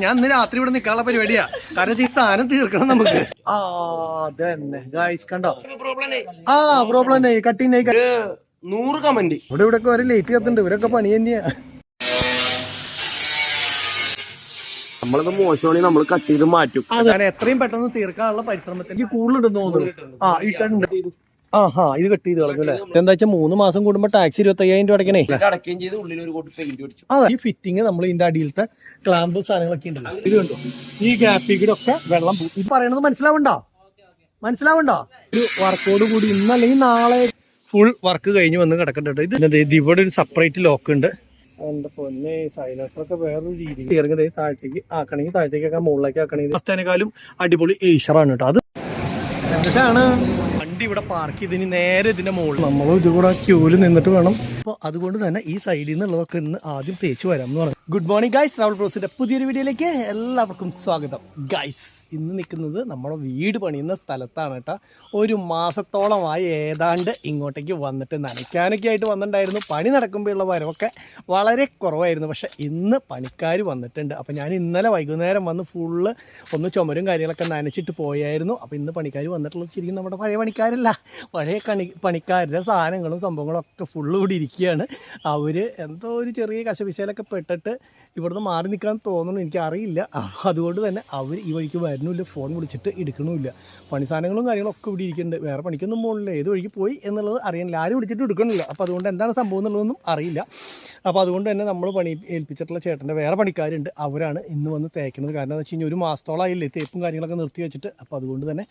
ഞാൻ ഇന്ന് രാത്രി ഇവിടെ നിൽക്കാനുള്ള പരിപാടിയാ. കാരണം ഈ സാധനം തീർക്കണം നമുക്ക്. അതന്നെ ഗൈസ് കണ്ടോ പ്രോബ്ലം കട്ടിങ് 100 കമന്റ്. ഇവിടെ ഒരു ലേറ്റ് കത്തുണ്ട്. ഇവരൊക്കെ പണി തന്നെയാ. നമ്മളത് മോശമാണെങ്കിൽ നമ്മൾ കട്ട് ചെയ്ത് മാറ്റും. അതാണ് എത്രയും പെട്ടെന്ന് തീർക്കാനുള്ള പരിശ്രമത്തിൽ എനിക്ക് കൂടുതലുണ്ടെന്ന് തോന്നുന്നു. ഇട്ടുണ്ട്. ഇത് കട്ട് ചെയ്ത് കളഞ്ഞു അല്ലേ. എന്താ വെച്ചാൽ 3 മാസം കൂടുമ്പോ ടാക്സ് 25,000 രൂപ അടയ്ക്കണേ. അടക്കുകയും ചെയ്ത് ഉള്ളിൽ ഒരു കോട്ട് പെയിന്റ് അടിച്ചു. അതെ, ഈ ഫിറ്റിങ് നമ്മൾ ഇതിന്റെ അടിയിലത്തെ ക്ലാമ്പ് സാധനങ്ങളൊക്കെ ഉണ്ടല്ലോ. ഇത് കണ്ടോ, ഈ ഗ്യാപ്പിലൊക്കെ വെള്ളം പോകും. ഇത് പറയണത് മനസ്സിലാവണ്ടോ? ഒരു വർക്കോട് കൂടി ഇന്ന് അല്ലെങ്കിൽ നാളെ ഫുൾ വർക്ക് കഴിഞ്ഞ് വന്ന് കിടക്കണ്ടോ. ഇത് ഇവിടെ ഒരു സെപ്പറേറ്റ് ലോക്ക് ഉണ്ട്. എന്റെ പൊന്നെ, സൈലൻസറൊക്കെ വേറൊരു രീതി. ഇറങ്ങി താഴ്ചക്ക് ആക്കണമെങ്കിൽ താഴ്ചക്കൊക്കെ മുകളിലേക്ക് ആക്കണമെങ്കിൽ ഫസ്റ്റേക്കാളും അടിപൊളി ഏഷ്യറാണ് കേട്ടോ. അത് എന്നിട്ടാണ് വണ്ടി ഇവിടെ പാർക്ക് ചെയ്തിന് നേരെ ഇതിന്റെ മുകളിൽ നമ്മൾ ഇതുകൂടെ ക്യൂവിൽ നിന്നിട്ട് വേണം. അപ്പോൾ അതുകൊണ്ട് തന്നെ ഈ സൈഡിൽ നിന്നുള്ളതൊക്കെ ഇന്ന് ആദ്യം തേച്ച് വരാം എന്ന് പറഞ്ഞു. ഗുഡ് മോർണിംഗ് ഗൈസ്, ട്രാവൽ പ്രോസിന്റെ പുതിയൊരു വീഡിയോയിലേക്ക് എല്ലാവർക്കും സ്വാഗതം. ഗൈസ്, ഇന്ന് നിൽക്കുന്നത് നമ്മുടെ വീട് പണിയുന്ന സ്ഥലത്താണ് കേട്ടോ. 1 മാസത്തോളമായി ഏതാണ്ട് ഇങ്ങോട്ടേക്ക് വന്നിട്ട് നനയ്ക്കാനൊക്കെ ആയിട്ട് വന്നിട്ടുണ്ടായിരുന്നു. പണി നടക്കുമ്പോഴുള്ള വരവൊക്കെ വളരെ കുറവായിരുന്നു. പക്ഷെ ഇന്ന് പണിക്കാർ വന്നിട്ടുണ്ട്. അപ്പോൾ ഞാൻ ഇന്നലെ വൈകുന്നേരം വന്ന് ഫുള്ള് ഒന്ന് ചുമരും കാര്യങ്ങളൊക്കെ നനച്ചിട്ട് പോയായിരുന്നു. അപ്പോൾ ഇന്ന് പണിക്കാർ വന്നിട്ടുള്ളത് ശരിക്കും നമ്മുടെ പഴയ പണിക്കാരല്ല, പഴയ പണിക്കാരുടെ സാധനങ്ങളും സംഭവങ്ങളും ഒക്കെ ഫുള്ള് കൂടി ഇരിക്കുകയാണ്. അവർ എന്തോ ഒരു ചെറിയ കശപിശയിലൊക്കെ പെട്ടിട്ട് ഇവിടുന്ന് മാറി നിൽക്കാൻ തോന്നുന്നു, എനിക്കറിയില്ല. അതുകൊണ്ട് തന്നെ അവർ ഈ വഴിക്ക് വരുന്നില്ല, ഫോൺ വിളിച്ചിട്ട് എടുക്കണമില്ല. പണി സാധനങ്ങളും കാര്യങ്ങളൊക്കെ ഇവിടെ ഇരിക്കുന്നുണ്ട്. വേറെ പണിക്കൊന്നും പോകണില്ല, ഏത് വഴിക്ക് പോയി എന്നുള്ളത് അറിയണില്ല. ആരും വിളിച്ചിട്ട് എടുക്കണില്ല. അപ്പോൾ അതുകൊണ്ട് എന്താണ് സംഭവം എന്നുള്ളതൊന്നും അറിയില്ല. അപ്പോൾ അതുകൊണ്ട് തന്നെ നമ്മൾ പണി ഏൽപ്പിച്ചിട്ടുള്ള ചേട്ടൻ്റെ വേറെ പണിക്കാരുണ്ട്, അവരാണ് ഇന്ന് വന്ന് തേക്കുന്നത്. കാരണം എന്ന് വെച്ച് കഴിഞ്ഞാൽ 1 മാസത്തോളമായില്ലേ തേപ്പും കാര്യങ്ങളൊക്കെ നിർത്തി വെച്ചിട്ട്. അപ്പോൾ അതുകൊണ്ട് തന്നെ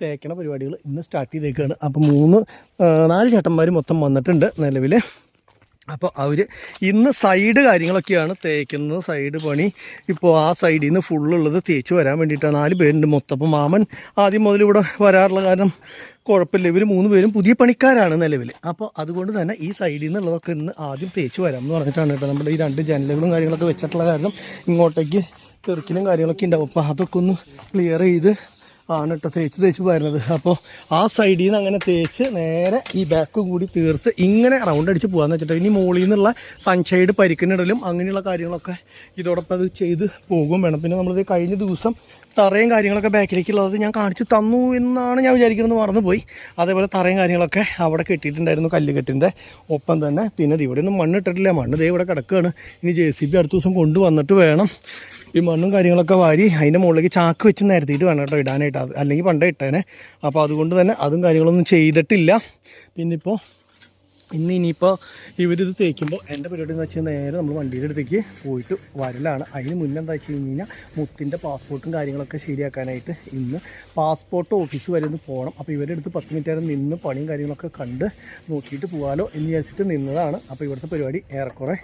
തേക്കണ പരിപാടികൾ ഇന്ന് സ്റ്റാർട്ട് ചെയ്തേക്കാണ്. അപ്പോൾ 4 ചേട്ടന്മാർ മൊത്തം വന്നിട്ടുണ്ട് നിലവിൽ. അപ്പോൾ അവർ ഇന്ന് സൈഡ് കാര്യങ്ങളൊക്കെയാണ് തേക്കുന്നത്, സൈഡ് പണി. ഇപ്പോൾ ആ സൈഡിൽ നിന്ന് ഫുള്ളുള്ളത് തേച്ച് വരാൻ വേണ്ടിയിട്ടാണ്. 4 പേരുണ്ട് മൊത്തം. അപ്പോൾ മാമൻ ആദ്യം മുതൽ ഇവിടെ വരാറുള്ള കാരണം കുഴപ്പമില്ല. ഇവർ 3 പേരും പുതിയ പണിക്കാരാണ് നിലവിൽ. അപ്പോൾ അതുകൊണ്ട് തന്നെ ഈ സൈഡിൽ നിന്നുള്ളതൊക്കെ ഇന്ന് ആദ്യം തേച്ച് വരാം എന്ന് പറഞ്ഞിട്ടാണ് കേട്ടോ. നമ്മുടെ ഈ 2 ജനലുകളും കാര്യങ്ങളൊക്കെ വെച്ചിട്ടുള്ള കാരണം ഇങ്ങോട്ടേക്ക് തെറിക്കലും കാര്യങ്ങളൊക്കെ ഉണ്ടാവും. അപ്പോൾ അതൊക്കെ ഒന്ന് ക്ലിയർ ചെയ്ത് ആണ് കേട്ടോ തേച്ച് വരുന്നത്. അപ്പോൾ ആ സൈഡിൽ നിന്ന് അങ്ങനെ തേച്ച് നേരെ ഈ ബാക്ക് കൂടി തീർത്ത് ഇങ്ങനെ റൗണ്ട് അടിച്ച് പോകാമെന്ന് വെച്ചിട്ട് ഇനി മുകളിൽ നിന്നുള്ള സൺഷൈഡ് പരിക്കിനിടലും അങ്ങനെയുള്ള കാര്യങ്ങളൊക്കെ ഇതോടൊപ്പം അത് ചെയ്ത് പോകും വേണം. പിന്നെ നമ്മളിത് കഴിഞ്ഞ ദിവസം തറയും കാര്യങ്ങളൊക്കെ ബാക്കിലേക്കുള്ളത് ഞാൻ കാണിച്ച് തന്നു എന്നാണ് ഞാൻ വിചാരിക്കുന്നത്, മറന്നുപോയി. അതേപോലെ തറയും കാര്യങ്ങളൊക്കെ അവിടെ കെട്ടിയിട്ടുണ്ടായിരുന്നു, കല്ലുകെട്ടിൻ്റെ ഒപ്പം തന്നെ. പിന്നെ ഇവിടെ ഒന്നും മണ്ണ് ഇട്ടിട്ടില്ല, മണ്ണ് ദേ ഇവിടെ കിടക്കുകയാണ്. ഇനി JCB അടുത്ത ദിവസം കൊണ്ടുവന്നിട്ട് വേണം ഈ മണ്ണും കാര്യങ്ങളൊക്കെ വാരി അതിൻ്റെ മുകളിലേക്ക് ചാക്ക് വെച്ച് നിരത്തിയിട്ട് വേണം കേട്ടോ ഇടാനായിട്ട്. അത് അല്ലെങ്കിൽ പണ്ടേ ഇട്ടേനെ. അപ്പോൾ അതുകൊണ്ട് തന്നെ അതും കാര്യങ്ങളൊന്നും ചെയ്തിട്ടില്ല. പിന്നെ ഇനിയിപ്പോൾ ഇവരിത് തേക്കുമ്പോൾ എൻ്റെ പരിപാടി എന്ന് വെച്ചാൽ നേരെ നമ്മൾ വണ്ടിയുടെ അടുത്തേക്ക് പോയിട്ട് വരലാണ്. അതിന് മുന്നേ എന്താ വെച്ച് കഴിഞ്ഞാൽ മുത്തിൻ്റെ പാസ്പോർട്ടും കാര്യങ്ങളൊക്കെ ശരിയാക്കാനായിട്ട് ഇന്ന് പാസ്പോർട്ട് ഓഫീസ് വരെ ഒന്ന് പോകണം. അപ്പോൾ ഇവരുടെ അടുത്ത് 10 മിനിറ്റ് നേരം നിന്ന് പണിയും കാര്യങ്ങളൊക്കെ കണ്ട് നോക്കിയിട്ട് പോകാമല്ലോ എന്ന് വിചാരിച്ചിട്ട് നിന്നതാണ്. അപ്പോൾ ഇവിടുത്തെ പരിപാടി ഏറെക്കുറെ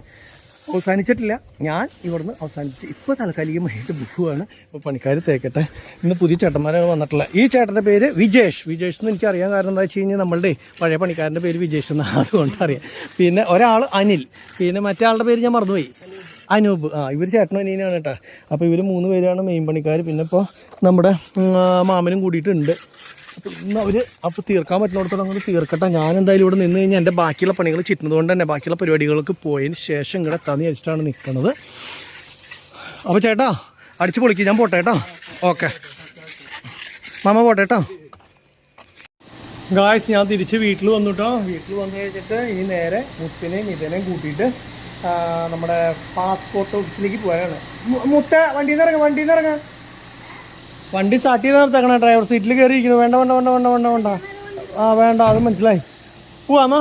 അവസാനിച്ചിട്ടില്ല. ഞാൻ ഇവിടുന്ന് അവസാനിച്ച് ഇപ്പോൾ താൽക്കാലികമായിട്ട് പോവുകയാണ്. ഇപ്പോൾ പണിക്കാർ തേക്കട്ടെ. ഇന്ന് പുതിയ ചേട്ടന്മാരാണ് വന്നിട്ടുള്ള. ഈ ചേട്ടൻ്റെ പേര് വിജേഷ് എന്ന് എനിക്കറിയാൻ കാരണം എന്താ വെച്ച് കഴിഞ്ഞാൽ നമ്മളുടെ പഴയ പണിക്കാരൻ്റെ പേര് വിജേഷ് എന്നാണ്, അതുകൊണ്ട് അറിയാം. പിന്നെ ഒരാൾ അനിൽ, പിന്നെ മറ്റേ ആളുടെ പേര് ഞാൻ മറന്നുപോയി, അനൂപ്. ഇവർ ചേട്ടനും അനിയനാണ് കേട്ടോ. അപ്പോൾ ഇവർ 3 പേരാണ് മെയിൻ പണിക്കാർ. പിന്നെ ഇപ്പോൾ നമ്മുടെ മാമനും കൂടിയിട്ടുണ്ട്. അപ്പോൾ ഇന്ന് അവർ അപ്പോൾ തീർക്കാൻ പറ്റുന്നിടത്തോളം അങ്ങോട്ട് തീർക്കട്ടെ. ഞാൻ എന്തായാലും ഇവിടെ നിന്ന് കഴിഞ്ഞാൽ എൻ്റെ ബാക്കിയുള്ള പണികൾ ചിറ്റുന്നത് കൊണ്ട് തന്നെ ബാക്കിയുള്ള പരിപാടികൾക്ക് പോയതിന് ശേഷം ഇങ്ങോട്ട് എത്താന്ന് വിചാരിച്ചിട്ടാണ് നിൽക്കുന്നത്. അപ്പോൾ ചേട്ടാ അടിച്ച് പൊളിക്ക്, ഞാൻ പോട്ടെ കേട്ടോ. ഓക്കെ മാമ പോട്ടെ കേട്ടോ. ഗായ്സ്, ഞാൻ തിരിച്ച് വീട്ടിൽ വന്നു കേട്ടോ. വീട്ടിൽ വന്നു കഴിഞ്ഞിട്ട് ഇനി നേരെ മുത്തിനെയും നിതനെയും കൂട്ടിയിട്ട് നമ്മുടെ പാസ്പോർട്ട് ഓഫീസിലേക്ക് പോകാനാണ്. വണ്ടിയിൽ നിന്ന് ഇറങ്ങാം. വണ്ടി സ്റ്റാർട്ട് ചെയ്ത് നിർത്തേക്കണേ, ഡ്രൈവർ സീറ്റിൽ കയറിയിരിക്കുന്നു. വേണ്ട വേണ്ട, അത് മനസ്സിലായി. പോവാമോ?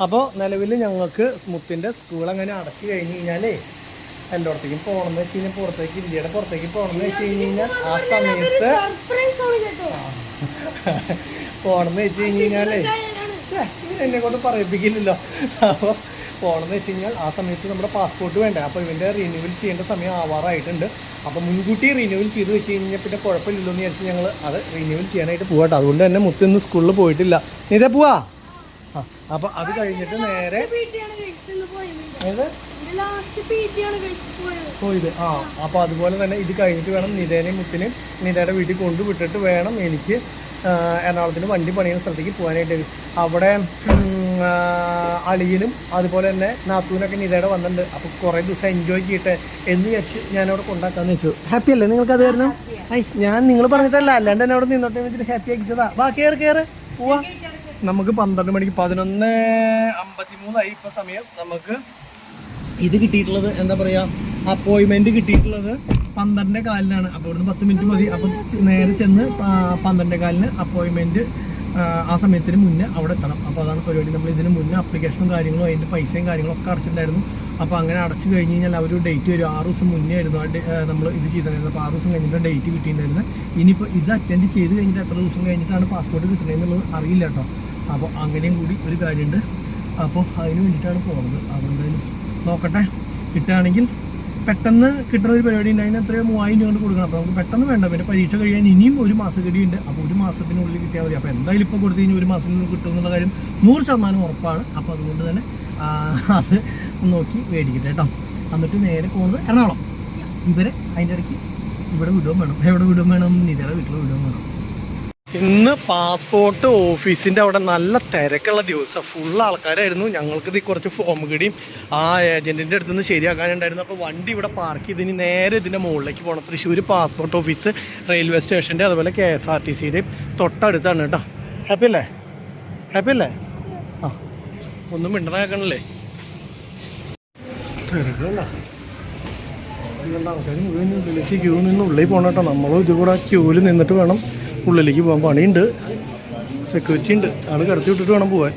അപ്പോൾ നിലവിൽ ഞങ്ങൾക്ക് മുത്തിൻ്റെ സ്കൂൾ അങ്ങനെ അടച്ചു കഴിഞ്ഞ് കഴിഞ്ഞാലേ എല്ലായിടത്തേക്കും പോകണമെന്ന് വെച്ച് കഴിഞ്ഞാൽ പുറത്തേക്ക്, ഇന്ത്യയുടെ പുറത്തേക്ക് പോകണമെന്ന് വെച്ച് കഴിഞ്ഞാൽ ആ സമയത്ത് പോകണമെന്ന് വെച്ച് കഴിഞ്ഞാലേ എന്നെ കൊണ്ട് പറയിപ്പിക്കില്ലല്ലോ. അപ്പോൾ പോകണമെന്ന് വെച്ച് കഴിഞ്ഞാൽ ആ സമയത്ത് നമ്മുടെ പാസ്പോർട്ട് വേണ്ടേ. അപ്പോൾ ഇവൻ്റെ റിന്യൂവൽ ചെയ്യേണ്ട സമയം ആവാറായിട്ടുണ്ട്. അപ്പോൾ മുൻകൂട്ടി റിന്യൂവൽ ചെയ്ത് വെച്ച് കഴിഞ്ഞാൽ പിന്നെ കുഴപ്പമില്ലല്ലോ എന്ന് വിചാരിച്ച് ഞങ്ങൾ അത് റിന്യൂവൽ ചെയ്യാനായിട്ട് പോകട്ടെ. അതുകൊണ്ട് തന്നെ മുത്തൊന്നും സ്കൂളിൽ പോയിട്ടില്ല. നീതേ പോവാ. അപ്പോൾ അത് കഴിഞ്ഞിട്ട് നേരെ പോയത്. അപ്പോൾ അതുപോലെ തന്നെ ഇത് കഴിഞ്ഞിട്ട് വേണം നിതേനെയും മുത്തിനെയും നിതയുടെ വീട്ടിൽ കൊണ്ടുവിട്ടിട്ട് വേണം എനിക്ക് എറണാകുളത്തിന് വണ്ടി പണിയുന്ന സ്ഥലത്തേക്ക് പോകാനായിട്ട്. അവിടെ അളിയനും അതുപോലെ തന്നെ നാത്തൂനൊക്കെ നിതയുടെ വന്നിട്ടുണ്ട്. അപ്പോൾ കുറേ ദിവസം എൻജോയ് ചെയ്യട്ടെ എന്ന് വെച്ച് ഞാനവിടെ കൊണ്ടാക്കാന്ന് വെച്ചു. ഹാപ്പി അല്ലേ നിങ്ങൾക്ക് അത് കാരണം? ഞാൻ നിങ്ങൾ പറഞ്ഞിട്ടല്ല, അല്ലാണ്ട് തന്നെ അവിടെ നിന്നോട്ടെ എന്ന് വെച്ചിട്ട് ഹാപ്പി ആക്കിച്ചതാ. വാ കയറി പോവാ. നമുക്ക് 12 മണിക്ക് 11:53 ഇപ്പൊ സമയം. നമുക്ക് ഇത് കിട്ടിയിട്ടുള്ളത് എന്താ പറയാ, അപ്പോയിൻമെന്റ് കിട്ടിയിട്ടുള്ളത് 12:15 അപ്പോൾ ഇവിടുന്ന് 10 മിനിറ്റ് മതി. അപ്പം നേരെ ചെന്ന് 12:15 അപ്പോയിൻമെന്റ് ആ സമയത്തിന് മുന്നേ അവിടെ എത്തണം. അപ്പോൾ അതാണ് പരിപാടി. നമ്മൾ ഇതിന് മുന്നേ അപ്ലിക്കേഷനും കാര്യങ്ങളും അതിൻ്റെ പൈസയും കാര്യങ്ങളും ഒക്കെ അടച്ചിട്ടുണ്ടായിരുന്നു. അപ്പോൾ അങ്ങനെ അടച്ചു കഴിഞ്ഞ് കഴിഞ്ഞാൽ അവർ ഡേറ്റ് വരും. 6 ദിവസം മുന്നേ ആയിരുന്നു നമ്മൾ ഇത് ചെയ്തിട്ടുണ്ടായിരുന്നു. അപ്പോൾ 6 ദിവസം കഴിഞ്ഞിട്ട് ഡേറ്റ് കിട്ടിയിട്ടുണ്ടായിരുന്നു. ഇനിയിപ്പോൾ ഇത് അറ്റൻഡ് ചെയ്ത് കഴിഞ്ഞിട്ട് എത്ര ദിവസം കഴിഞ്ഞിട്ടാണ് പാസ്പോർട്ട് കിട്ടുന്നതെന്നുള്ളത് അറിയില്ല കേട്ടോ. അപ്പോൾ അങ്ങനെയും കൂടി ഒരു കാര്യമുണ്ട്. അപ്പോൾ അതിന് വേണ്ടിയിട്ടാണ് പോകുന്നത്. അതുകൊണ്ടായാലും നോക്കട്ടെ, കിട്ടുകയാണെങ്കിൽ പെട്ടെന്ന് കിട്ടുന്ന ഒരു പരിപാടി ഉണ്ട്. അതിന് എത്രയോ 3000 രൂപ കൊണ്ട് കൊടുക്കണം. അപ്പോൾ നമുക്ക് പെട്ടെന്ന് വേണ്ട. പിന്നെ പരീക്ഷ കഴിയാൻ ഇനിയും ഒരു മാസക്കടിയുണ്ട്. അപ്പോൾ ഒരു മാസത്തിനുള്ളിൽ കിട്ടിയാൽ മതി. അപ്പോൾ എന്തായാലും ഇപ്പോൾ കൊടുത്തു കഴിഞ്ഞാൽ ഒരു മാസത്തിനുള്ളിൽ കിട്ടുമെന്നുള്ള കാര്യം 100% ഉറപ്പാണ്. അപ്പോൾ അതുകൊണ്ട് തന്നെ അത് നോക്കി മേടിക്കട്ടെ കേട്ടോ. എന്നിട്ട് നേരെ പോകുന്നത് എറണാകുളം. ഇവരെ അതിൻ്റെ ഇടയ്ക്ക് ഇവിടെ വിടുകയും വേണം. എവിടെ വിടുകയും വേണം? നിതയുടെ വീട്ടിൽ വിടുകയും വേണം. ഇന്ന് പാസ്പോർട്ട് ഓഫീസിൻ്റെ അവിടെ നല്ല തിരക്കുള്ള ദിവസം. ഫുൾ ആൾക്കാരായിരുന്നു. ഞങ്ങൾക്കിത് കുറച്ച് ഫോം കിടിയും ആ ഏജൻറ്റിൻ്റെ അടുത്ത് നിന്ന് ശരിയാക്കാനുണ്ടായിരുന്നു. അപ്പോൾ വണ്ടി ഇവിടെ പാർക്ക് ചെയ്ത് ഇനി നേരെ ഇതിൻ്റെ മുകളിലേക്ക് പോകണം. തൃശ്ശൂർ പാസ്പോർട്ട് ഓഫീസ് റെയിൽവേ സ്റ്റേഷൻ്റെ അതുപോലെ KSRTCയുടെയും തൊട്ടടുത്താണ് കേട്ടോ. ഹാപ്പി അല്ലേ? ആ, ഒന്നും മിണ്ടണാക്കണല്ലേ? തിരക്കണ്ട ആൾക്കാർ മുഴുവൻ ഉള്ളിലേക്ക് ക്യൂ നിന്ന് ഉള്ളിൽ പോകണം കേട്ടോ. നമ്മളും ഇത് കൂടെ ക്യൂവിൽ നിന്നിട്ട് വേണം ഉള്ളിലേക്ക് പോകാൻ. പണിയുണ്ട്, സെക്യൂരിറ്റി ഉണ്ട്. ആൾ കടത്തി വിട്ടിട്ട് വേണം പോവാൻ.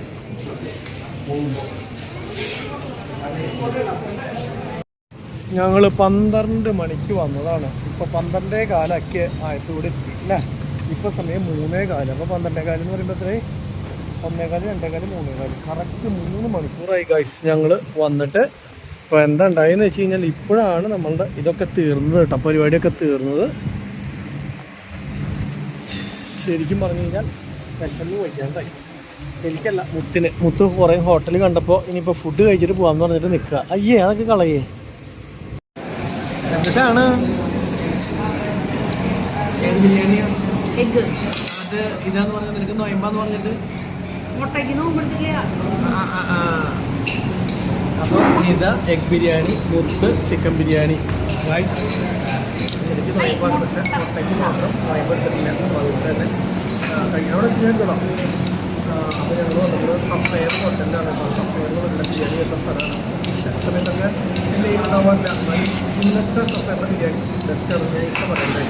ഞങ്ങൾ 12 മണിക്ക് വന്നതാണ്. ഇപ്പോൾ 12:15 ആയത്തൂടെ എത്തി അല്ലേ? ഇപ്പോൾ സമയം 3:15. അപ്പോൾ 12:15 എന്ന് പറയുമ്പോൾ എത്രയും 1:15, 2:15, 3:15 കറക്റ്റ് 3 മണിക്കൂറായി ഗൈസ് ഞങ്ങൾ വന്നിട്ട്. ഇപ്പോൾ എന്താ ഉണ്ടായെന്ന് വെച്ച് കഴിഞ്ഞാൽ ഇപ്പോഴാണ് നമ്മളുടെ ഇതൊക്കെ തീർന്നത് കേട്ടോ. പരിപാടിയൊക്കെ തീർന്നത്. ശരിക്കും പറഞ്ഞു കഴിഞ്ഞാൽ വിശന്ന് വയ്ക്കാണ്ടായി. എനിക്കല്ല, മുത്ത് കുറേ ഹോട്ടൽ കണ്ടപ്പോൾ ഇനിയിപ്പോൾ ഫുഡ് കഴിച്ചിട്ട് പോകാമെന്ന് പറഞ്ഞിട്ട് നിൽക്കുക. അയ്യേ, അതൊക്കെ കളയേ. എന്നിട്ടാണ് ഏത് ബിരിയാണിയാണ്? അത് ഇതാന്ന് പറഞ്ഞാൽ നിനക്ക് നൊയമ്പാന്ന് പറഞ്ഞിട്ട് അപ്പോൾ ഇതാ എഗ് ബിരിയാണി, മുത്ത് ചിക്കൻ ബിരിയാണി. റൈസ് എനിക്ക് നൊയമ്പാണ്, പക്ഷേ മുട്ടയ്ക്ക് മാത്രം നൊയമ്പെടുത്തിട്ടില്ല. അതുകൊണ്ട് തന്നെ കഴിക്കാനോട് ചെയ്യാൻ. അപ്പോൾ ഞങ്ങൾ വന്നത് സഫയർ ഹോട്ടലിലാണ്. സഫയറിൽ നല്ല ബിരിയാണി വെക്കുന്ന സ്ഥലമാണ്. ചില സമയത്തൊക്കെ ലീവ് ഉണ്ടാവാറില്ല. എന്നാലും ഇന്നത്തെ സഫയറിൻ്റെ ബിരിയാണി ബെസ്റ്റാണ്. ഞാൻ ഇപ്പം പറയുന്നത്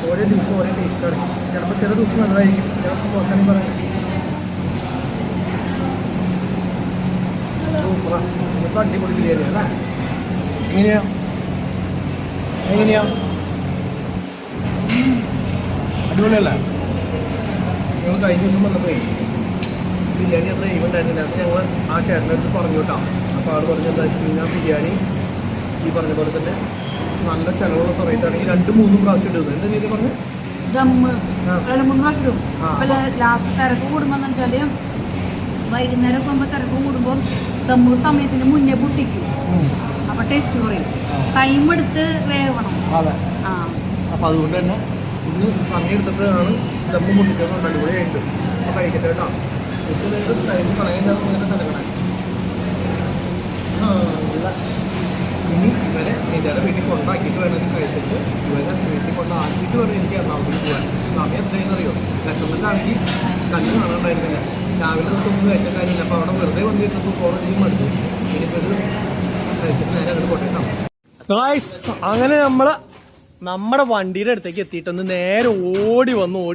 ഓരോ ദിവസം ഓരോ ടേസ്റ്റാണ്. ചിലപ്പോൾ ചില ദിവസം നല്ലതായിരിക്കും, ചില ദിവസം മോശം പറയാം. ഇന്നത്തെ അടിപൊളി ബിരിയാണിയാണ് അല്ലേ? എങ്ങനെയാ അടിപൊളിയല്ലേ? ഞങ്ങൾ കഴിഞ്ഞ ദിവസം വന്നപ്പോൾ ബിരിയാണി അത്ര ഈവൻ്റായിരുന്നില്ല. അപ്പോൾ ഞങ്ങൾ ആ ചേട്ടൻ്റെ അടുത്ത് പറഞ്ഞു കേട്ടോ. അപ്പോൾ ആൾ പറഞ്ഞത് എന്താ വെച്ച് കഴിഞ്ഞാൽ ബിരിയാണി ഈ പറഞ്ഞ പോലെ തന്നെ നല്ല ചിലവുള്ള സമയത്താണെങ്കിൽ 2-3 പ്രാവശ്യം ഇടുന്നത്. എന്താ രീതി പറഞ്ഞു? ദമ്മ് 2-3 പ്രാവശ്യം ഇടും. അപ്പോൾ ലാസ്റ്റ് തിരക്ക് കൂടുമ്പോന്ന് വെച്ചാൽ വൈകുന്നേരം പോകുമ്പോൾ തിരക്ക് കൂടുമ്പോൾ ദമ്മ് സമയത്തിന് മുന്നേ പൊട്ടിക്കും. അപ്പോൾ ടേസ്റ്റ് കുറയും. ടൈം എടുത്ത് വേവണം. അതെ. അപ്പോൾ അതുകൊണ്ട് തന്നെ ഇന്ന് സമയമെടുത്തിട്ടാണ് ദമ്മ് പൊട്ടിക്കുന്നത്. അടിപൊളിയായിട്ട് അപ്പോൾ കഴിക്കട്ടെ കേട്ടോ. ടൈം കളയുന്നതാണ് സ്ഥലങ്ങളെ. ഇനി ഇവരെ നിതയുടെ വീട്ടിൽ കൊണ്ടാക്കിയിട്ട് വേണം കഴിച്ചിട്ട് ഇവരെ വീട്ടിൽ കൊണ്ടാക്കിയിട്ട് വേണം എനിക്ക് എറണാകുളത്തേക്ക് പോകാൻ. സമയം എത്രയെന്ന് അറിയോ? വിഷമത്തിലാണെങ്കിൽ കണ്ണ് കാണാണ്ടായിരുന്നില്ല. രാവിലെ തൊട്ടൊന്നും കഴിച്ച കാര്യമില്ല. അപ്പോൾ അവിടെ വെറുതെ വന്നിരുന്നപ്പോൾ കുറച്ച് മടുത്തു. ഇനിയിപ്പോൾ ഇത് കഴിച്ചിട്ട് നേരെ അങ്ങോട്ട് കൊട്ടേക്കാം. അങ്ങനെ നമ്മുടെ വണ്ടിയുടെ അടുത്തേക്ക് എത്തിയിട്ടൊന്ന് നേരെ ഓടി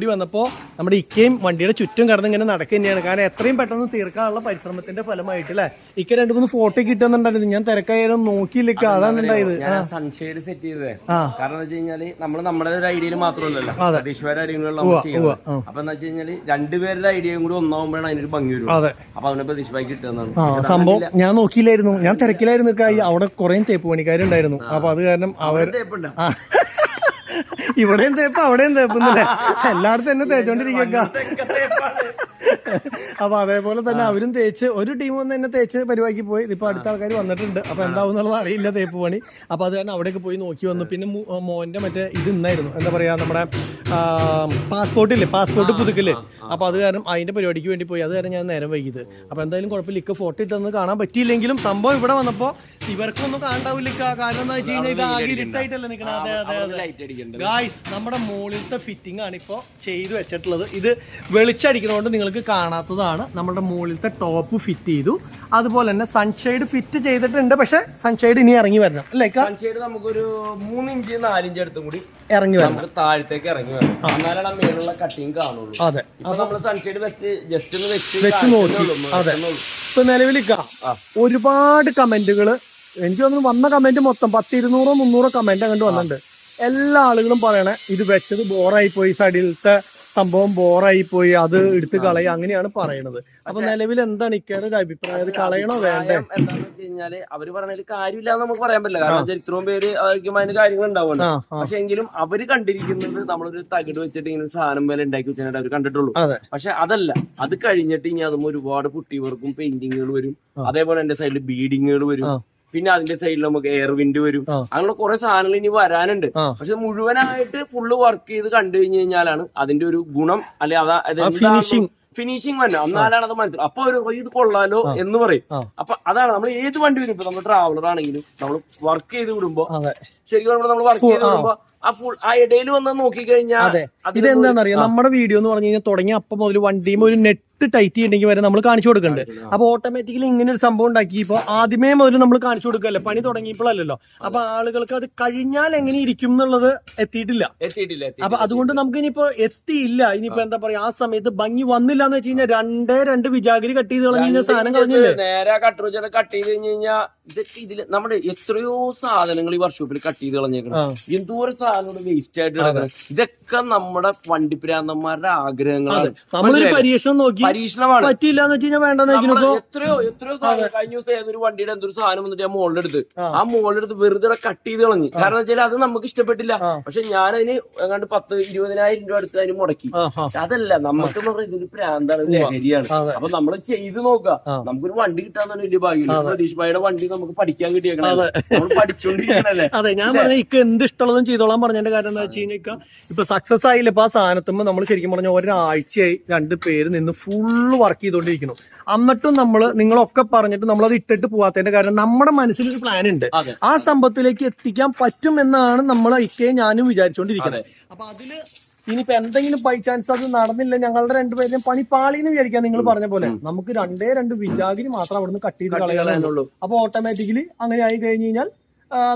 വന്നപ്പോൾ നമ്മുടെ ഇക്കയും വണ്ടിയുടെ ചുറ്റും കിടന്ന് ഇങ്ങനെ നടക്കുക തന്നെയാണ്. കാരണം എത്രയും പെട്ടെന്ന് തീർക്കാനുള്ള പരിശ്രമത്തിന്റെ ഫലമായിട്ട് അല്ലേ? ഇക്ക 2-3 ഫോട്ടോ കിട്ടുന്നുണ്ടായിരുന്നു. ഞാൻ തിരക്കായാലും നോക്കിയില്ല. അതാണ് ഉണ്ടായത്. സൺഷെയ്ഡ് സെറ്റ് ചെയ്തത് കാരണം എന്താ വെച്ച് കഴിഞ്ഞാല് നമ്മുടെ ഒരു ഐഡിയയിൽ മാത്രമല്ലല്ലോ ഈശ്വര ഐഡിയകളിൽ നമ്മൾ ചെയ്യുന്നത്. അപ്പൊ എന്താ വെച്ച് കഴിഞ്ഞാല് രണ്ടുപേരുടെ ഐഡിയയും കൂടി ഒന്നാവുമ്പോഴാണ് അതിനൊരു ഭംഗി വരും. അപ്പൊ അതിനെ പ്രതീക്ഷമായി കിട്ടുന്നതാണ് സംഭവം. ഞാൻ നോക്കിയില്ലായിരുന്നു, ഞാൻ തിരക്കിലായിരുന്നു. അവിടെ കുറെ തേപ്പ് പണിക്കാരുണ്ടായിരുന്നു. അപ്പൊ അത് കാരണം അവർ ഇവിടെയും തേപ്പ് അവിടെയും തേപ്പൊന്നുമില്ല. എല്ലായിടത്തും എന്നെ തേച്ചോണ്ടിരിക്കുക. അപ്പൊ അതേപോലെ തന്നെ അവരും തേച്ച് ഒരു ടീം വന്ന് തന്നെ തേച്ച് പരിപാടിക്ക് പോയി. ഇതിപ്പോ അടുത്ത ആൾക്കാർ വന്നിട്ടുണ്ട്. അപ്പൊ എന്താവും എന്നുള്ളത് അറിയില്ല തേപ്പ് പണി. അപ്പൊ അത് കാരണം അവിടേക്ക് പോയി നോക്കി വന്നു. പിന്നെ മോന്റെ മറ്റേ ഇത് ഇന്നായിരുന്നു, എന്താ പറയാ, നമ്മുടെ പാസ്പോർട്ട് പുതുക്കില്ലേ. അപ്പൊ അത് കാരണം അതിന്റെ പരിപാടിക്ക് വേണ്ടി പോയി. അത് കാരണം ഞാൻ നേരം വൈകിയത്. അപ്പൊ എന്തായാലും കുഴപ്പമില്ല, ഇക്ക ഫോട്ടോ ഇട്ടൊന്ന് കാണാൻ പറ്റിയില്ലെങ്കിലും സംഭവം ഇവിടെ വന്നപ്പോ ഇവർക്കൊന്നും കാണാവില്ല. കാരണം എന്താ വെച്ച് കഴിഞ്ഞാൽ ഇത് ആകെ ഇരുട്ടായിട്ടല്ലേ നിൽക്കണം. അതെ അതെ അതെ ഗായ്സ്, നമ്മുടെ മുകളിലത്തെ ഫിറ്റിംഗ് ആണ് ഇപ്പൊ ചെയ്തു വെച്ചിട്ടുള്ളത്. ഇത് വെളിച്ചടിക്കുന്നതുകൊണ്ട് നിങ്ങൾക്ക് കാണാത്തതാണ്. നമ്മുടെ മുകളിലത്തെ ടോപ്പ് ഫിറ്റ് ചെയ്തു. അതുപോലെ തന്നെ സൺഷെയ്ഡ് ഫിറ്റ് ചെയ്തിട്ടുണ്ട്. പക്ഷെ സൺഷെയ്ഡ് ഇനി ഇറങ്ങി വരണം അല്ലേ? സൺഷെയ്ഡ് നമുക്കൊരു 3 ഇഞ്ച് 4 ഇഞ്ച് അടുത്തും കൂടി ഇറങ്ങി വരണം, നമുക്ക് താഴത്തേക്ക് ഇറങ്ങി വരണം. എന്നാലാണ് മേലുള്ള കട്ടിങ് കാണുള്ളൂ. അതെ, അപ്പൊ നമ്മള് സൺഷെയ്ഡ് ജസ്റ്റ് ഒന്ന് വെച്ച് നോക്കി. അതെ, ഇപ്പൊ നിലവിലിക്ക ഒരുപാട് കമന്റുകള്, എനിക്ക് തോന്നുന്നു വന്ന കമന്റ് മൊത്തം 100, 200, 300 കമന്റ് അങ്ങോട്ട് വന്നിട്ടുണ്ട്. എല്ലാ ആളുകളും പറയണേ ഇത് വെച്ചത് ബോറായി പോയി, സൈഡിലത്തെ സംഭവം ബോറായി പോയി, അത് എടുത്ത് കളയുക, അങ്ങനെയാണ് പറയണത്. അപ്പൊ നിലവിൽ എന്താണ് ഇക്കയുടെ ഒരു അഭിപ്രായം? അത് കളയണോ വേണ്ടേ? എന്താണെന്ന് വെച്ച് കഴിഞ്ഞാല് അവര് പറഞ്ഞതിൽ കാര്യമില്ലാന്ന് നമുക്ക് പറയാൻ പറ്റില്ല. കാരണം ഇത്രയും പേര് അതിന് കാര്യങ്ങൾ ഉണ്ടാവുമല്ലോ. പക്ഷെ എങ്കിലും അവര് കണ്ടിരിക്കുന്നത് നമ്മളൊരു തകിട് വെച്ചിട്ട് ഇങ്ങനെ സാധനം പോലെ ഉണ്ടാക്കി വെച്ചാൽ അവർ കണ്ടിട്ടുള്ളൂ. പക്ഷെ അതല്ല, അത് കഴിഞ്ഞിട്ട് ഇനി അതും ഒരുപാട് പുട്ടി വർക്കും പെയിന്റിങ്ങുകൾ വരും. അതേപോലെ എന്റെ സൈഡിൽ ബീഡിങ്ങുകൾ വരും. പിന്നെ അതിന്റെ സൈഡിൽ നമുക്ക് എയർ വിൻഡ് വരും. അങ്ങനെ കുറെ സാധനങ്ങൾ ഇനി വരാനുണ്ട്. പക്ഷെ മുഴുവനായിട്ട് ഫുള്ള് വർക്ക് ചെയ്ത് കണ്ടു കഴിഞ്ഞു കഴിഞ്ഞാലാണ് അതിന്റെ ഒരു ഗുണം, അല്ലെ ഫിനിഷിങ് വന്നെ. എന്നാലാണ് അത് മനസ്സിലാവും. അപ്പൊ ഒരു ഇത് കൊള്ളാലോ എന്ന് പറയും. അപ്പൊ അതാണ് നമ്മൾ ഏത് വണ്ടി വരും. ഇപ്പൊ നമ്മൾ ട്രാവലർ ആണെങ്കിലും നമ്മൾ വർക്ക് ചെയ്ത് വിടുമ്പോ, ശരിക്കും നമ്മൾ വർക്ക് ചെയ്ത് വിടുമ്പോ ആ ഇടയിൽ വന്ന് നോക്കിക്കഴിഞ്ഞാൽ ഇതെന്താണെന്നറിയാം, നമ്മുടെ വീഡിയോ എന്ന് പറഞ്ഞു കഴിഞ്ഞാൽ തുടങ്ങിയ അപ്പം മുതൽ വണ്ടിയും ഒരു നെറ്റ് ടൈറ്റ് ചെയ്യണമെങ്കിൽ വരെ നമ്മൾ കാണിച്ചു കൊടുക്കുന്നുണ്ട്. അപ്പൊ ഓട്ടോമാറ്റിക്കലി ഇങ്ങനെ ഒരു സംഭവം ഉണ്ടാക്കി ഇപ്പൊ ആദ്യമേ മുതൽ നമ്മൾ കാണിച്ചു കൊടുക്കല്ലേ, പണി തുടങ്ങിയപ്പോഴല്ലോ. അപ്പൊ ആളുകൾക്ക് അത് കഴിഞ്ഞാൽ എങ്ങനെ ഇരിക്കും എന്നുള്ളത് എത്തിയിട്ടില്ല. അപ്പൊ അതുകൊണ്ട് നമുക്ക് ഇനിയിപ്പോ എത്തിയില്ല. ഇനിയിപ്പോ എന്താ പറയാ, ആ സമയത്ത് ഭംഗി വന്നില്ല എന്ന് വെച്ച് കഴിഞ്ഞാൽ 2 വിജാഗിരി കട്ട് ചെയ്ത് കളഞ്ഞ സാധനം കളഞ്ഞില്ലേ. നേരെ കട്ടർ കട്ട് ചെയ്ത് കഴിഞ്ഞ് കഴിഞ്ഞാൽ ഇതൊക്കെ ഇതില് നമ്മുടെ എത്രയോ സാധനങ്ങൾ ഈ വർക്ക്ഷോപ്പിൽ കട്ട് ചെയ്ത് കളഞ്ഞേക്കണം. എന്തോരം സാധനങ്ങൾ വേസ്റ്റ് ആയിട്ട് കിടക്കണം. ഇതൊക്കെ നമ്മുടെ വണ്ടി പ്രാന്തന്മാരുടെ ആഗ്രഹങ്ങളാണ്. നമ്മളൊരു പരീക്ഷണം നോക്കി പരീക്ഷണമാണ്. പറ്റില്ല എന്ന് വെച്ച് കഴിഞ്ഞാൽ വേണ്ടെന്ന് എത്രയോ സാധനം കഴിഞ്ഞ ദിവസം ഏതൊരു വണ്ടിയുടെ എന്തൊരു സാധനം വന്നിട്ട് ആ മോളിലെടുത്ത് വെറുതെ കട്ട് ചെയ്ത് കളഞ്ഞു. കാരണം വെച്ചാൽ അത് നമുക്ക് ഇഷ്ടപ്പെട്ടില്ല. പക്ഷെ ഞാനതിന് എങ്ങാണ്ട് 10-20,000 രൂപ അടുത്ത് അതിന് മുടക്കി. അതല്ല, നമുക്ക് ഇതൊരു പ്രാന്താണ്, ലഹരിയാണ്. അപ്പൊ നമ്മള് ചെയ്ത് നോക്കാം. നമുക്കൊരു വണ്ടി കിട്ടാൻ വലിയ ഭാഗ്യമില്ല. പ്രതീഷ് ഭായിയുടെ വണ്ടി നമുക്ക് പഠിക്കാൻ കിട്ടിയേക്കണം. നമ്മൾ പഠിച്ചോണ്ടിരിക്കണല്ലേ. അതെ, ഞാൻ പറഞ്ഞ ഇക്ക് എന്ത് ഇഷ്ടമുള്ളതും ചെയ്തോളാൻ പറഞ്ഞതിന്റെ കാര്യം എന്താ വെച്ച് കഴിഞ്ഞാൽ ഇപ്പൊ സക്സസ് ആയില്ല. ഇപ്പൊ ആ സാധനത്തുമ്പോ നമ്മൾ ശരിക്കും പറഞ്ഞ ഒരാഴ്ചയായി 2 പേര് നിന്ന് ഫുള്ള് വർക്ക് ചെയ്തോണ്ടിരിക്കുന്നു. എന്നിട്ടും നിങ്ങളൊക്കെ പറഞ്ഞിട്ട് നമ്മളത് ഇട്ടിട്ട് പോവാത്തതിന്റെ കാരണം നമ്മുടെ മനസ്സിലൊരു പ്ലാൻ ഉണ്ട്. ആ സംഭവത്തിലേക്ക് എത്തിക്കാൻ പറ്റും എന്നാണ് നമ്മളെ ഇക്കയും ഞാനും വിചാരിച്ചോണ്ടിരിക്കുന്നത്. അപ്പൊ അതില് ഇനിയിപ്പോ എന്തെങ്കിലും ബൈ ചാൻസ് അത് നടന്നില്ല, ഞങ്ങളുടെ 2 പേരുടെയും പണി പാളിന്ന് വിചാരിക്കാം. നിങ്ങൾ പറഞ്ഞ പോലെ നമുക്ക് 2 വിജാഗിരി മാത്രം അവിടുന്ന് കട്ട് ചെയ്ത് കളയാനുള്ളൂ. അപ്പൊ ഓട്ടോമാറ്റിക്കലി അങ്ങനെ ആയി കഴിഞ്ഞ് കഴിഞ്ഞാൽ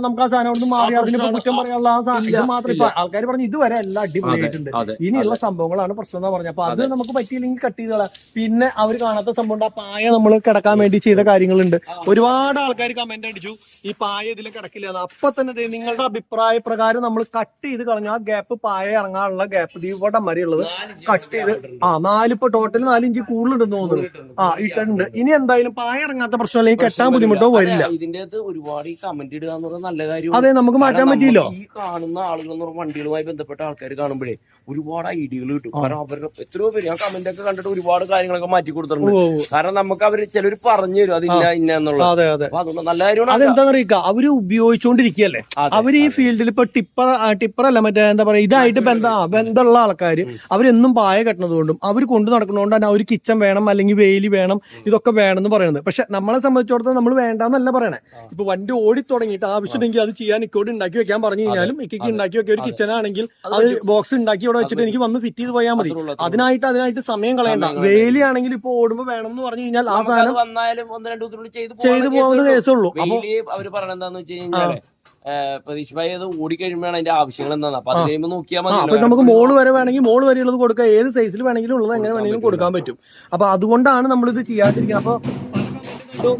നമുക്ക് ആ സാധനം അവിടുന്ന് മാറി അതിന് കുറ്റം പറയാനുള്ള ആ സാധനം ഇത് മാത്രം. ഇപ്പൊ ആൾക്കാർ പറഞ്ഞു ഇതുവരെ എല്ലാം അടിപൊളിയായിട്ടുണ്ട്, ഇനിയുള്ള സംഭവങ്ങളാണ് പ്രശ്നം എന്നാ പറഞ്ഞത്. അപ്പൊ അത് നമുക്ക് പറ്റിയില്ലെങ്കിൽ കട്ട് ചെയ്ത് കളയാം. പിന്നെ അവർ കാണാത്ത സംഭവം, ആ പായ നമ്മൾ കിടക്കാൻ വേണ്ടി ചെയ്ത കാര്യങ്ങളുണ്ട്. ഒരുപാട് ആൾക്കാർ കമന്റ് അടിച്ചു ഈ പായ ഇതിൽ കിടക്കില്ല. അപ്പൊ തന്നെ നിങ്ങളുടെ അഭിപ്രായ പ്രകാരം നമ്മൾ കട്ട് ചെയ്ത് കളഞ്ഞു. ആ ഗ്യാപ്പ്, പായ ഇറങ്ങാനുള്ള ഗ്യാപ്പ് ഇവിടെ വരെയുള്ളത് കട്ട് ചെയ്ത് 4 ഇപ്പൊ ടോട്ടൽ 4 ഇഞ്ച് കൂടുതലുണ്ടെന്ന് തോന്നുന്നു. ഇട്ടുണ്ട്. ഇനി എന്തായാലും പായ ഇറങ്ങാത്ത പ്രശ്നം അല്ലെങ്കിൽ കെട്ടാൻ ബുദ്ധിമുട്ടോ വരില്ല. ഇതിന്റെ ഒരുപാട് കമന്റ് ഇടുക നല്ല കാര്യം. അതെ, നമുക്ക് മാറ്റാൻ പറ്റില്ലോ. ഈ കാണുന്ന ആളുകൾ എന്ന് പറഞ്ഞാൽ വണ്ടികളുമായി ബന്ധപ്പെട്ട ആൾക്കാർ കാണുമ്പോഴേ ഒരുപാട് ഐഡിയകൾ കിട്ടും. കാരണം അവരുടെ എത്രയോ പേര് ഞാൻ കമന്റ് ഒക്കെ കണ്ടിട്ട് ഒരുപാട് കാര്യങ്ങളൊക്കെ മാറ്റി കൊടുത്തിട്ടുണ്ട്. കാരണം നമുക്ക് അവര് ചിലർ പറഞ്ഞു തരും അതില്ല ഇന്ന എന്നുള്ളത്. അപ്പൊ അതുകൊണ്ട് നല്ല കാര്യമാണ്. അതെന്താന്ന് അറിയിക്കാം, അവര് ഉപയോഗിച്ചുകൊണ്ടിരിക്കുകയല്ലേ. അവര് ഈ ഫീൽഡിൽ ഇപ്പൊ ടിപ്പറല്ല മറ്റേ എന്താ പറയാ ഇതായിട്ട് ബന്ധമുള്ള ആൾക്കാര് അവരെന്നും പായ കെട്ടുന്നതുകൊണ്ടും അവർ കൊണ്ടു നടക്കുന്നതുകൊണ്ട് തന്നെ അവർ കിച്ചൺ വേണം അല്ലെങ്കിൽ വെയില് വേണം ഇതൊക്കെ വേണമെന്ന് പറയുന്നത്. പക്ഷെ നമ്മളെ സംബന്ധിച്ചിടത്തോളം നമ്മൾ വേണ്ടെന്നല്ല പറയണേ. ഇപ്പൊ വണ്ടി ഓടി തുടങ്ങിയിട്ട് ആവശ്യമുണ്ടെങ്കിൽ അത് ചെയ്യാൻ ഇക്കോട് ഉണ്ടാക്കി വെക്കാൻ പറഞ്ഞു കഴിഞ്ഞാലും ഇക്കയ്ക്ക് ഉണ്ടാക്കി വെക്കുക. ഒരു കിച്ചൺ ആണെങ്കിൽ അത് ബോക്സ് ഉണ്ടാക്കി ഇവിടെ വെച്ചിട്ട് എനിക്ക് വന്ന് ഫിറ്റ് ചെയ്ത് പോയാൽ മതി. അതിനായിട്ട് സമയം കളയണ്ട. വെയിലി ആണെങ്കിൽ ഇപ്പൊ ഓടുമ്പോ വേണമെന്ന് പറഞ്ഞു കഴിഞ്ഞാൽ ആ സാധനം ചെയ്തു പോകുന്ന കേസുള്ളൂ. അപ്പൊ അവര് പറഞ്ഞെന്താന്ന് വെച്ച് കഴിഞ്ഞാല് പ്രതീക്ഷ ഭായി അത് ഓടിക്കഴിയുമ്പോഴാണ് അതിന്റെ ആവശ്യങ്ങൾ എന്താണ്. അപ്പൊ അത് കഴിയുമ്പോൾ നോക്കിയാൽ മതി. അപ്പൊ നമുക്ക് മോള് വരെ വേണമെങ്കിൽ മോള് വരെ ഉള്ളത് കൊടുക്കാം. ഏത് സൈസിൽ വേണമെങ്കിലും ഉള്ളത് എങ്ങനെ വേണമെങ്കിലും കൊടുക്കാൻ പറ്റും. അപ്പൊ അതുകൊണ്ടാണ് നമ്മൾ ഇത് ചെയ്യാതിരിക്കുന്നത്. അപ്പൊ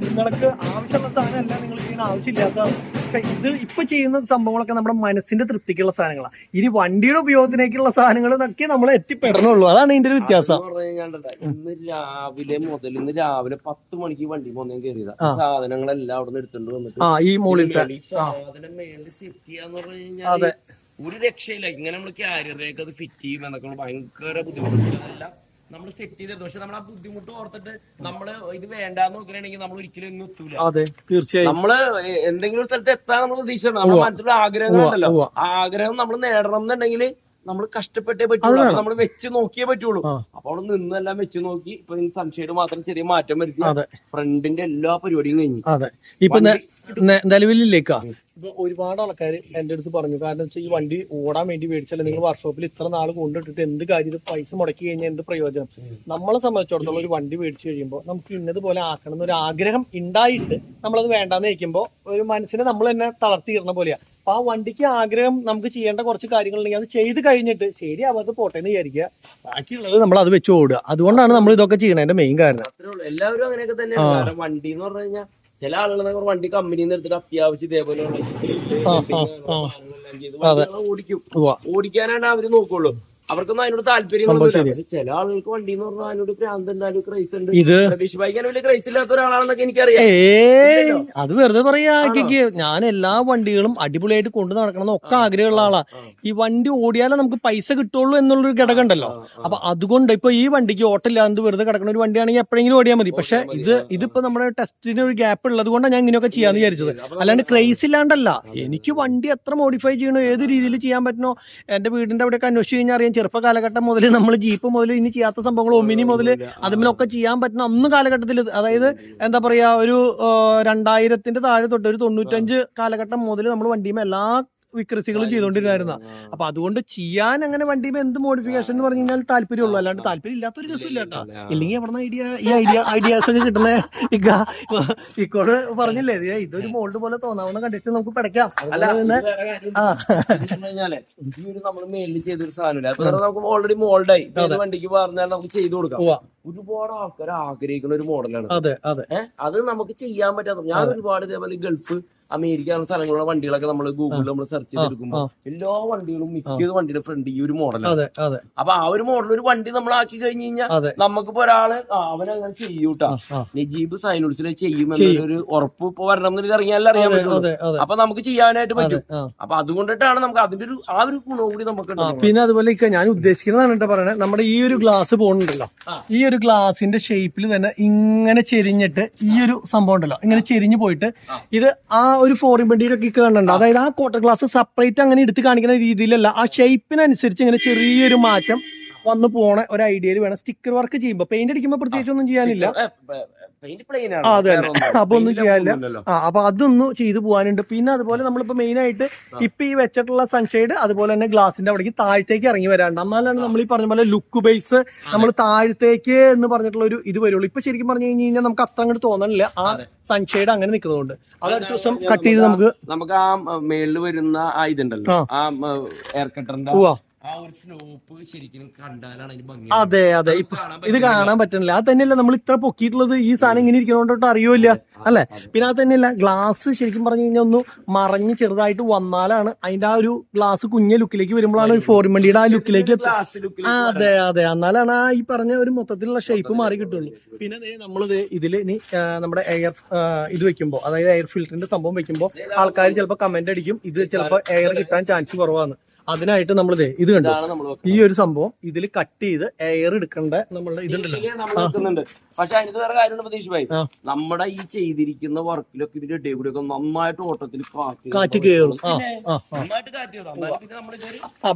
നിങ്ങൾക്ക് ആവശ്യമുള്ള സാധനമല്ല നിങ്ങൾ ചെയ്യുന്ന ആവശ്യമില്ലാത്ത. പക്ഷെ ഇത് ഇപ്പൊ ചെയ്യുന്ന സംഭവങ്ങളൊക്കെ നമ്മുടെ മനസ്സിന്റെ തൃപ്തിക്കുള്ള സാധനങ്ങളാണ്. ഇനി വണ്ടിയുടെ ഉപയോഗത്തിനേക്കുള്ള സാധനങ്ങൾ എന്നൊക്കെ നമ്മൾ എത്തിപ്പെടണുള്ളൂ. അതാണ് ഇതിന്റെ ഒരു വ്യത്യാസം. ഇന്ന് രാവിലെ 10 മണിക്ക് വണ്ടി പോകുന്ന കയറിയതാ. സാധനങ്ങളെല്ലാം അവിടെ നിന്ന് എടുത്തോണ്ട് വന്നിട്ട് ഈ മുകളിലത്തെ സാധനം മേളിൽ സെറ്റ് ചെയ്യാന്ന് പറഞ്ഞു കഴിഞ്ഞാൽ ഒരു രക്ഷയില്ല. ഇങ്ങനെ നമ്മള് ക്യാരിയറിലേക്ക് അത് ഫിറ്റ് ചെയ്യും എന്നൊക്കെ ഭയങ്കര ബുദ്ധിമുട്ട്. നമ്മൾ സെറ്റ് ചെയ്തിരുന്നു. പക്ഷെ നമ്മൾ ആ ബുദ്ധിമുട്ട് ഓർത്തിട്ട് നമ്മള് ഇത് വേണ്ടാന്ന് നോക്കുകയാണെങ്കിൽ നമ്മൾ ഒരിക്കലും ഒന്നും എത്തൂല. അതെ, തീർച്ചയായും. നമ്മള് എന്തെങ്കിലും ഒരു സ്ഥലത്ത് എത്താൻ നമ്മൾ പ്രതീക്ഷിക്കണം. നമ്മുടെ മനസ്സിലുള്ള ആഗ്രഹങ്ങളുണ്ടല്ലോ, ആ ആഗ്രഹം നമ്മൾ നേടണം എന്നുണ്ടെങ്കിൽ നമ്മൾ കഷ്ടപ്പെട്ടേ പറ്റുള്ളൂ. നമ്മൾ വെച്ച് നോക്കിയേ പറ്റുള്ളൂ. അപ്പോൾ അവിടെ നിന്നെല്ലാം വെച്ച് നോക്കി ഇപ്പൊ സൺഷെയ്ഡ് മാത്രം ചെറിയ മാറ്റം വരുത്തി ഫ്രണ്ടിന്റെ എല്ലാ പരിപാടിയും കഴിഞ്ഞു. അതെ, ഇപ്പൊ നിലവിലേക്കാ ഇപ്പൊ ഒരുപാട് ആൾക്കാർ എന്റെ അടുത്ത് പറഞ്ഞു, കാരണം വെച്ചാൽ ഈ വണ്ടി ഓടാൻ വേണ്ടി മേടിച്ചാൽ നിങ്ങൾ വർക്ക്ഷോപ്പിൽ ഇത്ര നാൾ കൊണ്ടിട്ടിട്ട് എന്ത് കാര്യം, ഇത് പൈസ മുടക്കി കഴിഞ്ഞാൽ എന്ത് പ്രയോജനം. നമ്മളെ സംബന്ധിച്ചിടത്തോളം ഒരു വണ്ടി മേടിച്ചു കഴിയുമ്പോൾ നമുക്ക് ഇന്നതുപോലെ ആക്കണം എന്നൊരു ആഗ്രഹം ഉണ്ടായിട്ട് നമ്മളത് വേണ്ടാന്ന് വെക്കുമ്പോൾ ഒരു മനസ്സിനെ നമ്മൾ തന്നെ തളർത്തിയിടുന്ന പോലെയാണ്. അപ്പൊ ആ വണ്ടിക്ക് ആഗ്രഹം നമുക്ക് ചെയ്യേണ്ട കുറച്ച് കാര്യങ്ങളുണ്ടെങ്കിൽ അത് ചെയ്ത് കഴിഞ്ഞിട്ട് ശരിയാവാതെ പോട്ടെ എന്ന് വിചാരിക്കുക, ബാക്കിയുള്ളത് നമ്മൾ അത് വെച്ച് ഓടുക. അതുകൊണ്ടാണ് നമ്മൾ ഇതൊക്കെ ചെയ്യണതിന്റെ മെയിൻ കാരണം. എല്ലാവരും അങ്ങനെയൊക്കെ തന്നെയാണ്. വണ്ടി എന്ന് പറഞ്ഞു കഴിഞ്ഞാൽ ചില ആളുകൾ വണ്ടി കമ്പനിയിൽ നിന്ന് എടുത്തിട്ട് അത്യാവശ്യം ഇതേപോലെ ഓടിക്കാനാണ് അവര് നോക്കുള്ളൂ. അവർക്കൊന്നും അതിനോട് താല്പര്യം. ചില ആളുകൾക്ക് വണ്ടി എന്ന് പറഞ്ഞാൽ അതിനോട് ഭ്രാന്ത് ഉണ്ടായാലും ക്രൈസ് ഉണ്ട്. പ്രതീഷ് ഭായിക്കാൻ വലിയ ക്രൈസ് ഇല്ലാത്ത ഒരാളാണെന്നൊക്കെ എനിക്കറിയാം. അത് വെറുതെ പറയാ. ഞാൻ എല്ലാ വണ്ടികളും അടിപൊളിയായിട്ട് കൊണ്ടു നടക്കണം ഒക്കെ ആഗ്രഹമുള്ള ആളാ. ഈ വണ്ടി ഓടിയാലേ നമുക്ക് പൈസ കിട്ടുള്ളൂ എന്നുള്ളൊരു ഘടകം ഉണ്ടല്ലോ. അപ്പൊ അതുകൊണ്ട് ഇപ്പൊ ഈ വണ്ടിക്ക് ഓട്ടമില്ലാണ്ട് വെറുതെ കിടക്കുന്ന ഒരു വണ്ടിയാണെങ്കിൽ എപ്പോഴെങ്കിലും ഓടിയാൽ മതി. പക്ഷെ ഇതിപ്പോ നമ്മുടെ ടെസ്റ്റിന് ഒരു ഗ്യാപ്പ് ഉള്ളത് കൊണ്ടാണ് ഞാൻ ഇങ്ങനെയൊക്കെ ചെയ്യാന്ന് വിചാരിച്ചത്. അല്ലാണ്ട് ക്രൈസ് ഇല്ലാണ്ടല്ല. എനിക്ക് വണ്ടി എത്ര മോഡിഫൈ ചെയ്യണോ, ഏത് രീതിയിൽ ചെയ്യാൻ പറ്റണോ, എന്റെ വീടിന്റെ അവിടെയൊക്കെ അന്വേഷിച്ച് കഴിഞ്ഞാൽ അറിയാം. ചെറുപ്പ കാലഘട്ടം മുതൽ നമ്മൾ ജീപ്പ് മുതൽ ഇനി ചെയ്യാത്ത സംഭവങ്ങൾ ഒമിനി മുതൽ അതുമൊക്കെ ചെയ്യാൻ പറ്റുന്ന അന്ന് കാലഘട്ടത്തിൽ, അതായത് എന്താ പറയാ, ഒരു 2000 താഴെ തൊട്ട് ഒരു 95 കാലഘട്ടം മുതൽ നമ്മൾ വണ്ടിയുമ്പോൾ എല്ലാ വിക്രസികളും ചെയ്തോണ്ടിരുന്ന. അപ്പൊ അതുകൊണ്ട് ചെയ്യാൻ അങ്ങനെ വണ്ടിയുമ്പോ എന്ത് മോഡിഫിക്കേഷൻ എന്ന് പറഞ്ഞു കഴിഞ്ഞാൽ താല്പര്യമുള്ളൂ. അല്ലാണ്ട് താല്പര്യം ഇല്ലാത്തൊരു കേസില്ല കേട്ടോ. ഇല്ലെങ്കിൽ എവിടെ ഐഡിയാസ് ഒക്കെ കിട്ടുന്ന ഇക്കോട് പറഞ്ഞില്ലേ, ഇതൊരു മോൾഡ് പോലെ തോന്നാവുന്ന കണ്ടിച്ച് നമുക്ക് പഠിക്കാം. നമ്മൾ മേലിൽ ചെയ്തൊരു സാധനമില്ല, നമുക്ക് ഓൾറെഡി മോൾഡായി വണ്ടിക്ക് പറഞ്ഞാൽ നമുക്ക് ചെയ്തു കൊടുക്കാം. ഒരുപാട് ആൾക്കാർ ആഗ്രഹിക്കുന്ന ഒരു മോഡലാണ്. അത് നമുക്ക് ചെയ്യാൻ പറ്റാത്ത. ഞാൻ ഒരുപാട് ഇതേപോലെ ഗൾഫ്, അമേരിക്ക സ്ഥലങ്ങളുള്ള വണ്ടികളൊക്കെ നമ്മൾ ഗൂഗിളിൽ നമ്മൾ സെർച്ച് ചെയ്തെടുക്കുമ്പോൾ എല്ലാ വണ്ടികളും മിക്ക വണ്ടിയുടെ ഫ്രണ്ട് ഈ ഒരു മോഡലാണ്. അപ്പൊ ആ ഒരു മോഡൽ ഒരു വണ്ടി നമ്മൾ ആക്കി കഴിഞ്ഞു കഴിഞ്ഞാൽ നമുക്കിപ്പോ ഒരാള് അവനങ്ങനെ ചെയ്യൂട്ടാ, നജീബ് സൈനുൾസിൽ ചെയ്യുമെന്നൊരു ഉറപ്പ് ഇപ്പൊ വരണം എന്ന് ഇറങ്ങിയാലും അറിയാൻ പറ്റുള്ളൂ. അപ്പൊ നമുക്ക് ചെയ്യാനായിട്ട് പറ്റും. അപ്പൊ അതുകൊണ്ടിട്ടാണ് നമുക്ക് അതിന്റെ ഒരു ആ ഒരു ഗുണം കൂടി നമുക്ക്. പിന്നെ അതുപോലെ ഞാൻ ഉദ്ദേശിക്കുന്നതാണ് കേട്ടോ പറയണത്, നമ്മുടെ ഈ ഒരു ഗ്ലാസ് പോകുന്നുണ്ടല്ലോ, ഈ ഒരു ഗ്ലാസിന്റെ ഷേപ്പിൽ തന്നെ ഇങ്ങനെ ചെരിഞ്ഞിട്ട് ഈ ഒരു സംഭവം ഉണ്ടല്ലോ, ഇങ്ങനെ ചെരിഞ്ഞു പോയിട്ട് ഇത് ആ ഒരു ഫോറിൻ വണ്ടിയിലൊക്കെ കാണുന്നുണ്ട്. അതായത് ആ ക്വാർട്ടർ ഗ്ലാസ് സെപ്പറേറ്റ് അങ്ങനെ എടുത്ത് കാണിക്കുന്ന രീതിയിലല്ല, ആ ഷേപ്പിനനുസരിച്ച് ഇങ്ങനെ ചെറിയൊരു മാറ്റം വന്നു പോണ ഒരു ഐഡിയയിൽ വേണം സ്റ്റിക്കർ വർക്ക് ചെയ്യുമ്പോൾ. പെയിന്റ് അടിക്കുമ്പോൾ പ്രത്യേകിച്ച് ഒന്നും ചെയ്യാനില്ല, അതെ, അപ്പൊ ഒന്നും ചെയ്യാനില്ല. അപ്പൊ അതൊന്നും ചെയ്തു പോകാനുണ്ട്. പിന്നെ അതുപോലെ നമ്മളിപ്പോ മെയിൻ ആയിട്ട് ഇപ്പൊ ഈ വെച്ചിട്ടുള്ള സൺഷെയ്ഡ് അതുപോലെ തന്നെ ഗ്ലാസിന്റെ അവിടേക്ക് താഴത്തേക്ക് ഇറങ്ങി വരാണ്ട്, എന്നാലാണ് നമ്മൾ ഈ പറഞ്ഞ പോലെ ലുക്ക് ബേസ് നമ്മൾ താഴത്തേക്ക് എന്ന് പറഞ്ഞിട്ടുള്ള ഒരു ഇത് വരുള്ളൂ. ഇപ്പൊ ശരിക്കും പറഞ്ഞു കഴിഞ്ഞാൽ നമുക്ക് അത്ര അങ്ങോട്ട് തോന്നണില്ല ആ സൺഷെയ്ഡ് അങ്ങനെ നിൽക്കുന്നതുകൊണ്ട്. അത് അടുത്ത ദിവസം കട്ട് ചെയ്ത് നമുക്ക് ആ മേളിൽ വരുന്ന ആ ഇതുണ്ടല്ലോ, ആ എയർ കട്ടറിന്റെ ആ ഒരു സ്ലോപ്പ് ശരിക്കും കണ്ടാലാണ് അതിന് ഭംഗി. അതെ, ഇത് കാണാൻ പറ്റുന്നില്ല. അത് തന്നെയല്ല നമ്മൾ ഇത്ര പൊക്കിയിട്ടുള്ളത്, ഈ സാധനം ഇങ്ങനെ ഇരിക്കണോണ്ടോട്ട് അറിയൂല്ല അല്ലെ. പിന്നെ അത് തന്നെയല്ല ഗ്ലാസ് ശരിക്കും പറഞ്ഞു കഴിഞ്ഞാൽ ഒന്ന് മറഞ്ഞ് ചെറുതായിട്ട് വന്നാലാണ് അതിന്റെ ആ ഒരു ഗ്ലാസ് കുഞ്ഞ ലുക്കിലേക്ക് വരുമ്പോഴാണ് ഒരു ഫോറിൻ വണ്ടിയുടെ ആ ലുക്കിലേക്ക് അതെ എന്നാലാണ് ആ ഈ പറഞ്ഞ ഒരു മൊത്തത്തിലുള്ള ഷേപ്പ് മാറി കിട്ടുള്ളൂ. പിന്നെ നമ്മളിത് ഇതില് ഇനി നമ്മുടെ എയർ ഇത് വെക്കുമ്പോൾ, അതായത് എയർ ഫിൽറ്ററിന്റെ സംഭവം വെക്കുമ്പോൾ ആൾക്കാർ ചിലപ്പോൾ കമന്റ് അടിക്കും, ഇത് ചിലപ്പോൾ എയർ കിട്ടാൻ ചാൻസ് കുറവാണ്. അതിനായിട്ട് നമ്മളിത് ഇത് കണ്ടു, ഈ ഒരു സംഭവം ഇതിൽ കട്ട് ചെയ്ത് എയർ എടുക്കേണ്ട നമ്മളുടെ ഇതുണ്ടല്ലോ. പക്ഷെ അതിന് വേറെ കാര്യമുണ്ട് പ്രതീക്ഷ ഭായി, നമ്മുടെ ഈ ചെയ്തിരിക്കുന്ന വർക്കിലൊക്കെ ഇതിന്റെ ഇടയിൽ കൂടെ ഒക്കെ നന്നായിട്ട് ഓട്ടത്തിൽ കാറ്റ് കയറും,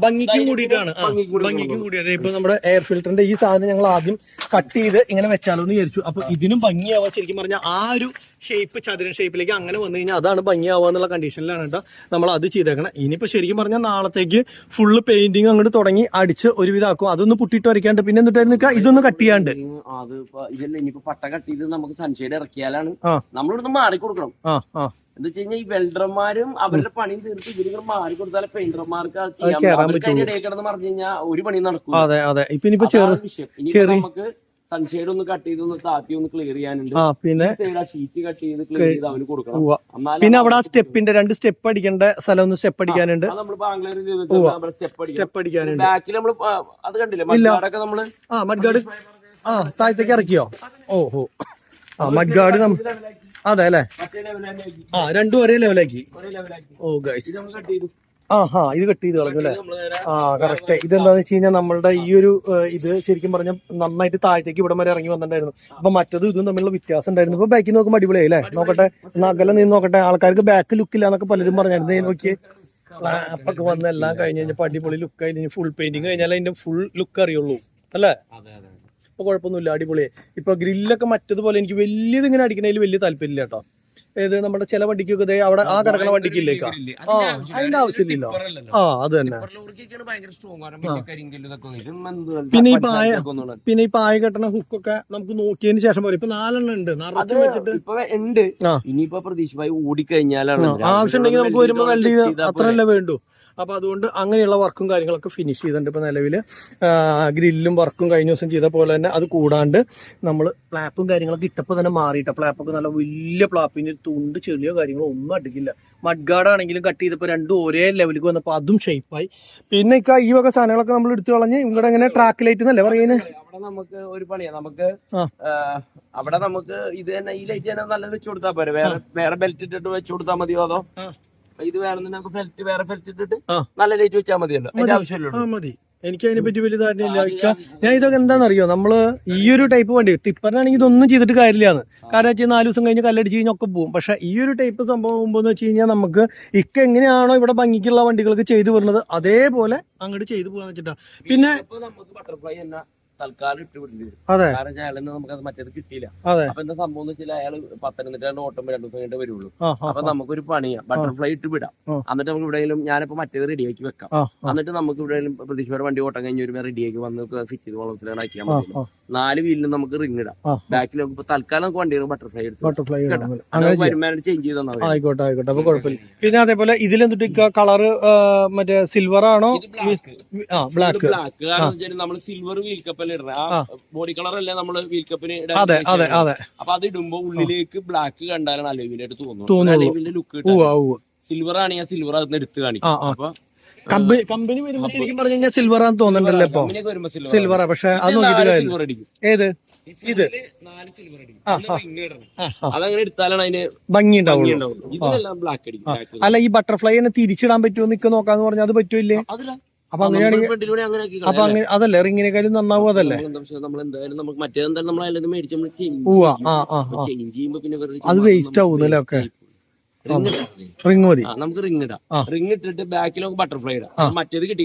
ഭംഗിക്കും കൂടിയിട്ടാണ്. ഭംഗിക്കും കൂടി. അതെ, ഇപ്പൊ നമ്മുടെ എയർ ഫിൽറ്ററിന്റെ ഈ സാധനം ഞങ്ങൾ ആദ്യം കട്ട് ചെയ്ത് ഇങ്ങനെ വെച്ചാലോ എന്ന് വിചാരിച്ചു. അപ്പൊ ഇതിനും ഭംഗിയാവാ ശരിക്കും പറഞ്ഞാൽ ആ ഒരു ഷേപ്പ് ചതുരൻ ഷേപ്പിലേക്ക് അങ്ങനെ വന്നു കഴിഞ്ഞാൽ അതാണ് ഭംഗിയാവുക എന്നുള്ള കണ്ടീഷനിലാണ് കേട്ടോ നമ്മൾ അത് ചെയ്തേക്കണം. ഇനിയിപ്പോ ശരിക്കും പറഞ്ഞാൽ നാളത്തേക്ക് ഫുള്ള് പെയിന്റിങ് അങ്ങോട്ട് തുടങ്ങി അടിച്ച് ഒരുവിധാക്കും. അതൊന്ന് പുട്ടിട്ട് വരയ്ക്കാണ്ട് പിന്നെ എന്നിട്ടായിരുന്നു ഇതൊന്ന് കട്ട് ചെയ്യാണ്ട് ഇനിയിപ്പോ പട്ട കട്ട് ചെയ്ത് നമുക്ക് സൺഷെയ്ഡ് ഇറക്കിയാലാണ് നമ്മളിവിടുന്ന് മാറിക്കൊടുക്കണം. എന്താ വെച്ച് കഴിഞ്ഞാൽ ഈ വെൽഡർമാരും അവരുടെ പണി തീർത്ത് ഇവരിങ്ങനെ മാറി കൊടുത്താലേ പെയിന്റർമാർക്ക് അതിന്റെ കിടന്ന് പറഞ്ഞു കഴിഞ്ഞാൽ ഒരു പണി നടക്കും. നമുക്ക് സൺഷെയ്ഡ് ഒന്ന് കട്ട് ചെയ്ത് ഒന്ന് താത്തി ഒന്ന് ക്ലിയർ ചെയ്യാനുണ്ട്. പിന്നെ ഷീറ്റ് കട്ട് ചെയ്ത് ക്ലിയർ ചെയ്ത് അവന് കൊടുക്കണം. പിന്നെ അവിടെ ആ സ്റ്റെപ്പിന്റെ 2 സ്റ്റെപ്പ് അടിക്കേണ്ട സ്ഥലം ഒന്ന് സ്റ്റെപ്പ് അടിക്കാനുണ്ട്. നമ്മൾ ബാംഗ്ലൂരിൽ സ്റ്റെപ്പ് അടിക്കാനുണ്ട്. ബാക്കിൽ നമ്മള് അത് കണ്ടില്ലേ മഡ്ഗാർഡൊക്കെ നമ്മള് മഡ്ഗാർഡ് താഴത്തേക്ക് ഇറക്കിയോ? ഓഹോ, മഡ്ഗാർഡ് അതെ അല്ലെ, രണ്ടും ഒരേ ലെവലാക്കി. ഓ ഗൈസ്, ഇത് കട്ട് ചെയ്ത് കളഞ്ഞു അല്ലേ? കറക്റ്റ്. ഇതെന്താന്ന് വെച്ച് കഴിഞ്ഞാൽ നമ്മളുടെ ഈ ഒരു ഇത് ശരിക്കും പറഞ്ഞാൽ നന്നായിട്ട് താഴത്തേക്ക് ഇവിടം വരെ ഇറങ്ങി വന്നിട്ടുണ്ടായിരുന്നു. അപ്പൊ മറ്റത് ഇതും തമ്മിലുള്ള വ്യത്യാസം ഉണ്ടായിരുന്നു. ഇപ്പൊ ബാക്കിൽ നോക്കുമ്പോൾ അടിപൊളിയായി അല്ലേ? നോക്കട്ടെ, ഒന്ന് അകലെ നിന്ന് നോക്കട്ടെ. ആൾക്കാർക്ക് ബാക്ക് ലുക്കില്ല എന്നൊക്കെ പലരും പറഞ്ഞായിരുന്നു. നോക്കിയേ, ക്ലാപ്പൊക്കെ വന്ന് എല്ലാം കഴിഞ്ഞ് കഴിഞ്ഞപ്പോൾ അടിപൊളി ലുക്ക് കഴിഞ്ഞ് ഫുൾ പെയിന്റിങ് കഴിഞ്ഞാൽ അതിന്റെ ഫുൾ ലുക്ക് അറിയുള്ളൂ അല്ലേ? ഇപ്പൊ കുഴപ്പമൊന്നുമില്ല, അടിപൊളിയായി. ഇപ്പൊ ഗ്രില്ലൊക്കെ മറ്റതുപോലെ എനിക്ക് വലിയത് ഇങ്ങനെ അടിക്കണതിൽ വലിയ താല്പര്യമില്ല കേട്ടോ. ഏത് നമ്മുടെ ചില വണ്ടിക്കൊക്കെ അവിടെ ആ കിടക്കുന്ന വണ്ടിക്കില്ലേക്കാ അതിന്റെ ആവശ്യമില്ലല്ലോ. അത് തന്നെ. പിന്നെ ഈ പായ കെട്ടണ ഹുക്കൊക്കെ നമുക്ക് നോക്കിയതിന് ശേഷം പറയും. ഇപ്പൊ 4 ഉണ്ട്, നിറച്ച് വെച്ചിട്ട് ഇനിയിപ്പോ പ്രതീക്ഷമായി ഓടിക്കഴിഞ്ഞാലാണ് ആവശ്യം ഉണ്ടെങ്കിൽ നമുക്ക് വരുമ്പോ വെൽഡ് അത്രല്ലേ വേണ്ടു. അപ്പൊ അതുകൊണ്ട് അങ്ങനെയുള്ള വർക്കും കാര്യങ്ങളൊക്കെ ഫിനിഷ് ചെയ്തിട്ടുണ്ട്. ഇപ്പൊ നിലവിൽ ഗ്രില്ലും വർക്കും കഴിഞ്ഞ ദിവസം ചെയ്ത പോലെ തന്നെ അത് കൂടാണ്ട് നമ്മൾ പ്ലാപ്പും കാര്യങ്ങളൊക്കെ ഇട്ടപ്പോൾ തന്നെ മാറിയിട്ട പ്ലാപ്പൊക്കെ നല്ല വലിയ പ്ലാപ്പിന്റെ തുണ്ട് ചെളിയോ കാര്യങ്ങളോ ഒന്നും അടിക്കില്ല. മഡ്ഗാർഡ് ആണെങ്കിലും കട്ട് ചെയ്തപ്പോൾ രണ്ടും ഒരേ ലെവലിലേക്ക് വന്നപ്പോൾ അതും ഷേപ്പായി. പിന്നെ ഈ വക സാധനങ്ങളൊക്കെ നമ്മൾ എടുത്തു കളഞ്ഞ് ഇവിടെ ഇങ്ങനെ ട്രാക്ക് ലൈറ്റ് എന്നല്ലേ പറയുന്നത്? അവിടെ നമുക്ക് ഒരു പണിയാ, നമുക്ക് അവിടെ നമുക്ക് ഇത് തന്നെ ഈ ലൈറ്റ് തന്നെ നല്ലത് വെച്ചു കൊടുത്താൽ പോരെ? വേറെ ബെൽറ്റ് ഇട്ടിട്ട് വെച്ചു കൊടുത്താൽ മതിയോ? അതോ ഇത് വേണമെന്ന് നമുക്ക് വേറെ ഫെൽറ്റ് ഇട്ടിട്ട് നല്ല ലൈറ്റ് വെച്ചാൽ മതിയല്ലോ? അതിന്റെ ആവശ്യമില്ലല്ലോ. മതി. എനിക്ക് അതിനെ പറ്റി വലിയ ധാരണയില്ല. ഞാൻ ഇതൊക്കെ എന്താണെന്നറിയോ, നമ്മള് ഈ ഒരു ടൈപ്പ് വണ്ടി ടിപ്പറിനാണെങ്കിൽ ഇതൊന്നും ചെയ്തിട്ട് കാര്യമില്ലാന്ന്. കാരണം വെച്ചാൽ 4 ദിവസം കഴിഞ്ഞ് കല്ലടിച്ച് കഴിഞ്ഞൊക്കെ പോകും. പക്ഷെ ഈ ഒരു ടൈപ്പ് സംഭവം പോകുമ്പോൾ വെച്ച് കഴിഞ്ഞാൽ നമുക്ക് എങ്ങനെയാണോ ഇവിടെ ഭംഗിക്കുള്ള വണ്ടികൾക്ക് ചെയ്തു വരുന്നത് അതേപോലെ അങ്ങോട്ട് ചെയ്തു പോകാന്ന് വെച്ചിട്ടാ. പിന്നെ നമുക്ക് ബട്ടർഫ്ലൈ തന്നെ തൽക്കാലം ഇട്ട് വിടേണ്ടി വരും. കാരണം അയാളിൽ നമുക്ക് അത് മറ്റേത് കിട്ടിയില്ല. അപ്പൊ എന്താ സംഭവം എന്ന് വെച്ചാൽ അയാൾ പത്തനംതിട്ട ഓട്ടം 2 ദിവസം കഴിഞ്ഞിട്ട് വരുള്ളൂ. അപ്പൊ നമുക്കൊരു പണിയാ, ബട്ടർഫ്ലൈ ഇട്ട് വിടാം. എന്നിട്ട് നമുക്ക് ഇവിടെയും ഞാനിപ്പോ മറ്റേത് റെഡിയാക്കി വെക്കാം. എന്നിട്ട് നമുക്ക് ഇവിടെയും പ്രതീക്ഷയുടെ വണ്ടി ഓട്ടം കഴിഞ്ഞ് വരുമ്പോൾ റെഡിയാക്കി വന്ന് ഫിറ്റ് ചെയ്ത് വളത്തിലാണ് ആക്കിയാൽ മതി. 4 വീലിനും നമുക്ക് റിങ് ഇടാം. ബാക്കിൽ നമുക്ക് തൽക്കാലം നമുക്ക് വണ്ടികൾ ബട്ടർഫ്ലൈ എടുത്ത് വരുമാനം ചേഞ്ച് ചെയ്ത് തന്നാൽ ആയിക്കോട്ടെ. അപ്പൊ കുഴപ്പമില്ല. പിന്നെ അതേപോലെ ഇതിലെന്തിട്ട് കളറ് മറ്റേ സിൽവർ ആണോ? ബ്ലാക്ക്. നമ്മൾ silver wheel cup body colour അല്ലേ നമ്മള് വീൽ കപ്പിന്. അപ്പൊ അത് ഇടുമ്പോ ഉള്ളിലേക്ക് ബ്ലാക്ക് കണ്ടാലാണ് അലോവിന്റെ ആയിട്ട് തോന്നുന്നു. അലോവിന്റെ ലുക്ക് സിൽവർ ആണെങ്കിൽ സിൽവർ അതിന് എടുത്ത് കാണിക്കും. അപ്പൊ കമ്പനി വരുമ്പോ ശരിക്കും പറഞ്ഞു കഴിഞ്ഞാൽ സിൽവർ ആണെന്ന് തോന്നുന്നുണ്ടല്ലോ. ഇപ്പൊ സിൽവറാ, പക്ഷെ അത് നോക്കിട്ട് ഏത് ഇത് അതങ്ങനെ എടുത്താലാണ് അതിന് ഭംഗി ഉണ്ടാവും. ഇതിലെല്ലാം ബ്ലാക്ക് അടിക്കും. അല്ല, ഈ ബട്ടർഫ്ലൈ തന്നെ തിരിച്ചിടാൻ പറ്റുമോ നിക്ക് നോക്കാന്ന് പറഞ്ഞാൽ അത് പറ്റൂല്ലേ? അപ്പൊ അങ്ങനെയാണെങ്കിൽ അപ്പൊ അങ്ങനെ അതല്ലേ റിങ്ങിനെക്കാളും നന്നാവും. അതല്ലേ നമുക്ക് മറ്റേതെന്തായാലും നമ്മൾ അതിൽ മേടിച്ച് നമ്മൾ ചേഞ്ച് ചെയ്യുമ്പോ പിന്നെ അത് വേസ്റ്റ് ആവുന്നല്ലേ? ഒക്കെ റിങ് മതി, നമുക്ക് റിങ് ഇടാം. റിങ് ഇട്ടിട്ട് ബാക്കിൽ നമുക്ക് ബട്ടർഫ്ലൈ ഇടാം. മറ്റേത് കിട്ടി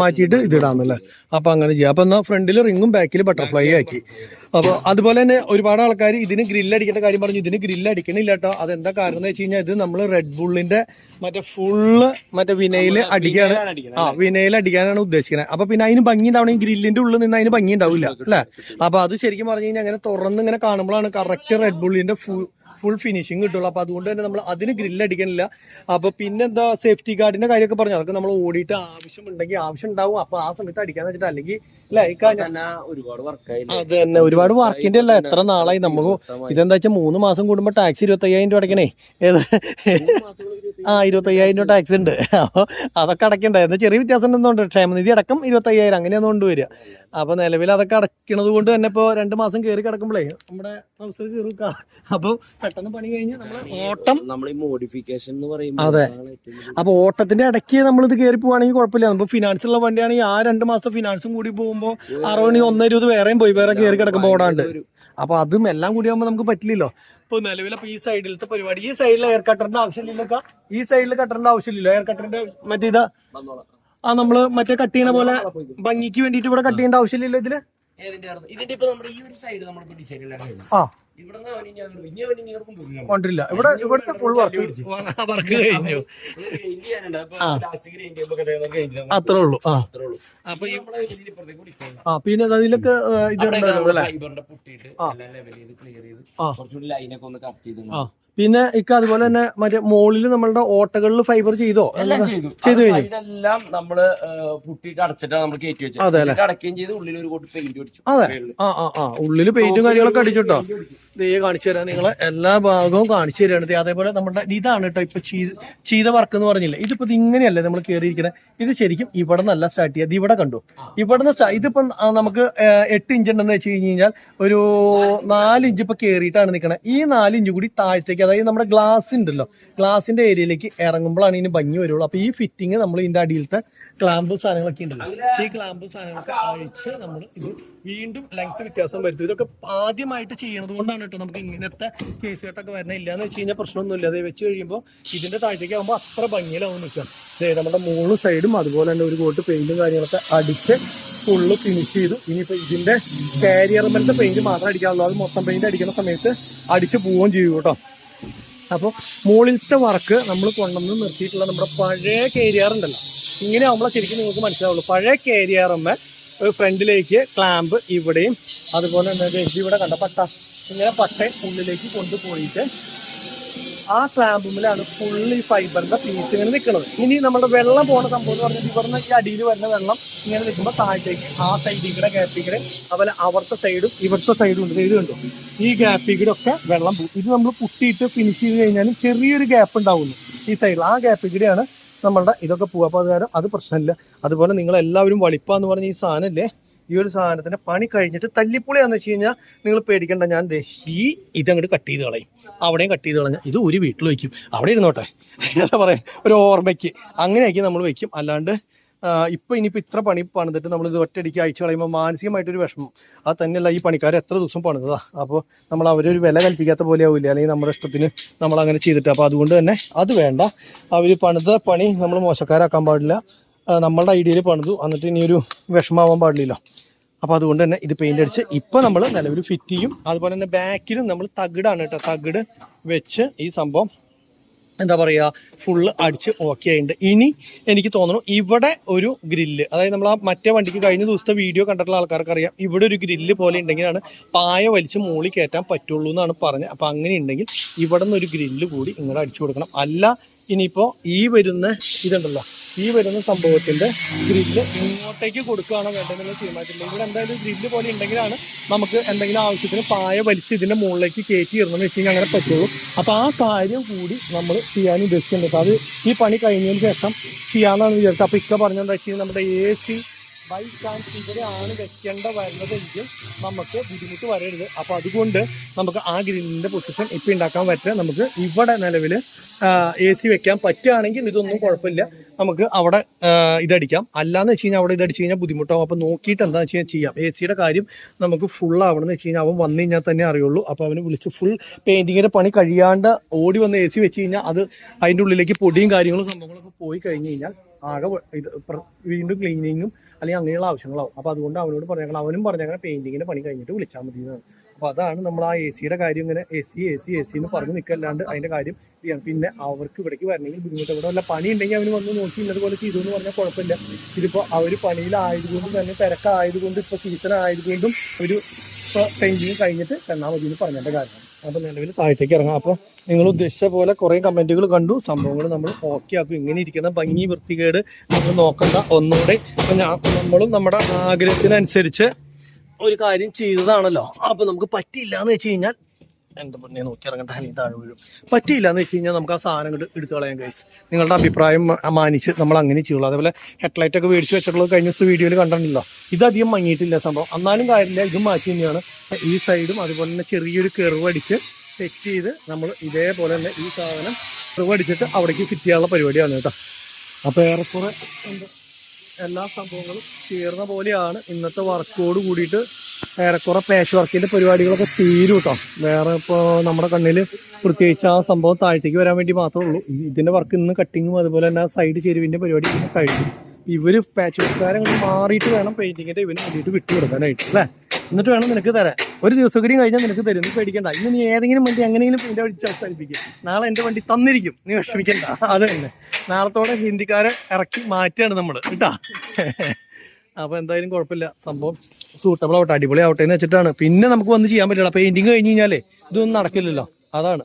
മാറ്റിയിട്ട് ഇത് ഇടാന്നല്ലേ? അപ്പൊ അങ്ങനെ ചെയ്യാം. അപ്പൊ എന്നാ ഫ്രണ്ടില് റിങ്ങും ബാക്കിൽ ബട്ടർഫ്ലൈ ആക്കി. അപ്പൊ അതുപോലെ തന്നെ ഒരുപാട് ആൾക്കാർ ഇതിന് ഗ്രില്ല് അടിക്കേണ്ട കാര്യം പറഞ്ഞു. ഇതിന് ഗ്രില്ല് അടിക്കണില്ല കേട്ടോ. അതെന്താ കാരണം എന്ന് വെച്ച് കഴിഞ്ഞാൽ ഇത് നമ്മൾ റെഡ് ബുള്ളിന്റെ മറ്റേ ഫുള്ള് മറ്റേ വിനയില് അടിക്കാണ്. വിനയിൽ അടിക്കാനാണ് ഉദ്ദേശിക്കുന്നത്. അപ്പൊ പിന്നെ അതിന് ഭംഗി ഉണ്ടാവണമെങ്കിൽ ഗ്രില്ലിന്റെ ഉള്ളിൽ നിന്ന് അതിന് ഭംഗി ഉണ്ടാവില്ല അല്ലെ? അപ്പൊ അത് ശരിക്കും പറഞ്ഞു കഴിഞ്ഞാൽ അങ്ങനെ തുറന്ന് ഇങ്ങനെ കാണുമ്പോഴാണ് കറക്റ്റ് റെഡ് ബുള്ളിന്റെ ഫുൾ ഫിനിഷിങ് കിട്ടുള്ളൂ. അപ്പൊ അതുകൊണ്ട് തന്നെ നമ്മൾ അതിന് ഗ്രില്ല് അടിക്കണില്ല. അപ്പൊ പിന്നെന്താ സേഫ്റ്റി ഗാർഡിന്റെ കാര്യമൊക്കെ പറഞ്ഞു. അതൊക്കെ നമ്മൾ ഓടിയിട്ട് ആവശ്യമുണ്ടെങ്കിൽ ആവശ്യം ഉണ്ടാവും. അപ്പൊ ആ സമയത്ത് അടിക്കാന്ന് വെച്ചിട്ട് അല്ലെങ്കിൽ അത് തന്നെ ഒരുപാട് വർക്കിന്റെ അല്ല. എത്ര നാളായി നമുക്ക് ഇതെന്താ വെച്ചാൽ 3 മാസം കൂടുമ്പോ ടാക്സ് 25,000 രൂപ അടയ്ക്കണേ. 25,000 രൂപ ടാക്സ് ഉണ്ട്. അപ്പൊ അതൊക്കെ അടയ്ക്കണ്ടേ? എന്നാ ചെറിയ വ്യത്യാസം ഉണ്ടെന്നുണ്ട്. ക്ഷേമനിധി അടക്കം 25,000 അങ്ങനെയാന്ന് കൊണ്ടുവരിക. അപ്പൊ നിലവിൽ അതൊക്കെ അടയ്ക്കണത് കൊണ്ട് തന്നെ ഇപ്പൊ 2 മാസം കയറി കിടക്കുമ്പോഴേ നമ്മുടെ ട്രൗസർ കയറുക. അപ്പൊ പെട്ടെന്ന് പണി കഴിഞ്ഞ് നമ്മള് ഓട്ടം മോഡിഫിക്കേഷൻ എന്ന് പറയുമ്പോൾ അതെ. അപ്പൊ ഓട്ടത്തിന്റെ ഇടയ്ക്ക് നമ്മളിത് കയറി പോവാണെങ്കിൽ കുഴപ്പമില്ല. നമുക്ക് ഫിനാൻസ് ഉള്ള വണ്ടിയാണെങ്കിൽ ആ 2 മാസത്തെ ഫിനാൻസും കൂടി പോകുമ്പോൾ 1,20 വേറെയും പോയി വേറെ കയറി കിടക്കുമ്പോൾ ഓടാണ്ട്. അപ്പൊ അതും എല്ലാം കൂടി ആകുമ്പോൾ നമുക്ക് പറ്റില്ലല്ലോ. ഇപ്പൊ നിലവിലപ്പോ ഈ സൈഡിലത്തെ പരിപാടി, ഈ സൈഡിൽ എയർ കട്ടറിന്റെ ആവശ്യമില്ലല്ലോ. ഈ സൈഡിൽ കട്ടറിന്റെ ആവശ്യമില്ലല്ലോ. എയർ കട്ടറിന്റെ മറ്റേ ഇതാ നമ്മള് മറ്റേ കട്ട് ചെയ്യണ പോലെ ഭംഗിക്ക് വേണ്ടിട്ട് ഇവിടെ കട്ട് ചെയ്യേണ്ട ആവശ്യമില്ലല്ലോ ഇതില്. ഇതിന്റെ ഇപ്പൊ നമ്മുടെ ഈ ഒരു സൈഡ് നമ്മൾ ഡിസൈൻ കൊണ്ടില്ല. ഇവിടുത്തെ ഫുൾ വർക്ക് കഴിഞ്ഞു. അത്രേ ഉള്ളൂ. അപ്പൊ പിന്നെ അതിലൊക്കെ പിന്നെ അതുപോലെ തന്നെ മറ്റേ മോളില് നമ്മളുടെ ഓട്ടകളിൽ ഫൈബർ ചെയ്തോ? ചെയ്തു കഴിഞ്ഞു. ഇതെല്ലാം നമ്മള് പുട്ടിയിട്ട് അടച്ചിട്ടാണ് നമ്മൾ കയറ്റി വെച്ചത്. അടക്കുകയും ചെയ്ത് ഉള്ളിൽ ഒരു കോട്ട് പെയിന്റ് അടിച്ചു. അതെ. ഉള്ളില് പെയിന്റും കാര്യങ്ങളൊക്കെ അടിച്ചിട്ടോ. കാണിച്ചു തരാം. നിങ്ങളെ എല്ലാ ഭാഗവും കാണിച്ചു തരാണ്. അതേപോലെ നമ്മുടെ ഇതാണ് കേട്ടോ ഇപ്പൊ ചെയ്ത വർക്ക് എന്ന് പറഞ്ഞില്ല. ഇതിപ്പോ ഇങ്ങനെയല്ലേ നമ്മൾ കയറിയിരിക്കണേ. ഇത് ശരിക്കും ഇവിടെ നല്ല സ്റ്റാർട്ട് ചെയ്യാം. ഇത് ഇവിടെ കണ്ടു. ഇവിടുന്ന് ഇതിപ്പോ നമുക്ക് 8 ഇഞ്ച് ഉണ്ടെന്ന് വെച്ച് കഴിഞ്ഞാൽ ഒരു 4 ഇഞ്ച് ഇപ്പൊ കയറിയിട്ടാണ് നിൽക്കണേ. ഈ 4 ഇഞ്ച് കൂടി താഴത്തേക്ക് അതായത് നമ്മുടെ ഗ്ലാസ് ഉണ്ടല്ലോ, ഗ്ലാസിന്റെ ഏരിയയിലേക്ക് ഇറങ്ങുമ്പോഴാണ് ഇതിന് ഭംഗി വരുള്ളൂ. അപ്പൊ ഈ ഫിറ്റിങ് നമ്മൾ ഇതിന്റെ അടിയിലത്തെ ക്ലാമ്പ് സാധനങ്ങളൊക്കെ ഉണ്ടല്ലോ, ഈ ക്ലാമ്പ് സാധനങ്ങളൊക്കെ അഴിച്ച് നമ്മൾ ഇത് വീണ്ടും ലെങ്ത് വ്യത്യാസം വരുത്തും. ഇതൊക്കെ ആദ്യമായിട്ട് ചെയ്യണത് കൊണ്ടാണ് കേട്ടോ നമുക്ക് ഇങ്ങനത്തെ കേസ് കെട്ടൊക്കെ വരണം. ഇല്ലാന്ന് വെച്ച് കഴിഞ്ഞാൽ പ്രശ്നമൊന്നുമില്ല. അത് വെച്ച് കഴിയുമ്പോൾ ഇതിന്റെ താഴത്തേക്ക് ആകുമ്പോൾ അത്ര ഭംഗിയിലാവും നിൽക്കാം. നമ്മുടെ മൂന്ന് സൈഡും അതുപോലെ തന്നെ ഒരു കോട്ട് പെയിന്റും കാര്യങ്ങളൊക്കെ അടിച്ച് ഫുള്ള് ഫിനിഷ് ചെയ്തു. ഇനിയിപ്പോൾ ഇതിന്റെ കാരിയർമെന്റ് പെയിന്റ് മാത്രം അടിക്കാനുള്ളൂ. അത് മൊത്തം പെയിന്റ് അടിക്കുന്ന സമയത്ത് അടിച്ച് പോവുകയും ചെയ്യും കേട്ടോ. അപ്പോൾ മുകളിലത്തെ വർക്ക് നമ്മൾ കൊണ്ടുവന്ന് നിർത്തിയിട്ടുള്ള നമ്മുടെ പഴയ കേരിയർ ഉണ്ടല്ലോ, ഇങ്ങനെ ആകുമ്പോൾ ശരിക്കും നിങ്ങൾക്ക് മനസ്സിലാവുള്ളൂ. പഴയ കേരിയറുമ്മ ഫ്രണ്ടിലേക്ക് ക്ലാമ്പ് ഇവിടെയും അതുപോലെ തന്നെ ഇവിടെ കണ്ട പട്ട, ഇങ്ങനെ പട്ട ഉള്ളിലേക്ക് കൊണ്ടുപോയിട്ട് ആ ക്ലാമ്പുമ്മിലാണ് ഫുള്ള് ഈ ഫൈബറിന്റെ പീസ് ഇങ്ങനെ നിൽക്കുന്നത്. ഇനി നമ്മുടെ വെള്ളം പോണ സംഭവം എന്ന് പറഞ്ഞാൽ ഇവിടുന്ന് ഈ അടിയിൽ വരുന്ന വെള്ളം ഇങ്ങനെ നിൽക്കുമ്പോൾ താഴത്തേക്ക് ആ സൈഡിൽ കൂടെ ഗ്യാപ്പിൽ കൂടെ, അതുപോലെ അവിടുത്തെ സൈഡും ഇവിടുത്തെ സൈഡും ഉണ്ട്. ഇത് കണ്ടു, ഈ ഗ്യാപ്പിൽ കൂടെ ഒക്കെ വെള്ളം പോകും. ഇത് നമ്മൾ പുട്ടിയിട്ട് ഫിനിഷ് ചെയ്ത് കഴിഞ്ഞാലും ചെറിയൊരു ഗ്യാപ്പ് ഉണ്ടാവുന്നു ഈ സൈഡിൽ. ആ ഗ്യാപ്പിൽ കൂടെയാണ് നമ്മളുടെ ഇതൊക്കെ പോകുക. അപ്പോൾ അത് കാരണം അത് പ്രശ്നമില്ല. അതുപോലെ നിങ്ങളെല്ലാവരും വളിപ്പാന്ന് പറഞ്ഞ ഈ സാധനമല്ലേ, ഈ ഒരു സാധനത്തിന്റെ പണി കഴിഞ്ഞിട്ട് തല്ലിപ്പൊളിയാന്ന് വെച്ച് കഴിഞ്ഞാൽ നിങ്ങൾ പേടിക്കണ്ട. ഞാൻ ഇതങ്ങോട്ട് കട്ട് ചെയ്ത് കളയും, അവിടെയും കട്ട് ചെയ്ത് കളഞ്ഞാൽ ഇത് ഒരു വീട്ടിൽ വയ്ക്കും, അവിടെ ഇരുന്നോട്ടെ, എന്താ പറയാ, ഒരു ഓർമ്മയ്ക്ക് അങ്ങനെയാക്കി നമ്മൾ വയ്ക്കും. അല്ലാണ്ട് ഇനിയിപ്പോൾ ഇത്ര പണി പണിതിട്ട് നമ്മൾ ഇത് ഒറ്റയടിക്ക് അയച്ചു കളയുമ്പോൾ മാനസികമായിട്ടൊരു വിഷമം. അത് തന്നെയല്ല, ഈ പണിക്കാർ എത്ര ദിവസം പണിതാ. അപ്പോൾ നമ്മൾ അവരൊരു വില കൽപ്പിക്കാത്ത പോലെ ആവില്ല, അല്ലെങ്കിൽ നമ്മുടെ ഇഷ്ടത്തിന് നമ്മൾ അങ്ങനെ ചെയ്തിട്ട്. അപ്പോൾ അതുകൊണ്ട് തന്നെ അത് വേണ്ട. അവർ പണിത പണി നമ്മൾ മോശക്കാരാക്കാൻ പാടില്ല. നമ്മളുടെ ഐഡിയയിൽ പണിതു എന്നിട്ട് ഇനിയൊരു വിഷമാവാൻ പാടില്ലല്ലോ. അപ്പോൾ അതുകൊണ്ട് തന്നെ ഇത് പെയിന്റ് അടിച്ച് ഇപ്പോൾ നമ്മൾ നിലവിൽ ഫിറ്റ് ചെയ്യും. അതുപോലെ തന്നെ ബാക്കിലും നമ്മൾ തകിടാണ് കേട്ടോ, തകിട് വെച്ച് ഈ സംഭവം എന്താ പറയുക ഫുള്ള് അടിച്ച് ഓക്കെ ആയിട്ടുണ്ട്. ഇനി എനിക്ക് തോന്നുന്നു ഇവിടെ ഒരു ഗ്രില്ല്, അതായത് നമ്മൾ ആ മറ്റേ വണ്ടിക്ക് കഴിഞ്ഞ ദിവസത്തെ വീഡിയോ കണ്ടിട്ടുള്ള ആൾക്കാർക്ക് അറിയാം, ഇവിടെ ഒരു ഗ്രില്ല് പോലെ ഉണ്ടെങ്കിലാണ് പായ വലിച്ച് മുകളിൽ കയറ്റാൻ പറ്റുള്ളൂ എന്നാണ് പറഞ്ഞത്. അപ്പോൾ അങ്ങനെ ഉണ്ടെങ്കിൽ ഇവിടെ നിന്ന് ഒരു ഗ്രില്ല് കൂടി ഇങ്ങനെ അടിച്ചു കൊടുക്കണം. അല്ല ഇനിയിപ്പോൾ ഈ വരുന്ന ഇതുണ്ടല്ലോ, ഈ വരുന്ന സംഭവത്തിന്റെ ഗ്രില്ല് ഇങ്ങോട്ടേക്ക് കൊടുക്കുകയാണോ വേണ്ടതെന്നുള്ള തീരുമാനിച്ചിട്ടുണ്ട്. ഇവിടെ എന്തായാലും ഗ്രില്ല് പോലെ ഉണ്ടെങ്കിലാണ് നമുക്ക് എന്തെങ്കിലും ആവശ്യത്തിന് പായ വലിച്ച് ഇതിന്റെ മുകളിലേക്ക് കയറ്റി ഇടണമെന്ന് വെച്ച് കഴിഞ്ഞാൽ അങ്ങനെ പറ്റുള്ളൂ. അപ്പോൾ ആ കാര്യം കൂടി നമ്മൾ ചെയ്യാൻ ഉദ്ദേശിക്കുന്നുണ്ട്. അത് ഈ പണി കഴിഞ്ഞതിന് ശേഷം ചെയ്യാമെന്നാണ് വിചാരിച്ചത്. അപ്പോൾ ഇക്ക പറഞ്ഞെന്താ വെച്ച് കഴിഞ്ഞാൽ നമ്മുടെ AC ബൈ ചാൻസ് ഇവിടെയാണ് വെക്കേണ്ട വരുന്നതെങ്കിൽ നമുക്ക് ബുദ്ധിമുട്ട് വരരുത്. അപ്പോൾ അതുകൊണ്ട് നമുക്ക് ആ ഗ്രില്ലിന്റെ പൊസിഷൻ ഇപ്പം ഉണ്ടാക്കാൻ പറ്റുക. നമുക്ക് ഇവിടെ നിലവിൽ AC വെക്കാൻ പറ്റുകയാണെങ്കിൽ ഇതൊന്നും കുഴപ്പമില്ല, നമുക്ക് അവിടെ ഇതടിക്കാം. അല്ലാന്ന് വെച്ച് കഴിഞ്ഞാൽ അവിടെ ഇതടിച്ച് കഴിഞ്ഞാൽ ബുദ്ധിമുട്ടാവും. അപ്പോൾ നോക്കിയിട്ട് എന്താണെന്ന് വെച്ച് കഴിഞ്ഞാൽ ചെയ്യാം. AC യുടെ കാര്യം നമുക്ക് ഫുൾ ആവണമെന്ന് വെച്ച് കഴിഞ്ഞാൽ അവൻ വന്നു കഴിഞ്ഞാൽ തന്നെ അറിയുള്ളൂ. അപ്പോൾ അവന് വിളിച്ച് ഫുൾ പെയിന്റിങ്ങിന്റെ പണി കഴിയാണ്ട് ഓടി വന്ന് AC വെച്ച് കഴിഞ്ഞാൽ അത് അതിൻ്റെ ഉള്ളിലേക്ക് പൊടിയും കാര്യങ്ങളും സംഭവങ്ങളൊക്കെ പോയി കഴിഞ്ഞ് കഴിഞ്ഞാൽ ആകെ ഇത് വീണ്ടും ക്ലീനിങ്ങും അല്ലെങ്കിൽ അങ്ങനെയുള്ള ആവശ്യങ്ങളാവും. അപ്പോൾ അതുകൊണ്ട് അവനോട് പറഞ്ഞേക്കണം, അവനും പറഞ്ഞേക്കണം പെയിന്റിങ്ങിന്റെ പണി കഴിഞ്ഞിട്ട് വിളിച്ചാൽ മതി എന്നാണ്. അപ്പോൾ അതാണ് നമ്മൾ ആ AC യുടെ കാര്യം ഇങ്ങനെ AC എന്ന് പറഞ്ഞ് നിൽക്കല്ലാണ്ട് അതിന്റെ കാര്യം ചെയ്യണം. പിന്നെ അവർക്ക് ഇവിടേക്ക് വരണമെങ്കിൽ ബുദ്ധിമുട്ട്, ഇവിടെ വല്ല പണി ഉണ്ടെങ്കിൽ അവന് വന്ന് നോക്കി ഇന്നതുപോലെ ചെയ്തു എന്ന് പറഞ്ഞാൽ കുഴപ്പമില്ല. ഇതിപ്പോൾ അവർ പണിയിലായതുകൊണ്ടും തന്നെ തിരക്കായതുകൊണ്ടും ഇപ്പോൾ സീസൺ ആയതുകൊണ്ടും ഒരു പെയിന്റിങ് കഴിഞ്ഞിട്ട് തന്നാൽ മതി എന്ന് പറഞ്ഞതിന്റെ കാരണം. അപ്പോൾ നിലവിൽ താഴത്തേക്ക് ഇറങ്ങാം. അപ്പോൾ നിങ്ങൾ ഉദ്ദേശിച്ച പോലെ കുറേ കമന്റുകൾ കണ്ടു, സംഭവങ്ങൾ നമ്മൾ ഓക്കെ ആക്കും. ഇങ്ങനെ ഇരിക്കുന്ന ഭംഗി വൃത്തികേട് നമ്മൾ നോക്കണ്ട. ഒന്നുകൂടെ നമ്മളും നമ്മുടെ ആഗ്രഹത്തിനനുസരിച്ച് ഒരു കാര്യം ചെയ്തതാണല്ലോ. അപ്പോൾ നമുക്ക് പറ്റിയില്ല എന്ന് വെച്ച് കഴിഞ്ഞാൽ എൻ്റെ പൊന്നെ നോക്കി ഇറങ്ങേണ്ട, ഹനി താഴെ വീഴും. പറ്റിയില്ല എന്ന് വെച്ച് കഴിഞ്ഞാൽ നമുക്ക് ആ സാധനം കൊണ്ട് എടുത്തു കളയാം ഗൈസ്. നിങ്ങളുടെ അഭിപ്രായം മാനിച്ച് നമ്മൾ അങ്ങനെ ചെയ്യുള്ളൂ. അതേപോലെ ഹെഡ്ലൈറ്റ് ഒക്കെ മേടിച്ച് വെച്ചിട്ടുള്ളത് കഴിഞ്ഞ ദിവസത്തെ വീഡിയോയിൽ കണ്ടിട്ടുണ്ടല്ലോ, ഇതധികം മങ്ങിയിട്ടില്ല സംഭവം. എന്നാലും കാര്യമില്ല, ഇതും മാറ്റി തന്നെയാണ്. ഈ സൈഡും അതുപോലെ തന്നെ ചെറിയൊരു കെർവ് അടിച്ച് സെറ്റ് ചെയ്ത് നമ്മൾ ഇതേപോലെ തന്നെ ഈ സാധനം കെർവ് അടിച്ചിട്ട് അവിടേക്ക് ഫിറ്റ് ചെയ്യാനുള്ള പരിപാടിയാണ് കേട്ടോ. അപ്പോൾ ഏറെക്കുറെ എല്ലാ സംഭവങ്ങളും ചേർന്ന പോലെയാണ്. ഇന്നത്തെ വർക്കോട് കൂടിയിട്ട് ഏറെക്കുറെ പാച്ച് വർക്കിന്റെ പരിപാടികളൊക്കെ തീരും കേട്ടോ. വേറെ ഇപ്പോൾ നമ്മുടെ കണ്ണിൽ പ്രത്യേകിച്ച് ആ സംഭവം താഴത്തേക്ക് വരാൻ വേണ്ടി മാത്രമേ ഉള്ളൂ. ഇതിന്റെ വർക്ക് ഇന്ന് കട്ടിങ്ങും അതുപോലെ തന്നെ ആ സൈഡ് ചെരുവിന്റെ പരിപാടി കഴിഞ്ഞു. ഇവര് പാച്ച് വർക്കുകാരെ മാറിയിട്ട് വേണം പെയിന്റിങ്ങിന്റെ ഇവന് വേണ്ടിയിട്ട് വിട്ടുകൊടുക്കാനായിട്ട് അല്ലേ. എന്നിട്ട് വേണം നിനക്ക് തരാൻ. ഒരു ദിവസം കൂടി കഴിഞ്ഞാൽ നിനക്ക് തരും, നീ പേടിക്കണ്ട. ഇന്ന് നീ ഏതെങ്കിലും വണ്ടി എങ്ങനെയെങ്കിലും പെയിന്റ് അടിച്ച് അവസാനിപ്പിക്കും. നാളെ എൻ്റെ വണ്ടി തന്നിരിക്കും, നീ വിഷമിക്കണ്ട. അത് തന്നെ നാളത്തോടെ ഹിന്ദിക്കാരെ ഇറക്കി മാറ്റാണ് നമ്മൾ കേട്ടാ. അപ്പോൾ എന്തായാലും കുഴപ്പമില്ല, സംഭവം സൂട്ടബിൾ ആവട്ടെ, അടിപൊളി ആവട്ടെ എന്ന് വെച്ചിട്ടാണ്. പിന്നെ നമുക്ക് വന്ന് ചെയ്യാൻ പറ്റില്ല, പെയിന്റിങ് കഴിഞ്ഞ് കഴിഞ്ഞാലേ ഇതൊന്നും നടക്കില്ലല്ലോ, അതാണ്.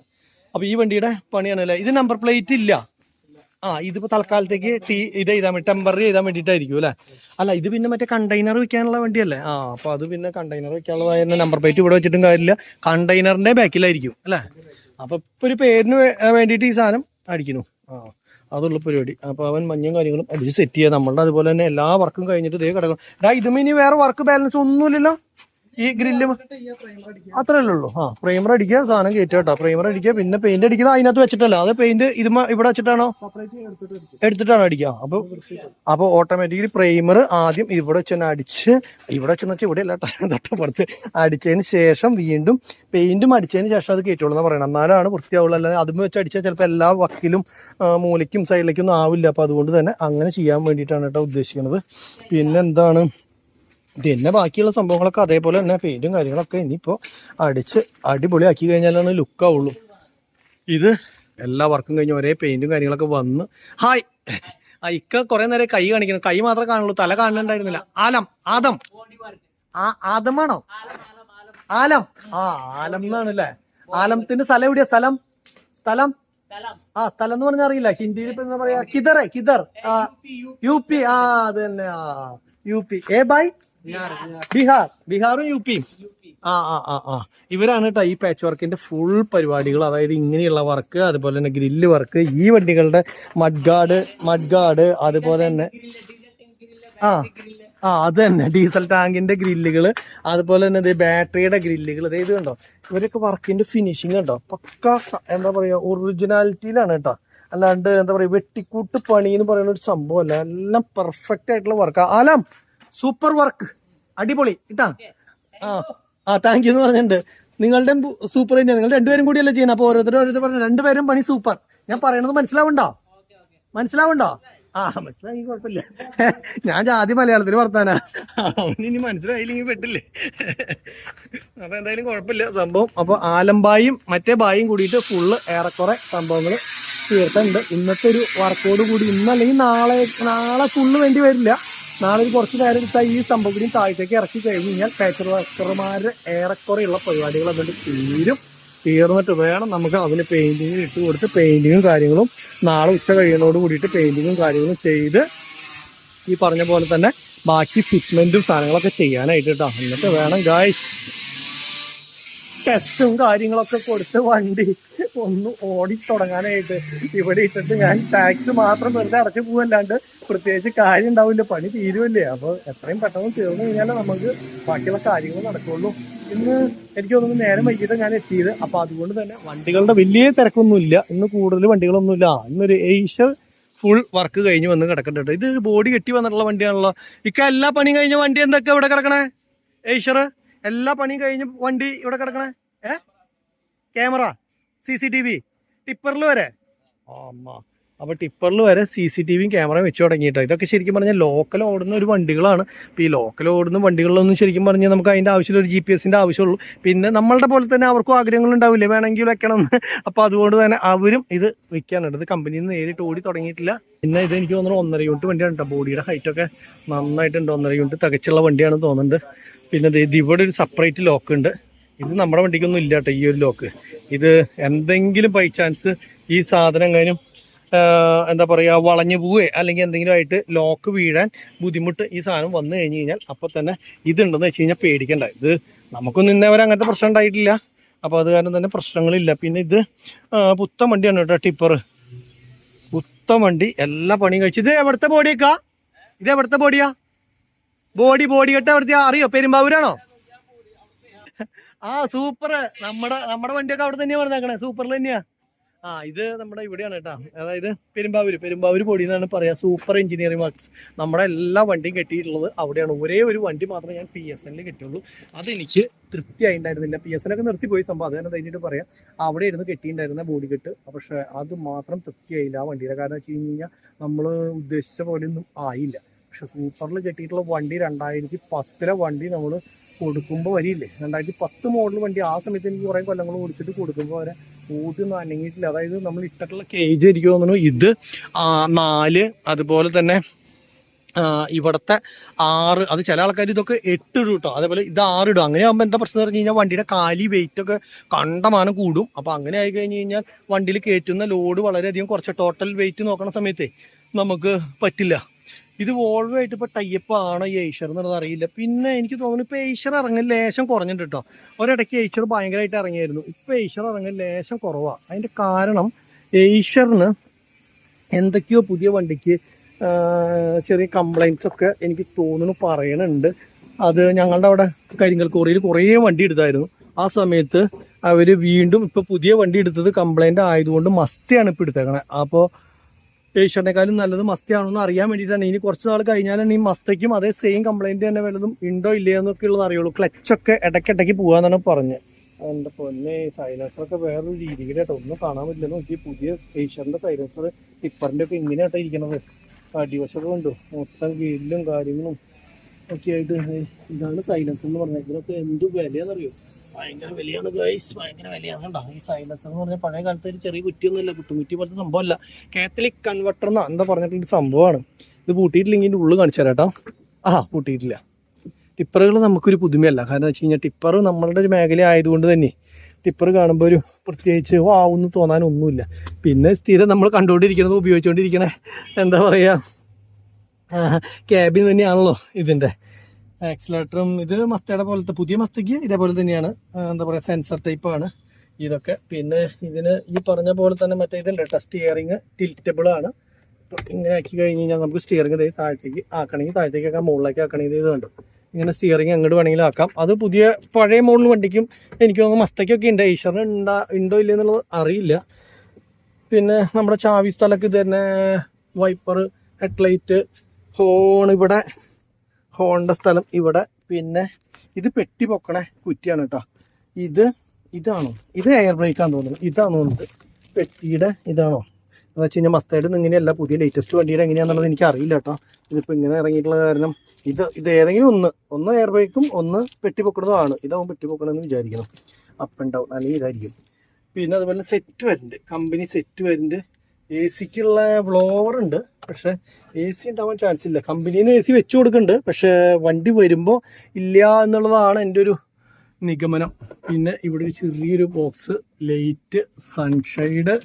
അപ്പോൾ ഈ വണ്ടിയുടെ പണിയാണല്ലേ. ഇത് നമ്പർ പ്ലേറ്റ് ഇല്ല. ഇതിപ്പോ തൽക്കാലത്തേക്ക് ഇത് ചെയ്താൽ വേണ്ടി ടെമ്പററി ചെയ്താൻ വേണ്ടിയിട്ടായിരിക്കും അല്ലേ. അല്ല ഇത് പിന്നെ മറ്റേ കണ്ടെയ്നർ വെക്കാനുള്ള വണ്ടിയല്ലേ. അപ്പൊ അത് പിന്നെ കണ്ടെയ്നർ വെക്കാനുള്ളതായ നമ്പർ പ്ലേറ്റ് ഇവിടെ വെച്ചിട്ടും കാര്യമില്ല, കണ്ടെയ്നറിന്റെ ബാക്കിലായിരിക്കും അല്ലേ. അപ്പൊ ഇപ്പൊ ഒരു പേരിന് വേണ്ടിയിട്ട് ഈ സാധനം അടിക്കുന്നു. അതുള്ള പരിപാടി. അപ്പൊ അവൻ മഞ്ഞും കാര്യങ്ങളും അടിച്ച് സെറ്റ് ചെയ്യുക. നമ്മളുടെ അതുപോലെ തന്നെ എല്ലാ വർക്കും കഴിഞ്ഞിട്ട് ഇതേ കിടക്കണം. ഇതും ഇനി വേറെ വർക്ക് ബാലൻസ് ഒന്നുമില്ലല്ലോ. ഈ ഗ്രില്ല് അത്രയല്ലേ ഉള്ളൂ. പ്രൈമർ അടിക്കുക, സാധനം കയറ്റുക കേട്ടോ. പ്രൈമർ അടിക്കുക, പിന്നെ പെയിന്റ് അടിക്കുന്നത് അതിനകത്ത് വെച്ചിട്ടല്ല, അത് പെയിന്റ് ഇത് ഇവിടെ വെച്ചിട്ടാണോ എടുത്തിട്ടാണോ അടിക്കുക? അപ്പൊ ഓട്ടോമാറ്റിക്കലി പ്രൈമർ ആദ്യം ഇവിടെ വെച്ച് തന്നെ അടിച്ച്, ഇവിടെ വെച്ചെന്ന് വെച്ചാൽ ഇവിടെ അല്ല തൊട്ടപ്പുറത്ത് അടിച്ചതിന് ശേഷം വീണ്ടും പെയിന്റും അടിച്ചതിന് ശേഷം അത് കയറ്റുള്ളൂ എന്ന് പറയണം. എന്നാലാണ് വൃത്തിയാവുള്ളൂ. അല്ലെങ്കിൽ അതും വെച്ച് അടിച്ചാൽ ചിലപ്പോൾ എല്ലാ വക്കിലും മൂലയ്ക്കും സൈഡിലേക്കൊന്നും ആവില്ല. അപ്പോൾ അതുകൊണ്ട് തന്നെ അങ്ങനെ ചെയ്യാൻ വേണ്ടിയിട്ടാണ് കേട്ടോ ഉദ്ദേശിക്കുന്നത്. പിന്നെന്താണ്, പിന്നെ ബാക്കിയുള്ള സംഭവങ്ങളൊക്കെ അതേപോലെ തന്നെ പെയിന്റും കാര്യങ്ങളൊക്കെ ഇനിയിപ്പോൾ അടിച്ച് അടിപൊളിയാക്കി കഴിഞ്ഞാലാണ് ലുക്കാവുള്ളൂ. ഇത് എല്ലാ വർക്കും കഴിഞ്ഞ് ഒരേ പെയിന്റും കാര്യങ്ങളൊക്കെ വന്ന് ഹായ് ഇക്ക കുറെ നേരം കൈ കാണിക്കണം. കൈ മാത്രമേ കാണുള്ളൂ, തല കാണുന്നുണ്ടായിരുന്നില്ല. ആദമാണോ? ആലം ആലം എന്നാണല്ലേ. ആലത്തിന്റെ സ്ഥലം എവിടെയാ? സ്ഥലം സ്ഥലം എന്ന് പറഞ്ഞാൽ അറിയില്ല. ഹിന്ദിയിൽ ഇപ്പൊ എന്താ പറയാ? കിദർ UP. അത് തന്നെ UP. ബൈ ബീഹാറും UPയും. ഇവരാണ് കേട്ടോ ഈ പാച്ച് വർക്കിന്റെ ഫുൾ പരിപാടികൾ. അതായത് ഇങ്ങനെയുള്ള വർക്ക്, അതുപോലെ തന്നെ ഗ്രില്ല് വർക്ക്, ഈ വണ്ടികളുടെ മഡ് ഗാർഡ്, അതുപോലെ തന്നെ അത് തന്നെ ഡീസൽ ടാങ്കിന്റെ ഗ്രില്ലുകൾ, അതുപോലെ തന്നെ ഇത് ബാറ്ററിയുടെ ഗ്രില്ലുകൾ. ഇത് കണ്ടോ, ഇവരൊക്കെ വർക്കിന്റെ ഫിനിഷിങ് കണ്ടോ, പക്ക എന്താ പറയാ ഒറിജിനാലിറ്റിയിലാണ് കേട്ടോ. അല്ലാണ്ട് എന്താ പറയാ വെട്ടിക്കൂട്ട് പണി എന്ന് പറയുന്ന ഒരു സംഭവമല്ല. എല്ലാം പെർഫെക്റ്റ് ആയിട്ടുള്ള വർക്ക്. ആലം സൂപ്പർ വർക്ക്, അടിപൊളി കേട്ടാ. താങ്ക് യു എന്ന് പറഞ്ഞിട്ടുണ്ട്. നിങ്ങളുടെ സൂപ്പർ തന്നെയാണ്. നിങ്ങൾ രണ്ടുപേരും കൂടിയല്ലേ ചെയ്യണം. അപ്പൊ ഓരോരുത്തർ പറഞ്ഞു രണ്ടുപേരും പണി സൂപ്പർ. ഞാൻ പറയണത് മനസ്സിലാവുണ്ടോ? മനസ്സിലായി, കുഴപ്പമില്ല. ഞാൻ ആദ്യം മലയാളത്തിൽ വർത്താനാ, ഇനി മനസ്സിലായില്ലെങ്കിൽ പെട്ടില്ലേ. അപ്പൊ എന്തായാലും കുഴപ്പമില്ല സംഭവം. അപ്പൊ ആലമ്പായും മറ്റേ ബായും കൂടിയിട്ട് ഫുള്ള് ഏറെക്കുറെ സംഭവങ്ങൾ തീർത്തുണ്ട്. ഇന്നത്തെ ഒരു വർക്കോട് കൂടി ഇന്നല്ലെങ്കിൽ നാളെ ഫുള്ള് വേണ്ടി വരില്ല. നാളെ ഒരു കുറച്ച് നേരം എടുത്താൽ ഈ സംഭവം കൂടി താഴത്തേക്ക് ഇറക്കി കഴിഞ്ഞ് കഴിഞ്ഞാൽ പാച്ചർ വർക്കർമാരുടെ ഏറെക്കുറെയുള്ള പരിപാടികൾ അതുകൊണ്ട് തീർന്നിട്ട് വേണം നമുക്ക് അതിന് പെയിന്റിങ് ഇട്ട് കൊടുത്ത് പെയിന്റിങ്ങും കാര്യങ്ങളും നാളെ ഉച്ച കഴിയുന്നതോട് കൂടിയിട്ട് പെയിന്റിങ്ങും കാര്യങ്ങളും ചെയ്ത് ഈ പറഞ്ഞ പോലെ തന്നെ ബാക്കി ഫിറ്റ്മെന്റും സാധനങ്ങളൊക്കെ ചെയ്യാനായിട്ട് കേട്ടോ. എന്നിട്ട് വേണം ഗായ്സ് ടെസ്റ്റും കാര്യങ്ങളൊക്കെ കൊടുത്ത് വണ്ടി ഒന്ന് ഓടി തുടങ്ങാനായിട്ട്. ഇവിടെ ഇട്ടിട്ട് ഞാൻ ടാക്സ് മാത്രം വെറുതെ അടച്ചു പോവല്ലാണ്ട് പ്രത്യേകിച്ച് കാര്യം ഉണ്ടാവില്ല, പണി തീരുമല്ലേ. അപ്പോൾ എത്രയും പെട്ടെന്ന് തീർന്നു കഴിഞ്ഞാൽ നമുക്ക് ബാക്കിയുള്ള കാര്യങ്ങൾ നടക്കുള്ളൂ. ഇന്ന് എനിക്ക് തോന്നുന്നു നേരം വൈകിട്ട് ഞാൻ എത്തിയത്. അപ്പൊ അതുകൊണ്ട് തന്നെ വണ്ടികളുടെ വലിയ തിരക്കൊന്നുമില്ല. ഇന്ന് കൂടുതൽ വണ്ടികളൊന്നുമില്ല. ഇന്നൊരു ഏഷ്യർ ഫുൾ വർക്ക് കഴിഞ്ഞ് വന്ന് കിടക്കണ്ടോ. ഇത് ബോഡി കെട്ടി വന്നിട്ടുള്ള വണ്ടിയാണല്ലോ. എല്ലാ പണിയും കഴിഞ്ഞ വണ്ടി എന്തൊക്കെ ഇവിടെ കിടക്കണേ? ഏഷ്യർ എല്ലാ പണിയും കഴിഞ്ഞ വണ്ടി ഇവിടെ കിടക്കണേ. ക്യാമറ CCTV ടിപ്പറിൽ വരെ. അപ്പൊ ടിപ്പറിൽ വരെ CCTVയും ക്യാമറയും വെച്ച് തുടങ്ങിയിട്ടോ. ഇതൊക്കെ ശരിക്കും പറഞ്ഞാൽ ലോക്കൽ ഓടുന്ന ഒരു വണ്ടികളാണ്. ഇപ്പൊ ഈ ലോക്കൽ ഓടുന്ന വണ്ടികളിലൊന്നും ശരിക്കും പറഞ്ഞാൽ നമുക്ക് അതിന്റെ ആവശ്യമില്ല, ഒരു GPS-ന്റെ ആവശ്യമുള്ളൂ. പിന്നെ നമ്മളുടെ പോലെ തന്നെ അവർക്കും ആഗ്രഹങ്ങൾ ഉണ്ടാവില്ലേ, വേണമെങ്കിൽ വെക്കണം എന്ന്. അപ്പൊ അതുകൊണ്ട് തന്നെ അവരും ഇത് വെക്കാനുണ്ട്. ഇത് കമ്പനിയിൽ നിന്ന് നേരിട്ട് ഓടി തുടങ്ങിയിട്ടില്ല. പിന്നെ ഇത് എനിക്ക് തോന്നുന്നു 1.5 യൂണിറ്റ് വണ്ടിയാണ് കേട്ടോ. ബോഡിയുടെ ഹൈറ്റ് ഒക്കെ നന്നായിട്ടുണ്ട്. 1.5 യൂണിറ്റ് തികച്ചുള്ള വണ്ടിയാണെന്ന് തോന്നുന്നുണ്ട്. പിന്നെ ഇവിടെ ഒരു സെപ്പറേറ്റ് ലോക്ക് ഉണ്ട്. ഇത് നമ്മുടെ വണ്ടിക്കൊന്നും ഇല്ല കേട്ടോ ഈ ഒരു ലോക്ക്. ഇത് എന്തെങ്കിലും ബൈ ചാൻസ് ഈ സാധനം എങ്ങാനും എന്താ പറയുക വളഞ്ഞു പോവേ അല്ലെങ്കിൽ എന്തെങ്കിലും ആയിട്ട് ലോക്ക് വീഴാൻ ബുദ്ധിമുട്ട് ഈ സാധനം വന്നു കഴിഞ്ഞ് കഴിഞ്ഞാൽ അപ്പോൾ തന്നെ ഇതുണ്ടെന്ന് വെച്ച് കഴിഞ്ഞാൽ പേടിക്കണ്ട. ഇത് നമുക്കൊന്നും ഇന്നേവരെ അങ്ങനത്തെ പ്രശ്നം ഉണ്ടായിട്ടില്ല. അപ്പോൾ അത് കാരണം തന്നെ പ്രശ്നങ്ങളില്ല. പിന്നെ ഇത് പുത്തൻ വണ്ടിയാണ് കേട്ടോ, ടിപ്പർ പുത്തൻ വണ്ടി. എല്ലാ പണിയും കഴിച്ചു. ഇത് എവിടുത്തെ ബോഡിയൊക്കെ? ഇത് എവിടുത്തെ ബോഡിയാ? ബോഡി കേട്ട എവിടുത്തെ അറിയോ? പെരുമ്പാവൂരാണോ? സൂപ്പർ. നമ്മുടെ വണ്ടിയൊക്കെ അവിടെ തന്നെയാ പറഞ്ഞേക്കണേ, സൂപ്പറിൽ തന്നെയാ. ഇത് നമ്മുടെ ഇവിടെയാണ് കേട്ടോ. അതായത് പെരുമ്പാവൂർ പൊടി എന്നാണ് പറയാ. Super engineering works. നമ്മുടെ എല്ലാ വണ്ടിയും കെട്ടിയിട്ടുള്ളത് അവിടെയാണ്. ഒരേ ഒരു വണ്ടി മാത്രമേ ഞാൻ PSNൽ കെട്ടിയുള്ളൂ. അതെനിക്ക് തൃപ്തിയായിട്ടുണ്ടായിരുന്നില്ല. PSNൊക്കെ നിർത്തിപ്പോയി സംഭവം. അത് തന്നെ കഴിഞ്ഞിട്ട് പറയാം. അവിടെ ഇരുന്ന് കെട്ടിയിട്ടുണ്ടായിരുന്ന ബോഡി കെട്ട്. പക്ഷെ അത് മാത്രം തൃപ്തിയായില്ല ആ വണ്ടിയുടെ. കാരണം വെച്ച് കഴിഞ്ഞാൽ നമ്മൾ ഉദ്ദേശിച്ച പോലെയൊന്നും ആയില്ല. പക്ഷെ സൂപ്പറിൽ കെട്ടിയിട്ടുള്ള വണ്ടി 2010 വണ്ടി നമ്മൾ കൊടുക്കുമ്പോൾ വരിയില്ലേ, 2010 മോഡൽ വണ്ടി. ആ സമയത്ത് എനിക്ക് കുറേ കൊല്ലങ്ങൾ ഓടിച്ചിട്ട് കൊടുക്കുമ്പോൾ വരെ ഊട്ടൊന്നും അനങ്ങിയിട്ടില്ല. അതായത് നമ്മൾ ഇട്ടിട്ടുള്ള കേജ് എനിക്ക് തോന്നുന്നു ഇത് 4, അതുപോലെ തന്നെ ഇവിടുത്തെ 6. അത് ചില ആൾക്കാർ ഇതൊക്കെ 8 ഇടും കേട്ടോ. അതേപോലെ ഇത് 6 ഇടും. അങ്ങനെ ആകുമ്പോൾ എന്താ പ്രശ്നം എന്ന് പറഞ്ഞു കഴിഞ്ഞാൽ വണ്ടിയുടെ കാലി വെയിറ്റ് ഒക്കെ കണ്ടമാനം കൂടും. അപ്പോൾ അങ്ങനെ ആയി കഴിഞ്ഞ് കഴിഞ്ഞാൽ വണ്ടിയിൽ കയറ്റുന്ന ലോഡ് വളരെയധികം കുറച്ച് ടോട്ടൽ വെയിറ്റ് നോക്കണ സമയത്തേ നമുക്ക് പറ്റില്ല. ഇത് വോൾവോ ആയിട്ട് ഇപ്പോൾ ടൈപ്പ് ആണോ ഈ ഏഷ്യർ എന്നുള്ളത് അറിയില്ല. പിന്നെ എനിക്ക് തോന്നുന്നു ഇപ്പോൾ ഏഷ്യർ ഇറങ്ങൽ ലേശം കുറഞ്ഞിട്ട് കേട്ടോ. ഒരിടയ്ക്ക് ഏഷ്യർ ഭയങ്കരമായിട്ട് ഇറങ്ങിയായിരുന്നു. ഇപ്പോൾ ഏഷ്യർ ഇറങ്ങൽ ലേശം കുറവാണ്. അതിൻ്റെ കാരണം ഏഷ്യറിന് എന്തൊക്കെയോ പുതിയ വണ്ടിക്ക് ചെറിയ കംപ്ലൈൻറ്റ്സ് ഒക്കെ എനിക്ക് തോന്നുന്നു പറയണുണ്ട്. അത് ഞങ്ങളുടെ അവിടെ കരിങ്കൽ കോറിയിൽ കുറേ വണ്ടി എടുത്തായിരുന്നു. ആ സമയത്ത് അവര് വീണ്ടും ഇപ്പൊ പുതിയ വണ്ടി എടുത്തത് കംപ്ലൈന്റ് ആയതുകൊണ്ട് മസ്തിയാണ് ഇപ്പൊ എടുത്തേക്കണേ. അപ്പോൾ ഏഷ്യനേക്കാളും നല്ലത് മസ്തിയാണോ എന്ന് അറിയാൻ വേണ്ടിയിട്ടാണ്. ഇനി കുറച്ച് നാൾ കഴിഞ്ഞാലാണ് ഈ മസ്തയ്ക്കും അതേ സെയിം കംപ്ലൈന്റ് തന്നെ വല്ലതും ഉണ്ടോ ഇല്ലയോ എന്നൊക്കെ ഉള്ളത് അറിയുള്ളൂ. ക്ലച്ചൊക്കെ ഇടയ്ക്കിടയ്ക്ക് പോകാന്നാണ് പറഞ്ഞത്. എൻ്റെ പൊന്നെ, സൈലൻസറൊക്കെ വേറൊരു രീതിയിൽ കേട്ടോ, ഒന്നും കാണാൻ പറ്റില്ല. നോക്കി പുതിയ ഏഷ്യറിന്റെ സൈലൻസർ ടിപ്പറിന്റെ ഒക്കെ ഇങ്ങനെയാട്ടോ ഇരിക്കണത്. അടിവശമൊക്കെ ഉണ്ടോ മൊത്തം ഗ്രില്ലും കാര്യങ്ങളും ഒക്കെ ആയിട്ട്. ഇതാണ് സൈലൻസർ എന്ന് പറഞ്ഞാൽ. ഇതിനൊക്കെ എന്ത് വിലയാണെന്നറിയോ? ഭയങ്കര വിലയാണ് ഗൈസ്, ഭയങ്കര വിലയാണ്. കണ്ടോ ഈ സൈലൻസർ എന്ന് പറഞ്ഞാൽ പഴയ കാലത്ത് ഒരു ചെറിയ കുറ്റിയൊന്നുമില്ല, കുട്ടുകുറ്റി പോലത്തെ സംഭവമല്ല. കാത്തലിക് കൺവെർട്ടർ എന്നാ എന്താ പറഞ്ഞിട്ടുള്ള സംഭവമാണ്. ഇത് പൂട്ടിയിട്ടില്ലെങ്കിൽ ഇതിൻ്റെ ഉള്ളിൽ കാണിച്ചു തരാം കേട്ടോ. പൂട്ടിയിട്ടില്ല. ടിപ്പറുകൾ നമുക്കൊരു പുതുമയല്ല. കാരണം വെച്ച് കഴിഞ്ഞാൽ ടിപ്പർ നമ്മളുടെ ഒരു മേഖല ആയതുകൊണ്ട് തന്നെ ടിപ്പർ കാണുമ്പോൾ ഒരു പ്രത്യേകിച്ച് ഒന്നും തോന്നാനൊന്നുമില്ല. പിന്നെ സ്ഥിരം നമ്മൾ കണ്ടുകൊണ്ടിരിക്കണത് ഉപയോഗിച്ചുകൊണ്ടിരിക്കണേ എന്താ പറയുക ക്യാബിൻ തന്നെയാണല്ലോ ഇതിൻ്റെ ആക്സിലേറ്ററും. ഇത് മസ്തയുടെ പോലത്തെ പുതിയ മസ്തയ്ക്ക് ഇതേപോലെ തന്നെയാണ്. എന്താ പറയുക സെൻസർ ടൈപ്പാണ് ഇതൊക്കെ. പിന്നെ ഇതിന് ഈ പറഞ്ഞ പോലെ തന്നെ മറ്റേ ഇതുണ്ട് കേട്ടോ, സ്റ്റിയറിങ് ടിൽറ്റബിളാണ്. ഇങ്ങനെ ആക്കി കഴിഞ്ഞ് കഴിഞ്ഞാൽ നമുക്ക് സ്റ്റിയറിങ് താഴത്തേക്ക് ആക്കണമെങ്കിൽ താഴത്തേക്ക് ആക്കാം, മുകളിലേക്ക് ആക്കണമെങ്കിൽ ഇത് കണ്ടു ഇങ്ങനെ സ്റ്റിയറിങ് അങ്ങോട്ട് വേണമെങ്കിലും ആക്കാം. അത് പുതിയ പഴയ മോഡൽ വണ്ടിക്കും എനിക്ക് തോന്നുന്നു മസ്തയ്ക്കൊക്കെ ഉണ്ട്. ഈശ്വറിന് ഉണ്ടോ ഇല്ല എന്നുള്ളത് അറിയില്ല. പിന്നെ നമ്മുടെ ചാവി സ്ഥലമൊക്കെ ഇത് തന്നെ, വൈപ്പർ, ഹെഡ്ലൈറ്റ്, ഹോൺ, ഇവിടെ ഹോണിൻ്റെ സ്ഥലം ഇവിടെ. പിന്നെ ഇത് പെട്ടി പൊക്കണേ കുറ്റിയാണ് കേട്ടോ. ഇതാണോ? ഇത് എയർ ബ്രേക്കാന്ന് തോന്നുന്നു. ഇതാണോ തോന്നുന്നത് പെട്ടിയുടെ ഇതാണോ എന്ന് വെച്ച് കഴിഞ്ഞാൽ മസ്തയുടെ ഇങ്ങനെയല്ല. പുതിയ ലേറ്റസ്റ്റ് വണ്ടിയുടെ എങ്ങനെയാണെന്നുള്ളത് എനിക്ക് അറിയില്ല കേട്ടോ. ഇതിപ്പോൾ ഇങ്ങനെ ഇറങ്ങിയിട്ടുള്ള കാരണം ഇത് ഏതെങ്കിലും ഒന്ന് എയർ ബ്രേക്കും ഒന്ന് പെട്ടി പൊക്കണതുമാണ്. ഇതാവും പെട്ടി പൊക്കണമെന്ന് വിചാരിക്കണം. അപ്പ് ആൻഡ് ഡൗൺ അല്ലെങ്കിൽ ഇതായിരിക്കും. പിന്നെ അതുപോലെ സെറ്റ് വരുന്നുണ്ട്, കമ്പനി സെറ്റ് വരുന്നുണ്ട്. എ സിക്കുള്ള ബ്ലോവർ ഉണ്ട്, പക്ഷേ എ സി ഉണ്ടാവാൻ ചാൻസ് ഇല്ല. കമ്പനിയിൽ നിന്ന് എ സി വെച്ച് കൊടുക്കുന്നുണ്ട്, പക്ഷേ വണ്ടി വരുമ്പോൾ ഇല്ല എന്നുള്ളതാണ് എൻ്റെ ഒരു നിഗമനം. പിന്നെ ഇവിടെ ഒരു ചെറിയൊരു ബോക്സ്, ലൈറ്റ്, സൺഷൈഡ്,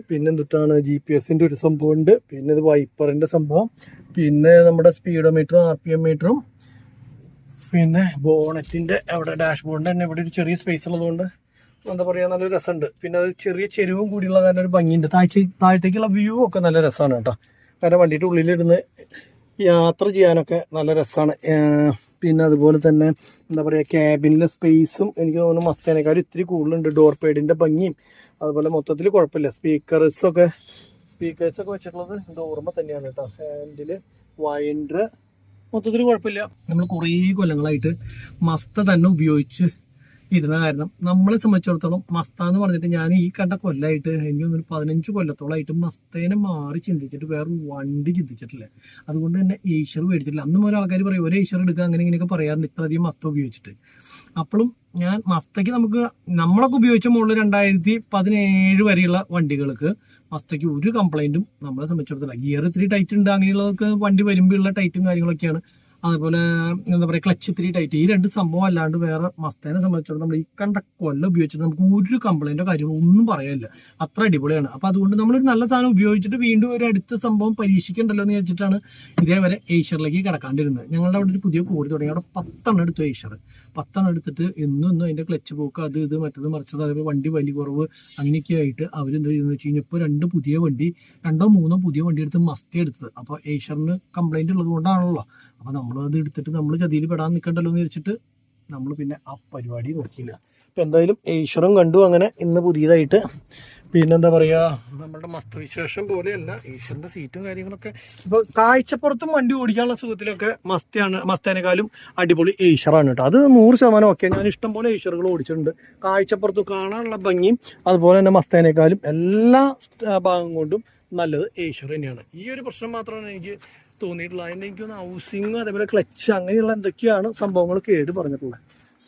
പിന്നെ എന്തിട്ടാണ് GPS-ൻ്റെ ഒരു സംഭവം ഉണ്ട്. പിന്നെ ഇത് വൈപ്പറിൻ്റെ സംഭവം, പിന്നെ നമ്മുടെ സ്പീഡോമീറ്ററും RPM മീറ്ററും, പിന്നെ ബോണറ്റിൻ്റെ അവിടെ ഡാഷ്ബോർഡിൻ്റെ തന്നെ ഇവിടെ ഒരു ചെറിയ സ്പേസ് ഉള്ളതുകൊണ്ട് എന്താ പറയുക നല്ലൊരു രസമുണ്ട്. പിന്നെ അത് ചെറിയ ചെരുവും കൂടിയുള്ള കാരണം ഒരു ഭംഗിയുണ്ട്. താഴത്തേക്കുള്ള വ്യൂ ഒക്കെ നല്ല രസമാണ് കേട്ടോ. കാരണം വണ്ടിയുടെ ഉള്ളിലിരുന്ന് യാത്ര ചെയ്യാനൊക്കെ നല്ല രസമാണ്. പിന്നെ അതുപോലെ തന്നെ എന്താ പറയുക ക്യാബിനിലെ സ്പേസും എനിക്ക് തോന്നുന്നു മസ്തേനേക്കാളും ഇത്തിരി കൂടുതലുണ്ട്. ഡോർ പേഡിൻ്റെ ഭംഗിയും അതുപോലെ മൊത്തത്തിൽ കുഴപ്പമില്ല. സ്പീക്കേഴ്സൊക്കെ വെച്ചിട്ടുള്ളത് ഡോർമ തന്നെയാണ് കേട്ടോ. ഹാൻഡിൽ, വൈൻഡർ മൊത്തത്തിൽ കുഴപ്പമില്ല. നമ്മൾ കുറേ കൊല്ലങ്ങളായിട്ട് മസ്ത തന്നെ ഉപയോഗിച്ച് ഇരുന്ന കാരണം നമ്മളെ സംബന്ധിച്ചിടത്തോളം മസ്ത എന്ന് പറഞ്ഞിട്ട് ഞാൻ ഈ കണ്ട കൊല്ലമായിട്ട് എനിക്ക് തോന്നുന്നു 15 കൊല്ലത്തോളമായിട്ട് മസ്തേനെ മാറി ചിന്തിച്ചിട്ട് വേറെ വണ്ടി ചിന്തിച്ചിട്ടില്ല. അതുകൊണ്ട് തന്നെ ഏഷ്യർ മേടിച്ചിട്ടില്ല. അന്നും ഓരോ ആൾക്കാർ പറയും ഒരു ഏഷ്യർ എടുക്കുക അങ്ങനെ ഇങ്ങനെയൊക്കെ പറയാറുണ്ട് ഇത്രയധികം മസ്ത ഉപയോഗിച്ചിട്ട്. അപ്പോഴും ഞാൻ മസ്തയ്ക്ക് നമ്മളൊക്കെ ഉപയോഗിച്ച മുകളിൽ 2017 വരെയുള്ള വണ്ടികൾക്ക് മസ്തയ്ക്ക് ഒരു കംപ്ലൈൻറ്റും നമ്മളെ സംബന്ധിച്ചിടത്തോളം. ഗിയർ ഇത്തിരി ടൈറ്റ് ഉണ്ട്, അങ്ങനെയുള്ളതൊക്കെ വണ്ടി വരുമ്പോഴുള്ള ടൈറ്റും കാര്യങ്ങളൊക്കെയാണ്. അതുപോലെ എന്താ പറയുക ക്ലച്ച് ഇത്തിരി ടൈറ്റ്, ഈ രണ്ട് സംഭവം അല്ലാണ്ട് വേറെ മസ്തേനെ സംബന്ധിച്ചിടത്തോളം നമ്മൾ ഈ കണ്ട കൊല്ലം ഉപയോഗിച്ചിട്ട് നമുക്ക് ഒരു കംപ്ലൈൻറ്റോ കാര്യമോ ഒന്നും പറയാനില്ല. അത്ര അടിപൊളിയാണ്. അപ്പോൾ അതുകൊണ്ട് നമ്മളൊരു നല്ല സാധനം ഉപയോഗിച്ചിട്ട് വീണ്ടും ഒരു അടുത്ത സംഭവം പരീക്ഷിക്കണ്ടല്ലോ എന്ന് വെച്ചിട്ടാണ് ഇതേവരെ ഏഷ്യറിലേക്ക് കിടക്കാണ്ടിരുന്നത്. ഞങ്ങളുടെ അവിടെ ഒരു പുതിയ കോടി തുടങ്ങി, അവിടെ 10 എടുത്തു ഏഷ്യർ. 10 എടുത്തിട്ട് എന്നും അതിൻ്റെ ക്ലച്ച് പോക്ക് അത് ഇത് മറ്റത് മറിച്ചത്, അതേപോലെ വണ്ടി വലിയ കുറവ് അങ്ങനെയൊക്കെ ആയിട്ട് അവരെന്ത് ചെയ്യുന്നത് വെച്ച് കഴിഞ്ഞാൽ ഇപ്പോൾ 2 പുതിയ വണ്ടി 2 3 പുതിയ വണ്ടി എടുത്ത് മസ്തി എടുത്തത്. അപ്പോൾ ഏഷ്യറിന് കംപ്ലൈൻറ്റ് ഉള്ളത് കൊണ്ടാണല്ലോ. അപ്പോൾ നമ്മളത് എടുത്തിട്ട് നമ്മൾ ചതിയിൽ പെടാൻ നിൽക്കണ്ടല്ലോ എന്ന് വെച്ചിട്ട് നമ്മൾ പിന്നെ ആ പരിപാടി നോക്കിയില്ല. അപ്പോൾ എന്തായാലും ഏഷ്യറും കണ്ടു അങ്ങനെ ഇന്ന് പുതിയതായിട്ട്. പിന്നെന്താ പറയുക നമ്മുടെ മസ്തവിശേഷം പോലെയല്ല ഏഷ്യറിൻ്റെ സീറ്റും കാര്യങ്ങളൊക്കെ. ഇപ്പോൾ കാഴ്ചപ്പുറത്തും വണ്ടി ഓടിക്കാനുള്ള സുഖത്തിലൊക്കെ മസ്തേനേക്കാളും അടിപൊളി ഏഷ്യറാണ് കേട്ടോ. അത് 100% ഓക്കെ. ഞാൻ ഇഷ്ടം പോലെ ഏഷ്യറുകൾ ഓടിച്ചിട്ടുണ്ട്. കാഴ്ചപ്പുറത്തും കാണാനുള്ള ഭംഗിയും അതുപോലെ തന്നെ മസ്തേനേക്കാളും എല്ലാ ഭാഗം കൊണ്ടും നല്ലത് ഏഷ്യർ തന്നെയാണ്. ഈ ഒരു പ്രശ്നം മാത്രമാണ് എനിക്ക് തോന്നിയിട്ടുള്ളത്. അതിൻ്റെ എനിക്കൊന്ന് ഹൗസിങ് അതേപോലെ ക്ലച്ച് അങ്ങനെയുള്ള എന്തൊക്കെയാണ് സംഭവങ്ങൾ കേട് പറഞ്ഞിട്ടുള്ളത്.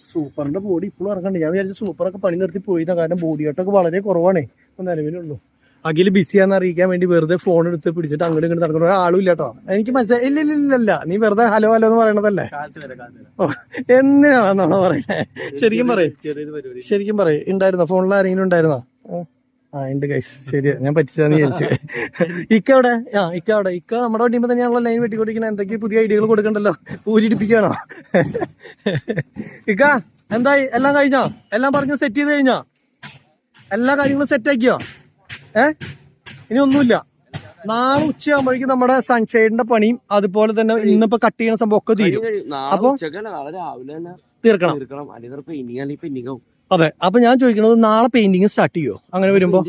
സൂപ്പറിൻ്റെ ബോഡി ഇപ്പോഴും ഇറക്കണ്ട്. ഞാൻ വിചാരിച്ച സൂപ്പറൊക്കെ പണി നിർത്തി പോയിട്ടാണ്. കാരണം ബോഡി കട്ടൊക്കെ വളരെ കുറവാണേ ഇപ്പം നിലവിലുള്ളൂ. അഖിൽ ബിസിയാന്ന് അറിയിക്കാൻ വേണ്ടി വെറുതെ ഫോൺ എടുത്ത് പിടിച്ചിട്ട് അങ്ങോട്ട് ഇങ്ങോട്ട് നടക്കുന്ന ഒരാളും ഇല്ല കേട്ടോ. എനിക്ക് മനസ്സിലായി. ഇല്ല നീ വെറുതെ ഹലോ എന്ന് പറയണതല്ലേ. എന്തിനാണെന്നാണോ പറയണേ? ശരിക്കും പറയും ഉണ്ടായിരുന്നോ? ഫോണിൽ ആരെങ്കിലും ഉണ്ടായിരുന്നോ? ഉണ്ട് ഗൈസ്. ശരിയാ, ഞാൻ പറ്റിച്ചാന്ന് വിചാരിച്ചു. ഇക്ക നമ്മുടെ വണ്ടിയുമ്പോൾ തന്നെയാണല്ലോ ലൈൻ വെട്ടിക്കൊണ്ടിരിക്കുന്നത്. എന്തൊക്കെ പുതിയ ഐഡിയകൾ കൊടുക്കണ്ടല്ലോ. ഊരിടിപ്പിക്കുകയാണോ? ഇക്ക എന്തായി? എല്ലാം കഴിഞ്ഞോ? എല്ലാം പറഞ്ഞ് സെറ്റ് ചെയ്ത് കഴിഞ്ഞോ? എല്ലാ കാര്യങ്ങളും സെറ്റ് ആക്കിയോ? ഇനി ഒന്നുമില്ല. നാളെ ഉച്ചയാകുമ്പോഴേക്കും നമ്മുടെ സൺഷൈഡിന്റെ പണിയും അതുപോലെ തന്നെ ഇന്നിപ്പോ കട്ട് ചെയ്യുന്ന സംഭവം ഒക്കെ തീരും. അപ്പൊ നാളെ രാവിലെ തന്നെ തീർക്കണം. പെയിന്റിംഗ്. അതെ. അപ്പൊ ഞാൻ ചോദിക്കുന്നത് നാളെ പെയിന്റിങ് സ്റ്റാർട്ട് ചെയ്യോ? അങ്ങനെ വരുമ്പോ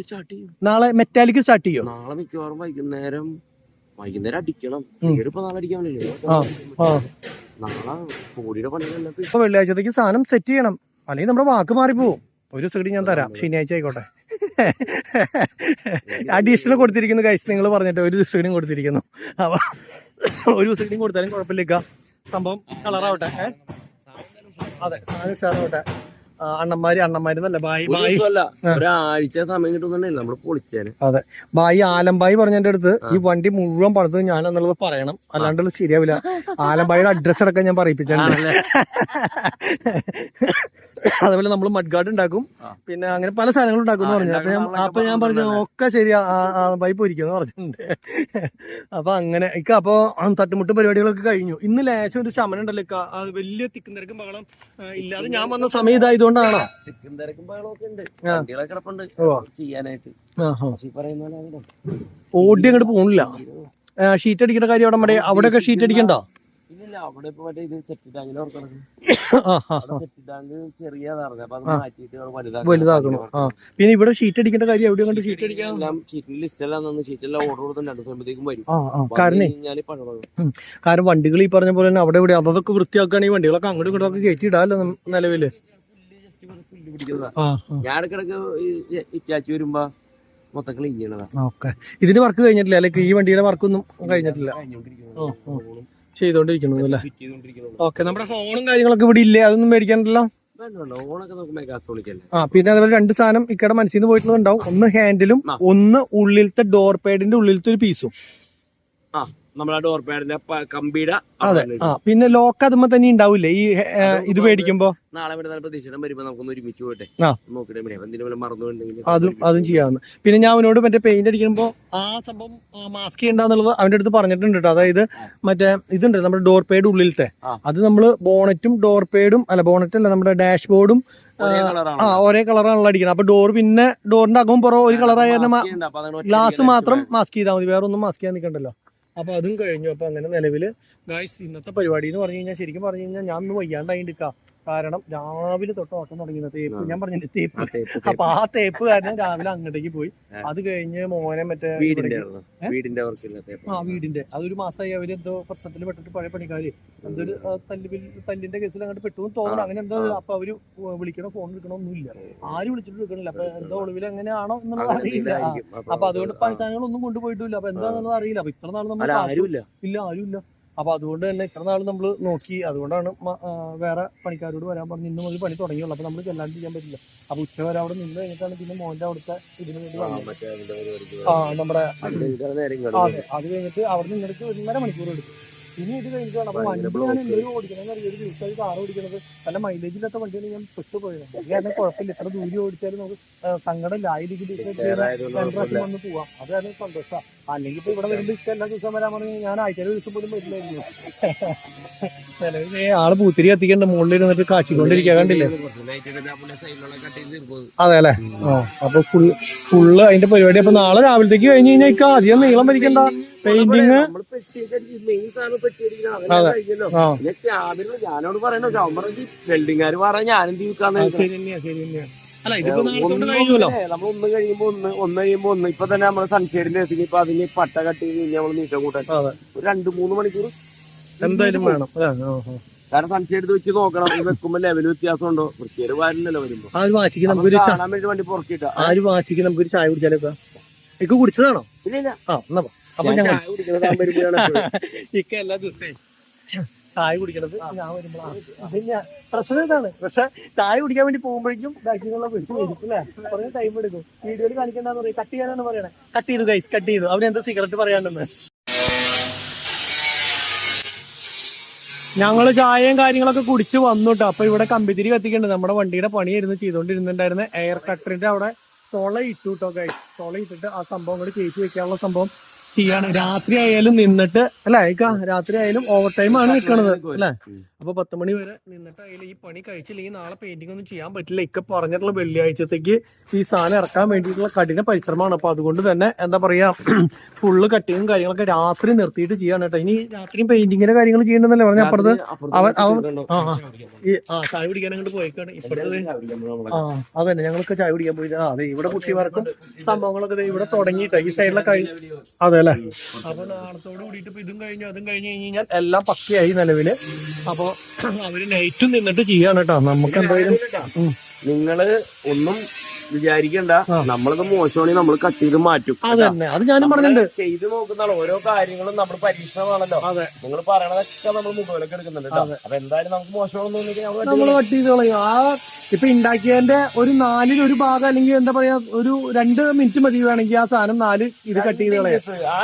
നാളെ മെറ്റാലിക് സ്റ്റാർട്ട് ചെയ്യോ? നാളെ മിക്കവാറും വൈകുന്നേരം അടിക്കണം. നാളെ അടിക്കാൻ നാളെ പൊടിയുടെ പണികളല്ല. ഇപ്പൊ വെള്ളിയാഴ്ചത്തേക്ക് സാധനം സെറ്റ് ചെയ്യണം, അല്ലെങ്കിൽ നമ്മുടെ വാക്ക് മാറിപ്പോവും. ഒരു ദിവസം ഞാൻ തരാം, ശനിയാഴ്ച ആയിക്കോട്ടെ. അഡീഷണൽ കൊടുത്തിരിക്കുന്നു ഗൈസ്, നിങ്ങൾ പറഞ്ഞിട്ട് ഒരു ദിവസം കൊടുത്തിരിക്കുന്നു. അപ്പൊ ഒരു ദിവസം കൊടുത്താലും കുഴപ്പമില്ല, സംഭവം കളറാവട്ടെ. അതെ, സാധനം ഉഷാറാവട്ടെ. അണ്ണന്മാരെന്നല്ല ബായി ഒരാഴ്ച സമയം കിട്ടുന്നുണ്ടെങ്കിൽ നമ്മള് പൊളിച്ചേനെ. അതെ, ബായി ആലംബായി പറഞ്ഞതിന്റെ അടുത്ത് ഈ വണ്ടി മുഴുവൻ പണിത് ഞാൻ എന്നുള്ളത് പറയണം, അല്ലാണ്ട് ശരിയാവില്ല. ആലംബായിയുടെ അഡ്രസ് അടക്കം ഞാൻ പറയിപ്പിച്ചിട്ടുണ്ട്. അതുപോലെ നമ്മൾ മഡ് ഗാർഡ് ഉണ്ടാക്കും, പിന്നെ അങ്ങനെ പല സാധനങ്ങളും ഉണ്ടാക്കും എന്ന് പറഞ്ഞു. അപ്പൊ ഞാൻ പറഞ്ഞു ഒക്കെ ശരിയാ, ബൈ പോയിരിക്കുമെന്ന് പറഞ്ഞിട്ടുണ്ട്. അപ്പൊ അങ്ങനെ അപ്പൊ തട്ടുമുട്ട് പരിപാടികളൊക്കെ കഴിഞ്ഞു. ഇന്ന് ലേശം ഒരു ശമനം ഉണ്ടല്ലോ, വലിയ തിക്കും തിരക്കും ബഹളം ഇല്ലാതെ ഞാൻ വന്ന സമയം ഇതായതുകൊണ്ടാണോ? തിക്കും തിരക്കും ബഹളമൊക്കെ ഉണ്ട്, കിടപ്പുണ്ട് ചെയ്യാനായിട്ട്. ഓടി അങ്ങോട്ട് പോണില്ല. ഷീറ്റ് അടിക്കേണ്ട കാര്യം അവിടെയൊക്കെ ഷീറ്റ് അടിക്കണ്ടോ? അവിടെ ഇപ്പൊ മറ്റേ ഇത് സെറ്റ് ടാങ്കിന് വലുതാക്കണോ? പിന്നെ ഇവിടെ ഷീറ്റ് അടിക്കേണ്ട കാര്യം എവിടെ കണ്ട് ഷീറ്റ് അടിക്കാൻ കാരണം വണ്ടികൾ ഈ പറഞ്ഞ പോലെ തന്നെ അവിടെ ഇവിടെ അതൊക്കെ വൃത്തിയാക്കുകയാണെങ്കിൽ വണ്ടികളൊക്കെ അങ്ങോട്ടും ഇങ്ങോട്ടൊക്കെ കയറ്റിയിടാല്ലോ നിലവില്. ഞാൻ ഇടക്കിടക്ക് ഇച്ചാച്ചി വരുമ്പോ മൊത്തം ക്ലീൻ ചെയ്യണതാ. ഓക്കെ, ഇതിന്റെ വർക്ക് കഴിഞ്ഞിട്ടില്ല അല്ലെ? ഈ വണ്ടിയുടെ വർക്കൊന്നും കഴിഞ്ഞിട്ടില്ല, ചെയ്തോണ്ടിരിക്കണു അല്ലേ? ഓക്കെ, നമ്മുടെ ഫോണും കാര്യങ്ങളൊക്കെ ഇവിടെ ഇല്ലേ? അതൊന്നും മേടിക്കാണ്ടല്ലോ. പിന്നെ അതുപോലെ രണ്ട് സാധനം ഇക്കടെ മനസ്സിൽ നിന്ന് പോയിട്ടുണ്ടാവും. ഒന്ന് ഹാൻഡിലും ഒന്ന് ഉള്ളിലത്തെ ഡോർ പാഡിന്റെ ഉള്ളിലത്തെ ഒരു പീസും. നമ്മളെ ഡോർ പാഡിന്റെ കമ്പിയുടെ. അതെ. പിന്നെ ലോക്ക് അതുമ്പോ തന്നെ ഉണ്ടാവില്ലേ ഈ ഇത് മേടിക്കുമ്പോ? നാളെ പ്രതീക്ഷ വരുമ്പോ നമുക്കൊന്ന് ഒരുമിച്ച് പോട്ടെ അതും ചെയ്യാവുന്ന. പിന്നെ ഞാൻ അവനോട് മറ്റേ പെയിന്റ് അടിക്കുമ്പോ ആ സംഭവം മാസ്ക് ചെയ്യണ്ടെന്നുള്ളത് അവന്റെ അടുത്ത് പറഞ്ഞിട്ടുണ്ട് കേട്ടോ. അതായത് മറ്റേ ഇതുണ്ട് നമ്മുടെ ഡോർ പേഡ് ഉള്ളിലത്തെ, അത് നമ്മള് ബോണറ്റും ഡോർ പേഡും അല്ല ബോണറ്റ് അല്ല നമ്മുടെ ഡാഷ്ബോർഡും ഒരേ കളറാണല്ലോ അടിക്കണം. അപ്പൊ പിന്നെ ഡോറിന്റെ അകവും പുറവും ഒരു കളറായ ഗ്ലാസ് മാത്രം മാസ്ക് ചെയ്താൽ മതി, വേറെ ഒന്നും മാസ്ക് ചെയ്യാൻ നിൽക്കണ്ടല്ലോ. അപ്പൊ അതും കഴിഞ്ഞു. അപ്പൊ അങ്ങനെ നിലവില് ഗായ്സ് ഇന്നത്തെ പരിപാടി എന്ന് പറഞ്ഞു കഴിഞ്ഞാൽ ശരിക്കും പറഞ്ഞു കഴിഞ്ഞാൽ ഞാൻ ഒന്ന് വയ്യാണ്ടായിട്ടിരിക്കാം. കാരണം രാവിലെ തൊട്ട് ഓട്ടം തുടങ്ങിയത് തേപ്പ്, ഞാൻ പറഞ്ഞില്ലേ തേപ്പ്. അപ്പൊ ആ തേപ്പ് കാരണം രാവിലെ അങ്ങോട്ടേക്ക് പോയി. അത് കഴിഞ്ഞ് മോനെ മറ്റേ വീടിന്റെ അതൊരു മാസമായി അവര് എന്തോ പ്രശ്നത്തിൽ പെട്ടിട്ട് പഴയ പണിക്കാര് എന്തൊരു തല്ലിന്റെ കേസിൽ അങ്ങോട്ട് പെട്ടു തോന്നണം, അങ്ങനെ എന്തോ. അപ്പൊ അവര് വിളിക്കണോ ഫോൺ എടുക്കണോ ഒന്നുമില്ല, ആരും വിളിച്ചിട്ട് എടുക്കണില്ല. അപ്പൊ എന്തോ ഒളിവിൽ എങ്ങനെയാണോ എന്നുള്ളത് അറിയില്ല. അപ്പൊ അതുകൊണ്ട് പണിസാധനങ്ങളൊന്നും കൊണ്ടുപോയിട്ടില്ല. അപ്പൊ എന്താണെന്നുള്ളത് അറിയില്ല. അപ്പൊ ഇത്ര നാൾ നമ്മൾ ആരുമില്ല. അപ്പൊ അതുകൊണ്ട് തന്നെ ഇത്ര നാൾ നമ്മൾ നോക്കി. അതുകൊണ്ടാണ് വേറെ പണിക്കാരോട് വരാൻ പറഞ്ഞു. ഇന്ന് മുതൽ പണി തുടങ്ങിയുള്ളൂ. അപ്പൊ നമ്മൾ ചെല്ലാണ്ട് ചെയ്യാൻ പറ്റില്ല. അപ്പൊ ഉച്ച വരെ അവിടെ നിന്ന് കഴിഞ്ഞിട്ടാണ് പിന്നെ മോന്റെ അവിടുത്തെ ഇതിന് വേണ്ടി നമ്മുടെ അതെ. അത് കഴിഞ്ഞിട്ട് അവിടെ നിന്നിട്ട് 1.5 മണിക്കൂർ എടുക്കും. ഇനി ഇത് കഴിഞ്ഞിട്ടാണ്. അപ്പൊ വണ്ടി ഞാൻ എന്തെങ്കിലും ഓടിക്കണമെന്ന് അറിയാം. ഒരു ദിവസമായി കാർ ഓടിക്കുന്നത് നല്ല മൈലേജ് ഇല്ലാത്ത വണ്ടിയാണ് ഞാൻ പെട്ടുപോയത്. കാരണം കുഴപ്പമില്ല, ഇത്ര ദൂരം ഓടിച്ചാലും നമുക്ക് സങ്കടമില്ല. ആ രീതിയിൽ 2 പ്രാവശ്യം വന്ന് പോവാം. അത് കാരണം സന്തോഷമാണ്. അല്ലെങ്കിൽ ഇപ്പൊ ഇവിടെ വരുമ്പോൾ ഇഷ്ടം എല്ലാ ദിവസം വരാൻ പറഞ്ഞാൽ ഞാൻ ആഴ്ച ദിവസം പോലും വരില്ലായിരുന്നു. ആള് പൂത്തിരി കത്തിക്കണ്ട, മുകളിൽ ഇരുന്നിട്ട് കാച്ചിക്കൊണ്ടിരിക്കുക, കണ്ടില്ലേ? അതെ അല്ലെ? അപ്പൊ ഫുള്ള് അതിന്റെ പരിപാടി. അപ്പൊ നാളെ രാവിലത്തേക്ക് കഴിഞ്ഞ് കഴിഞ്ഞാൽ അധികം നീളം വലിക്കണ്ട. പെയിന്റിങ് ഞാനോട് പറയണോ വെൽഡിംഗുകാര് പറഞ്ഞ ഞാനെന്ത് നമ്മളൊന്ന് കഴിയുമ്പോ ഒന്ന് ഇപ്പൊ തന്നെ നമ്മള് സൺഷെയ്ഡിന്റെ ഇപ്പൊ അതിന് പട്ട കട്ട് ചെയ്ത് നമ്മള് നീക്കം കൂട്ടാൻ ഒരു 2-3 മണിക്കൂർ എന്തായാലും വേണം. കാരണം സൺഷെയ്ഡ് വെച്ച് നോക്കണം, വെക്കുമ്പോ ലെവൽ വ്യത്യാസം ഉണ്ടോ, വൃത്തിയൊരു വാരല്ലോ വരുമ്പോ കാണാൻ വേണ്ടി വണ്ടി പുറക്കിട്ട ആര് വാശിക്ക് നമുക്കൊരു ചായ കുടിച്ചാലൊക്കെ ഇക്ക് കുടിച്ചതാണോ? ഇല്ല. അപ്പൊ ഞങ്ങൾ ഇക്ക എല്ലാ ദിവസവും ചായ കുടിക്കണത് ഞാൻ വരുമ്പോഴാണ്. പ്രശ്നം ഇതാണ്. പക്ഷെ ചായ കുടിക്കാൻ വേണ്ടി പോകുമ്പോഴേക്കും ബാക്കിയുള്ള വിളിച്ചു വരും അല്ലേ? കുറേ ടൈം എടുക്കും. വീഡിയോയിൽ കാണിക്കണ്ടെന്ന് പറയും. കട്ട് ചെയ്യാനാണ് പറയണേ. കട്ട് ചെയ്തു ഗൈസ്, കട്ട് ചെയ്തു. അവനെന്താ സിഗരറ്റ് പറയാണ്ടെന്ന്. ഞങ്ങള് ചായയും കാര്യങ്ങളൊക്കെ കുടിച്ച് വന്നു കേട്ടോ. അപ്പൊ ഇവിടെ കമ്പിത്തിരി കത്തിക്കുന്നുണ്ട്. നമ്മുടെ വണ്ടിയുടെ പണിയായിരുന്നു ചെയ്തോണ്ടിരുന്നുണ്ടായിരുന്ന എയർ കട്ടറിന്റെ അവിടെ തുള ഇട്ടു കേട്ടോ ഗൈസ്. തുള ഇട്ടിട്ട് ആ സംഭവം കൂടി കയറ്റി വെക്കാനുള്ള സംഭവം ചെയ്യാണ്. രാത്രി ആയാലും നിന്നിട്ട് അല്ലെ രാത്രി ആയാലും ഓവർ ടൈം ആണ് നിൽക്കണത് അല്ലെ? അപ്പോൾ 10 മണി വരെ നിന്നിട്ട് അതിൽ ഈ പണി കഴിച്ചില്ലെങ്കിൽ നാളെ പെയിന്റിംഗ് ഒന്നും ചെയ്യാൻ പറ്റില്ല. ഇക്ക പറഞ്ഞിട്ടുള്ള വെള്ളിയാഴ്ചത്തേക്ക് ഈ സാധനം ഇറക്കാൻ വേണ്ടിയിട്ടുള്ള കഠിന പരിശ്രമമാണ്. അപ്പോൾ അതുകൊണ്ട് തന്നെ എന്താ പറയുക, ഫുള്ള് കട്ടിങ്ങും കാര്യങ്ങളൊക്കെ രാത്രി നിർത്തിയിട്ട് ചെയ്യാണ് കേട്ടോ. ഇനി രാത്രിയും പെയിന്റിങ്ങിന്റെ കാര്യങ്ങൾ ചെയ്യണമെന്നല്ലേ പറഞ്ഞ അപ്പുറത്ത് ചായ കുടിക്കാൻ അങ്ങോട്ട് പോയിക്കാണ്. ഇപ്പഴത്തെ അതന്നെ ഞങ്ങൾക്ക് ചായ കുടിക്കാൻ പോയി. അതെ ഇവിടെ കുട്ടിമാർക്കും സംഭവങ്ങളൊക്കെ ഇവിടെ തുടങ്ങിയിട്ട് ഈ സൈഡിലെ അതെ അല്ലേ. അപ്പൊ നാളത്തോട് കൂടിയിട്ട് ഇപ്പൊ ഇതും കഴിഞ്ഞു അതും കഴിഞ്ഞ് കഴിഞ്ഞാൽ എല്ലാം പക്കയായി നിലവില്. അപ്പൊ അവര് നൈറ്റും നിന്നിട്ട് ചെയ്യാണ് കേട്ടോ. നമുക്ക് എന്തായാലും നിങ്ങള് ഒന്നും വിചാരിക്കണ്ട, നമ്മളത് മോശമാണെങ്കിൽ നമ്മൾ കട്ട് ചെയ്ത് മാറ്റും. അതന്നെ, അത് ഞാനും പറഞ്ഞിട്ടുണ്ട്. ചെയ്ത് നോക്കുന്ന ഓരോ കാര്യങ്ങളും നമ്മൾ പരീക്ഷണമാണല്ലോ. അതെ, നിങ്ങൾ പറയണതൊക്കെ നമ്മൾ മുഖവിലൊക്കെ എടുക്കുന്നുണ്ട്. അപ്പൊ എന്തായാലും നമുക്ക് മോശമാണെന്ന് നമ്മൾ കട്ട് ചെയ്ത് കളയും. ആ ഇപ്പൊ ഉണ്ടാക്കിയതിന്റെ ഒരു 4-ൽ 1 ഭാഗം അല്ലെങ്കിൽ എന്താ പറയാ ഒരു 2 മിനിറ്റ് മതി വേണമെങ്കിൽ ആ സാധനം 4 ഇത് കട്ട് ചെയ്ത് കളയാം. ആ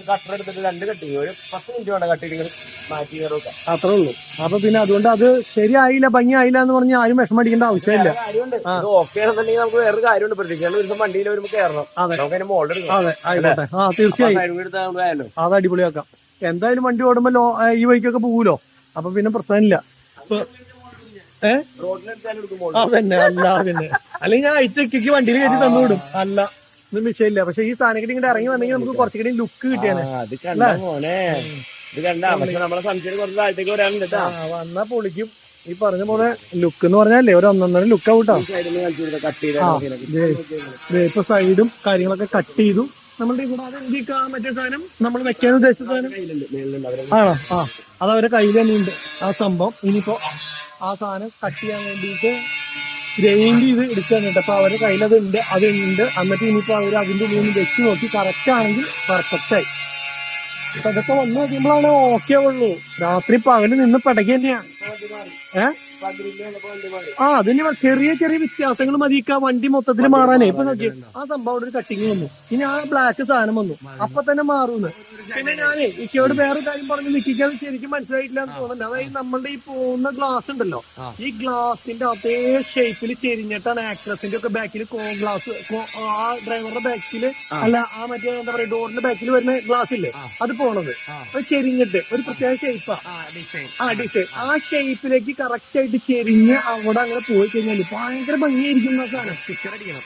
കട്ടർ എടുത്തിട്ട് 2 കട്ടിങ് ഒരു 10 മിനിറ്റ് വേണം കട്ട് ചെയ്ത് മാറ്റി കയറുക, അത്രേ ഉള്ളൂ. അപ്പൊ പിന്നെ അതുകൊണ്ട് അത് ശരിയായില്ല ഭംഗി ആയില്ല എന്ന് പറഞ്ഞ് ആരും വിഷമം അടിക്കേണ്ട ആവശ്യമില്ല. ഓക്കെ ആണെന്നുണ്ടെങ്കിൽ നമുക്ക് വേറെ കാര്യമുണ്ട്. പ്രതീക്ഷിക്കാൻ ഒരു ദിവസം വണ്ടിയിൽ വരുമ്പോൾ കയറണം. നമുക്ക് അതിന് മോൾഡ് എടുക്കാം. അതെ ആയിക്കോട്ടെ. തീർച്ചയായും അത് അടിപൊളിയാക്കാം. എന്തായാലും വണ്ടി ഓടുമ്പോ ഈ വഴിക്കൊക്കെ പോകൂലോ, അപ്പൊ പിന്നെ പ്രശ്നമില്ല. അതന്നെ, അല്ല പിന്നെ അല്ലെങ്കിൽ ഞാൻ അയച്ചക്ക് വണ്ടിയിൽ കയറ്റി തന്നുവിടും. അല്ല ഒന്നും വിഷയമില്ല. പക്ഷെ ഈ സാധനം ഇങ്ങോട്ട് ഇറങ്ങി വന്നെങ്കിൽ നമുക്ക് കുറച്ചുകൂടി ലുക്ക് കിട്ടിയാണ്. വന്നാ പൊളിക്കും. ഈ പറഞ്ഞ പോലെ ലുക്ക് എന്ന് പറഞ്ഞാലേ ഒരു 1.5 ലുക്ക് ഔട്ടാ. ഇപ്പൊ സൈഡും കാര്യങ്ങളൊക്കെ കട്ട് ചെയ്തു. നമ്മളുടെ കൂടാതെ മറ്റേ സാധനം നമ്മൾ വെക്കാൻ ഉദ്ദേശിച്ച സാധനം ആണോ? അത് അവരുടെ കയ്യിൽ തന്നെ ഉണ്ട് ആ സംഭവം. ഇനിയിപ്പോ ആ സാധനം കട്ട് ചെയ്യാൻ വേണ്ടിയിട്ട് ഗ്രൈൻഡ് ചെയ്ത് എടുക്കാൻ കേട്ടോ. അപ്പൊ അവരുടെ കയ്യിൽ അതുണ്ട്. എന്നിട്ട് ഇനിയിപ്പോ അവർ അതിന്റെ ഉള്ളിൽ വെച്ച് നോക്കി കറക്റ്റ് ആണെങ്കിൽ പെർഫെക്റ്റ് ആയി. അപ്പൊ അതൊക്കെ വന്നു നോക്കുമ്പോഴാണ് ഓക്കെ ഉള്ളൂ. രാത്രി പകല് നിന്ന് പടക്കി തന്നെയാണ്. അതിന് ചെറിയ ചെറിയ വ്യത്യാസങ്ങൾ മതിക്ക വണ്ടി മൊത്തത്തിൽ മാറാനേ. ഇപ്പൊ നോക്കി ആ സംഭവം ഒരു കട്ടിങ് വന്നു, ഇനി ആ ബ്ലാക്ക് സാധനം വന്നു, അപ്പൊ തന്നെ മാറുന്നു. പിന്നെ ഞാനേ ഇക്കയോട് വേറെ കാര്യം പറഞ്ഞ് നിൽക്കാൻ ശരിക്കും മനസ്സിലായിട്ടില്ല എന്ന് തോന്നുന്നുണ്ട്. അതായത് നമ്മളുടെ ഈ പോകുന്ന ഗ്ലാസ് ഉണ്ടല്ലോ, ഈ ഗ്ലാസിന്റെ അതേ ഷേപ്പിൽ ചെരിഞ്ഞിട്ടാണ് ആക്ട്രസിന്റെ ഒക്കെ ബാക്കിൽ ഗ്ലാസ്, ആ ഡ്രൈവറുടെ ബാക്കില് അല്ല ആ മറ്റേ എന്താ പറയാ ഡോറിന്റെ ബാക്കിൽ വരുന്ന ഗ്ലാസ് ഇല്ലേ അത് പോണത്. അത് ചെരിഞ്ഞിട്ട് ഒരു പ്രത്യേക ഷേപ്പാ ഡിസൈൻ. ആ ഷേപ്പിലേക്ക് കറക്റ്റ് ആയിട്ട് ചെരിഞ്ഞ് അവിടെ അങ്ങനെ പോയി കഴിഞ്ഞാൽ ഭയങ്കര ഭംഗിയായിരിക്കും. സ്റ്റിക്കർ അടിക്കണം.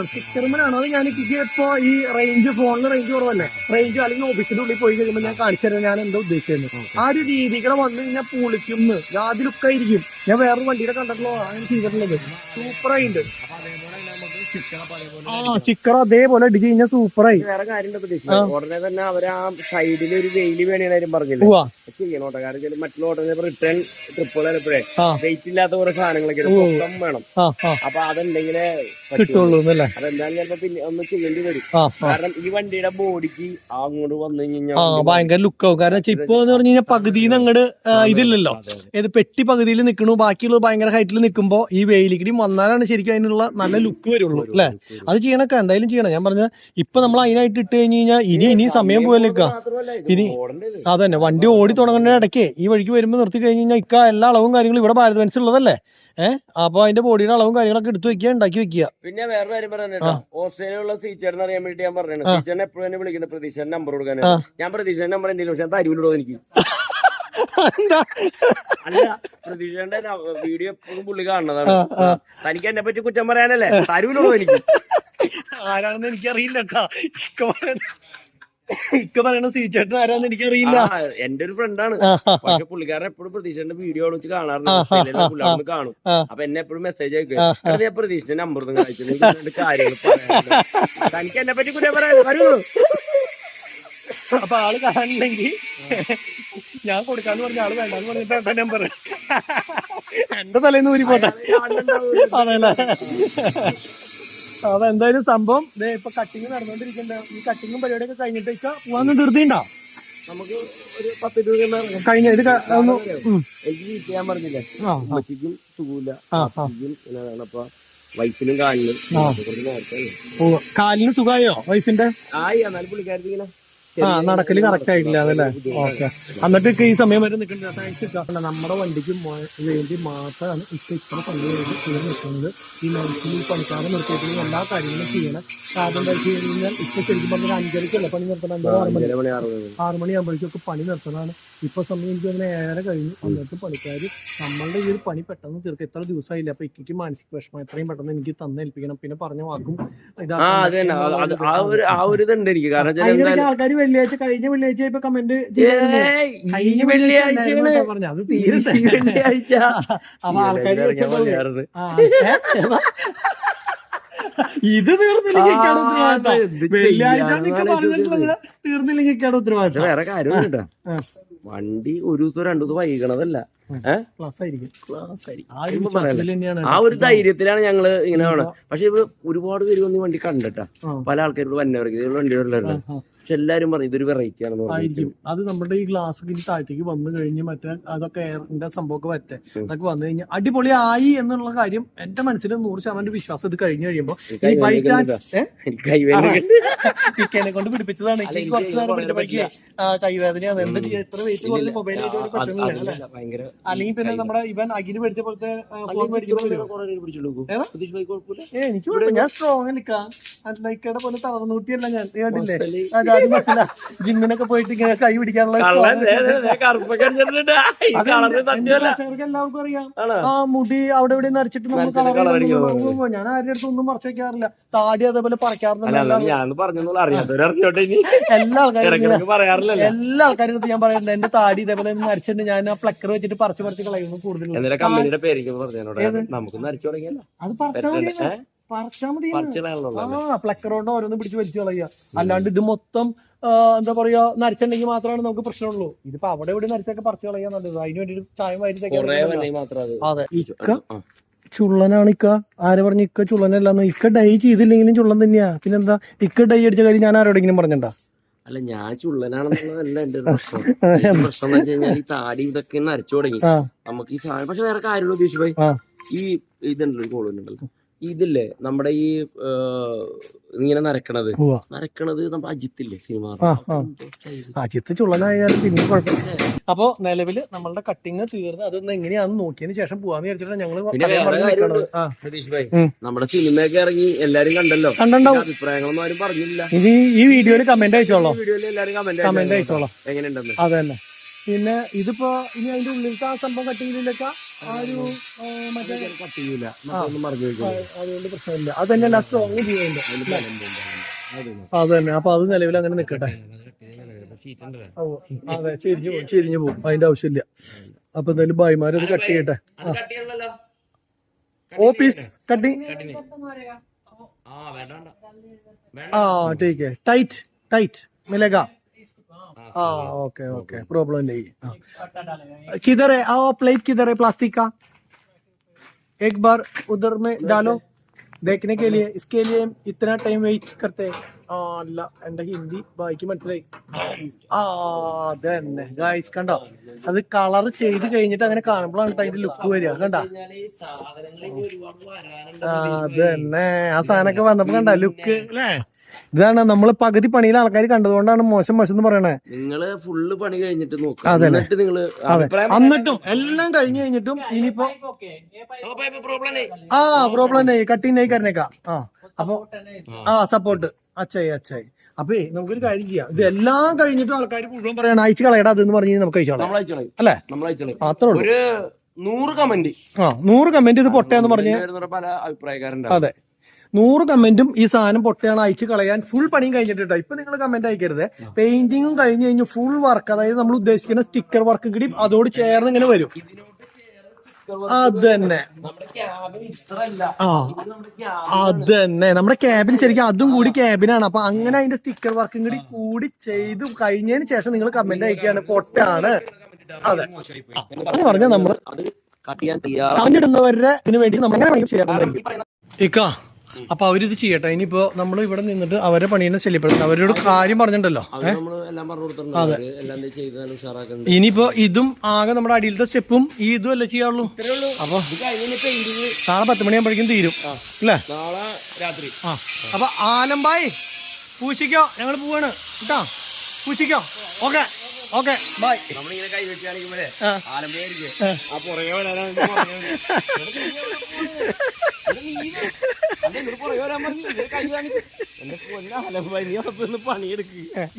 സ്റ്റിക്കർമനാണ് അത്. ഞാൻ ഇപ്പോ ഈ ഫോണിന് റേഞ്ച് കുറവല്ലേ, റേഞ്ച് അല്ലെങ്കിൽ ഓഫീസിന്റെ ഉള്ളിൽ പോയി കഴിയുമ്പോൾ ഞാൻ കാണിച്ചു തരാം ഞാൻ എന്താ ഉദ്ദേശിച്ചത്. ആ ഒരു രീതികളെ വന്നു കഴിഞ്ഞാൽ പൊളിക്കും. ആദ്യം ലുക്കായിരിക്കും. ഞാൻ വേറൊരു വണ്ടിയുടെ കണ്ടിട്ടുള്ളൂ അങ്ങനെ ചെയ്തിട്ടുള്ളത്. സൂപ്പറായിട്ടുണ്ട്. സ്റ്റിക്കർ അതേപോലെ അടിച്ച് കഴിഞ്ഞാൽ സൂപ്പറായി. വേറെ കാര്യം ഉടനെ തന്നെ അവർ ആ സൈഡിൽ ഒരു വെയില് വേണേലും പറഞ്ഞില്ല ചെയ്യണോട്ടെ. കാരണം മറ്റുള്ള ഓട്ടം റിട്ടേൺ ട്രിപ്പുകൾ ചിലപ്പോഴേ വെയിറ്റ് ഇല്ലാത്ത കുറെ സാധനങ്ങളൊക്കെ വേണം. അപ്പൊ അതെന്തെങ്കിലേ കിട്ടുള്ളൂ. അതെന്തായാലും ചിലപ്പോ പിന്നെ ഒന്ന് ചെയ്യേണ്ടി വരും. കാരണം ഈ വണ്ടിയുടെ ബോഡിക്ക് അങ്ങോട്ട് വന്നു കഴിഞ്ഞാൽ ഭയങ്കര ലുക്കാവും. കാരണം ഇപ്പൊ എന്ന് പറഞ്ഞു കഴിഞ്ഞാൽ പകുതിന്ന് അങ്ങോട്ട് ഇതില്ലല്ലോ, ഏത് പെട്ടി പകുതിയിൽ നിൽക്കണു, ബാക്കിയുള്ളത് ഭയങ്കര ഹൈറ്റിൽ നിൽക്കുമ്പോ ഈ വെയിലിക്കടി വന്നാലാണ് ശരിക്കും അതിനുള്ള നല്ല ലുക്ക് വരുള്ളൂ അല്ലെ. അത് ചെയ്യണൊക്കെ എന്തായാലും ചെയ്യണം. ഞാൻ പറഞ്ഞ ഇപ്പൊ നമ്മൾ അതിനായിട്ട് ഇട്ട് കഴിഞ്ഞ് കഴിഞ്ഞാൽ ഇനി സമയം പോയല്ലേക്ക. ഇനി അതന്നെ വണ്ടി ഓടി തുടങ്ങേണ്ട ഇടയ്ക്ക് ഈ വഴിക്ക് വരുമ്പോ നിർത്തി കഴിഞ്ഞ് കഴിഞ്ഞാൽ ഇക്ക എല്ലാ അളവും കാര്യങ്ങളും ഇവിടെ ഭാരത് ബെൻസ് ഉള്ളതല്ലേ. അപ്പൊ അതിന്റെ ബോഡിയുടെ അളവും കാര്യങ്ങളൊക്കെ എടുത്ത് വെക്കുക, ഉണ്ടാക്കി വെക്കുക. പിന്നെ വേറെ കാര്യം പറയാനാ, ഓസ്ട്രേലിയയിലുള്ള സീച്ചേർന്ന് അറിയാൻ വേണ്ടി ഞാൻ പറഞ്ഞു. സീച്ചറിനെ എപ്പോഴും എന്നെ വിളിക്കുന്ന പ്രതീക്ഷ നമ്പർ കൊടുക്കാൻ. ഞാൻ പ്രതീക്ഷ നമ്പർ എന്റെ പക്ഷെ തരുവിനോടോ എനിക്ക് അല്ല, പ്രതീക്ഷന്റെ വീഡിയോ എപ്പോഴും പുള്ളി കാണുന്നതാണ്. തനിക്ക് എന്നെ പറ്റി കുറ്റം പറയാനല്ലേ, തരൂലോടോ എനിക്ക്. ആരാണെന്ന് എനിക്കറിയില്ല കേട്ടോ. ഇക്ക പറയണ സീച്ചേട്ടൻ ആരാന്ന് എനിക്കറിയില്ല. എന്റെ ഒരു ഫ്രണ്ടാണ്. പക്ഷെ പുള്ളിക്കാരൻ എപ്പോഴും പ്രതീക്ഷന്റെ വീഡിയോ വിളിച്ച് കാണാറുണ്ട്. കാണും. അപ്പൊ എന്നെ എപ്പോഴും മെസ്സേജ് അയക്കും. ഞാൻ പ്രതീക്ഷ നമ്പർ ഒന്നും കഴിച്ചു കാര്യങ്ങൾ പറയാനുണ്ട്. തനിക്ക് എന്നെ പറ്റി കുറ്റം പറയാൻ വരുള്ളൂ. അപ്പൊ ആള് കാണണമെങ്കിൽ ഞാൻ കൊടുക്കാന്ന് പറഞ്ഞ ആള് വേണ്ടെന്ന് പറഞ്ഞിട്ട് നമ്പർ എന്റെ തലേന്ന് ഊരി പോട്ടെ. അതല്ലേ. അതെന്തായാലും സംഭവം ഇപ്പൊ കട്ടിങ് നടന്നുകൊണ്ടിരിക്കണ്ട. ഈ കട്ടിങ്ങും പരിപാടിയൊക്കെ കഴിഞ്ഞിട്ട് പോവാന്ന് ധൃതിയുണ്ടോ? നമുക്ക് ഒരു 10 രൂപ കഴിഞ്ഞ ഇത് എനിക്ക് വീട്ടിൽ ചെയ്യാൻ പറഞ്ഞില്ലേ, അമ്മച്ചിക്കും സുഖമില്ല, അപ്പൊ വൈഫിനും കാലിന് സുഖമായോ വൈഫിന്റെ? ആയി. എന്നാലും പുള്ളിക്കാരത്തി ഇങ്ങനെ നടക്കല് കറക്റ്റ് ആയിട്ടില്ല അതല്ലേ. ഓക്കെ. എന്നിട്ട് ഈ സമയം വരെ നിൽക്കുന്നുണ്ട്. താങ്ക്സ്. നമ്മുടെ വണ്ടിക്ക് വേണ്ടി മാത്രമാണ് ഇത്ര പണി ചെയ്ത് നിൽക്കുന്നത്. ഈ നൈറ്റിൽ ഈ പണിക്കാരെ നിർത്തിയിട്ട് എല്ലാ കാര്യങ്ങളും ചെയ്യണം. കാരണം എന്താ വെച്ച് കഴിഞ്ഞാൽ ഇപ്പൊ ശരിക്കും പറഞ്ഞാൽ 5:30ക്കല്ല പണി നിർത്തണം. 6 മണിയാകുമ്പോഴേക്കൊക്കെ പണി നിർത്തണതാണ്. ഇപ്പൊ സമയം എനിക്ക് അങ്ങനെ 7:30 കഴിഞ്ഞു. എന്നിട്ട് പണിക്കാർ നമ്മളുടെ ഈ ഒരു പണി പെട്ടെന്ന് തീർക്കുക. എത്ര ദിവസമായില്ല. അപ്പൊ ഇക്കയ്ക്ക് മാനസിക വിഷമം എത്രയും പെട്ടെന്ന് എനിക്ക് തന്നേൽപ്പിക്കണം. പിന്നെ പറഞ്ഞ വാക്കും ആൾക്കാർ വെള്ളിയാഴ്ച കഴിഞ്ഞ വെള്ളിയാഴ്ച ഇപ്പൊ കമന്റ് പറഞ്ഞു അത് തീരട്ടെ. അപ്പൊ ആൾക്കാർ ഇത് തീർന്നില്ലെങ്കിൽ വെള്ളിയാഴ്ച പറഞ്ഞിട്ടുള്ളത് തീർന്നില്ലെങ്കിൽ ഉത്തരവാദിത്തം. വേറെ കാര്യം കേട്ടോ, വണ്ടി ഒരു ദിവസം 2 ദിവസം വൈകണതല്ല, ആ ഒരു ധൈര്യത്തിലാണ് ഞങ്ങള് ഇങ്ങനെ വേണം. പക്ഷെ ഇവിടെ ഒരുപാട് പേര് വന്ന് വണ്ടി കണ്ടിട്ടാ, പല ആൾക്കാരോട് വന്നവർക്ക് വണ്ടി വരലുണ്ട്. പക്ഷെ എല്ലാരും പറയും ഇതൊരു വെറൈറ്റി ആണെന്ന് ആയിരിക്കും. അത് നമ്മുടെ ഈ ഗ്ലാസ് ഒക്കെ താഴത്തേക്ക് വന്നു കഴിഞ്ഞ് മറ്റേ അതൊക്കെ എയറിന്റെ സംഭവമൊക്കെ പറ്റേ അതൊക്കെ വന്നു കഴിഞ്ഞാൽ അടിപൊളിയായി എന്നുള്ള കാര്യം എന്റെ മനസ്സിൽ 100% വിശ്വാസം. ഇത് കഴിഞ്ഞ് കഴിയുമ്പോ ബൈ ചാൻസ് ഇക്കനെ കൊണ്ട് പിടിപ്പിച്ചതാണ്. കൈവേദനയാണ്. എന്താ ചെയ്യാ, എത്ര വെയിറ്റ് കുറഞ്ഞ മൊബൈൽ പറ്റുന്നില്ല. അല്ലെങ്കിൽ പിന്നെ നമ്മുടെ ഇവൻ അഖില് മേടിച്ച പോലത്തെ ഫോൺ എനിക്ക് ഞാൻ സ്ട്രോങ് നിൽക്കാം. ലൈക്കയുടെ പോലെ തളർന്നൂട്ടിയല്ല ഞാൻ കേട്ടില്ലേ. ജിമ്മിനൊക്കെ പോയിട്ട് ഇങ്ങനെ കൈ പിടിക്കാനുള്ള എല്ലാവർക്കും അറിയാം. ആ മുടി അവിടെ ഇവിടെ നരച്ചിട്ട് നമ്മൾ ഞാൻ ആരുടെ അടുത്ത് ഒന്നും മറച്ചു വെക്കാറില്ല. താടി അതേപോലെ പറിക്കാറില്ല. എല്ലാ ആൾക്കാരുടെ അടുത്ത് ഞാൻ പറയുന്നുണ്ട് എന്റെ താടി ഇതേപോലെ നരച്ചിട്ട് ഞാൻ ആ പ്ലക്കർ വെച്ചിട്ട് പറിച്ച് കളയുന്നു. കൂടുതൽ അത് പറിച്ചാൽ മതി. പ്ലക്കർ കൊണ്ട് ഓരോന്ന് പിടിച്ച് വലിച്ചു കളയുക. അല്ലാണ്ട് ഇത് മൊത്തം എന്താ പറയാ നരച്ചുണ്ടെങ്കിൽ മാത്രമാണ് നമുക്ക് പ്രശ്നമുള്ളൂ. ഇതിപ്പോ അവിടെ ഇവിടെ നരച്ചൊക്കെ പറിച്ചു കളയാൻ നല്ലത്. അതിന് വേണ്ടി ചായം വാരി. അതെ, ഇക്ക ചുള്ളനാണ്. ഇക്ക ആര് പറഞ്ഞ ഇക്ക ചുള്ളനല്ലാന്ന്? ഇക്ക ഡൈ ചെയ്തില്ലെങ്കിലും ചുള്ളൻ തന്നെയാ. പിന്നെന്താ ഇക്ക ഡൈ അടിച്ച കാര്യം ഞാൻ ആരോടെങ്കിലും പറഞ്ഞിട്ടാ? അല്ല, ഞാൻ ചുള്ളനാണെന്നുള്ളതല്ല എന്റെ പ്രശ്നം. പ്രശ്നം എന്ന് വെച്ച് കഴിഞ്ഞാൽ ഈ താടി ഇതൊക്കെ നരച്ചു തുടങ്ങി നമുക്ക് ഈ സാധനം. പക്ഷെ വേറെ കാര്യമുള്ള ഉദ്ദേശിച്ചു പോയി, ഈ ഇതുണ്ടല്ലോ ഈ കോളുണ്ടല്ലോ, ഇതില്ലേ നമ്മുടെ ഈ ഇങ്ങനെ നരക്കണത് നമ്മുടെ അജിത്തില്ലേ സിനിമ, അജിത്ത് ചുള്ളനായാലും പിന്നെ കുഴപ്പമില്ല. അപ്പൊ നിലവില് നമ്മളുടെ കട്ടിങ് തീർന്ന് അതൊന്ന് എങ്ങനെയാണെന്ന് നോക്കിയതിന് ശേഷം പോവാന്ന് വിചാരിച്ചിട്ടാണ് ഞങ്ങള്. സതീഷ് ഭായ്, നമ്മുടെ സിനിമയൊക്കെ ഇറങ്ങി എല്ലാരും കണ്ടല്ലോ, അഭിപ്രായങ്ങളൊന്നും ആരും പറഞ്ഞില്ല. ഇനി ഈ വീഡിയോയില് കമന്റ് അയച്ചോളാം. വീഡിയോയിൽ എല്ലാരും കമന്റ് അയച്ചോളാം എങ്ങനെയുണ്ടെന്ന്. അതന്നെ. പിന്നെ ഇതിപ്പോ ഇനി അതിന്റെ ഉള്ളിലത്തെ ആ സംഭവം കട്ടിങ്ങിലൊക്കെ ആ ഒരു മറ്റേ കട്ടിങ്ങില്ല, അതുകൊണ്ട് പ്രശ്നമില്ല. അത് തന്നെ ലാസ്റ്റ് സ്ട്രോങ് ചെയ്യുന്നുണ്ട്. അത് തന്നെ. അപ്പൊ അത് നിലവിൽ അങ്ങനെ നിക്കട്ടെ. അതെ, ചെരിഞ്ഞു പോകും. അതിന്റെ ആവശ്യമില്ല. അപ്പൊ എന്തായാലും ഭായിമാരത് കട്ട് ചെയ്യട്ടെ. ഓഫീസ് കട്ടിങ് ठीक है. टाइट मिलेगा. ओके प्रॉब्लम नहीं. किधर है? आओ, प्लेट किधर है प्लास्टिक का? एक बार उधर में डालो देखने के लिए. इसके लिए इतना टाइम वेट करते हैं. അല്ല, എന്റെ ഹിന്ദി ബാക്കി മനസ്സിലായി. അതന്നെ ഗായ്സ്, കണ്ടോ? അത് കളർ ചെയ്ത് കഴിഞ്ഞിട്ട് അങ്ങനെ കാണുമ്പോഴാണ് അതിന്റെ ലുക്ക് വരിക. കണ്ടോ? അതന്നെ, ആ സാധനമൊക്കെ വന്നപ്പോ കണ്ട ലുക്ക് അല്ലേ? ഇതാണ് നമ്മള് പകുതി പണിയിൽ ആൾക്കാർ കണ്ടതുകൊണ്ടാണ് മോശം എന്ന് പറയണേ. നിങ്ങള് ഫുള്ള് പണി കഴിഞ്ഞിട്ട് നോക്കാം. എന്നിട്ടും എല്ലാം കഴിഞ്ഞു കഴിഞ്ഞിട്ടും ഇനിയിപ്പോ പ്രോബ്ലം കട്ടിങ് നെയ് കരനേക്കാ. അപ്പൊ സപ്പോർട്ട് അച്ചായി. അപ്പൊ നമുക്കൊരു കാര്യം ചെയ്യാം. ഇത് എല്ലാം കഴിഞ്ഞിട്ടും ആൾക്കാർ മുഴുവൻ പറയണം അയച്ചു കളയടാ അതെന്ന് പറഞ്ഞു നമുക്ക് അയച്ചോളാം അല്ലേ? അത്രേ ഉള്ളൂ. 100 കമന്റ് ഇത് പൊട്ടയാന്ന് പറഞ്ഞ് പല അഭിപ്രായക്കാരുണ്ട്. അതെ, 100 കമന്റും ഈ സാധനം പൊട്ടയാണ് അയച്ചു കളയാൻ ഫുൾ പണിയും കഴിഞ്ഞിട്ടോ. ഇപ്പൊ നിങ്ങൾ കമന്റ് അയക്കരുത്. പെയിന്റിങ്ങും കഴിഞ്ഞ് കഴിഞ്ഞ് ഫുൾ വർക്ക്, അതായത് നമ്മൾ ഉദ്ദേശിക്കുന്ന സ്റ്റിക്കർ വർക്ക് കൂടി അതോട് ചേർന്ന് ഇങ്ങനെ വരും. അതന്നെ നമ്മുടെ ക്യാബിൻ ശരിക്കും അതും കൂടി ക്യാബിനാണ്. അപ്പൊ അങ്ങനെ അതിന്റെ സ്റ്റിക്കർ വർക്കും കൂടി ചെയ്ത് കഴിഞ്ഞതിന് ശേഷം നിങ്ങൾ കമന്റ് അയക്കുകയാണ് പൊട്ടാണ്. അതെ, അത് പറഞ്ഞാൽ നമ്മള് പറഞ്ഞിടുന്നവരുടെ ഇതിനു വേണ്ടി നമ്മൾ അങ്ങനെ ചെയ്യാറുണ്ടായിരിക്കും. ഇക്ക, അപ്പൊ അവരിത് ചെയ്യട്ടെ. ഇനിയിപ്പോ നമ്മൾ ഇവിടെ നിന്നിട്ട് അവരെ പണീനെ ശല്യപ്പെടുത്തും. അവരോട് കാര്യം പറഞ്ഞിട്ടുണ്ടല്ലോ. അതെ, ഇനിയിപ്പോ ഇതും ആകെ നമ്മുടെ അടിയിലത്തെ സ്റ്റെപ്പും ഈ ഇതും അല്ലേ ചെയ്യാറുള്ളൂ. അപ്പൊ നാളെ 10 മണിയാകുമ്പോഴേക്കും തീരും അല്ലേ? അപ്പൊ ആലമ്പായി പൂശിക്കോ, ഞങ്ങൾ പോവാണ് കേട്ടോ. പൂശിക്കോ. Okay bye. നമ്മളിങ്ങനെ കൈ വെച്ചാണെങ്കിലേ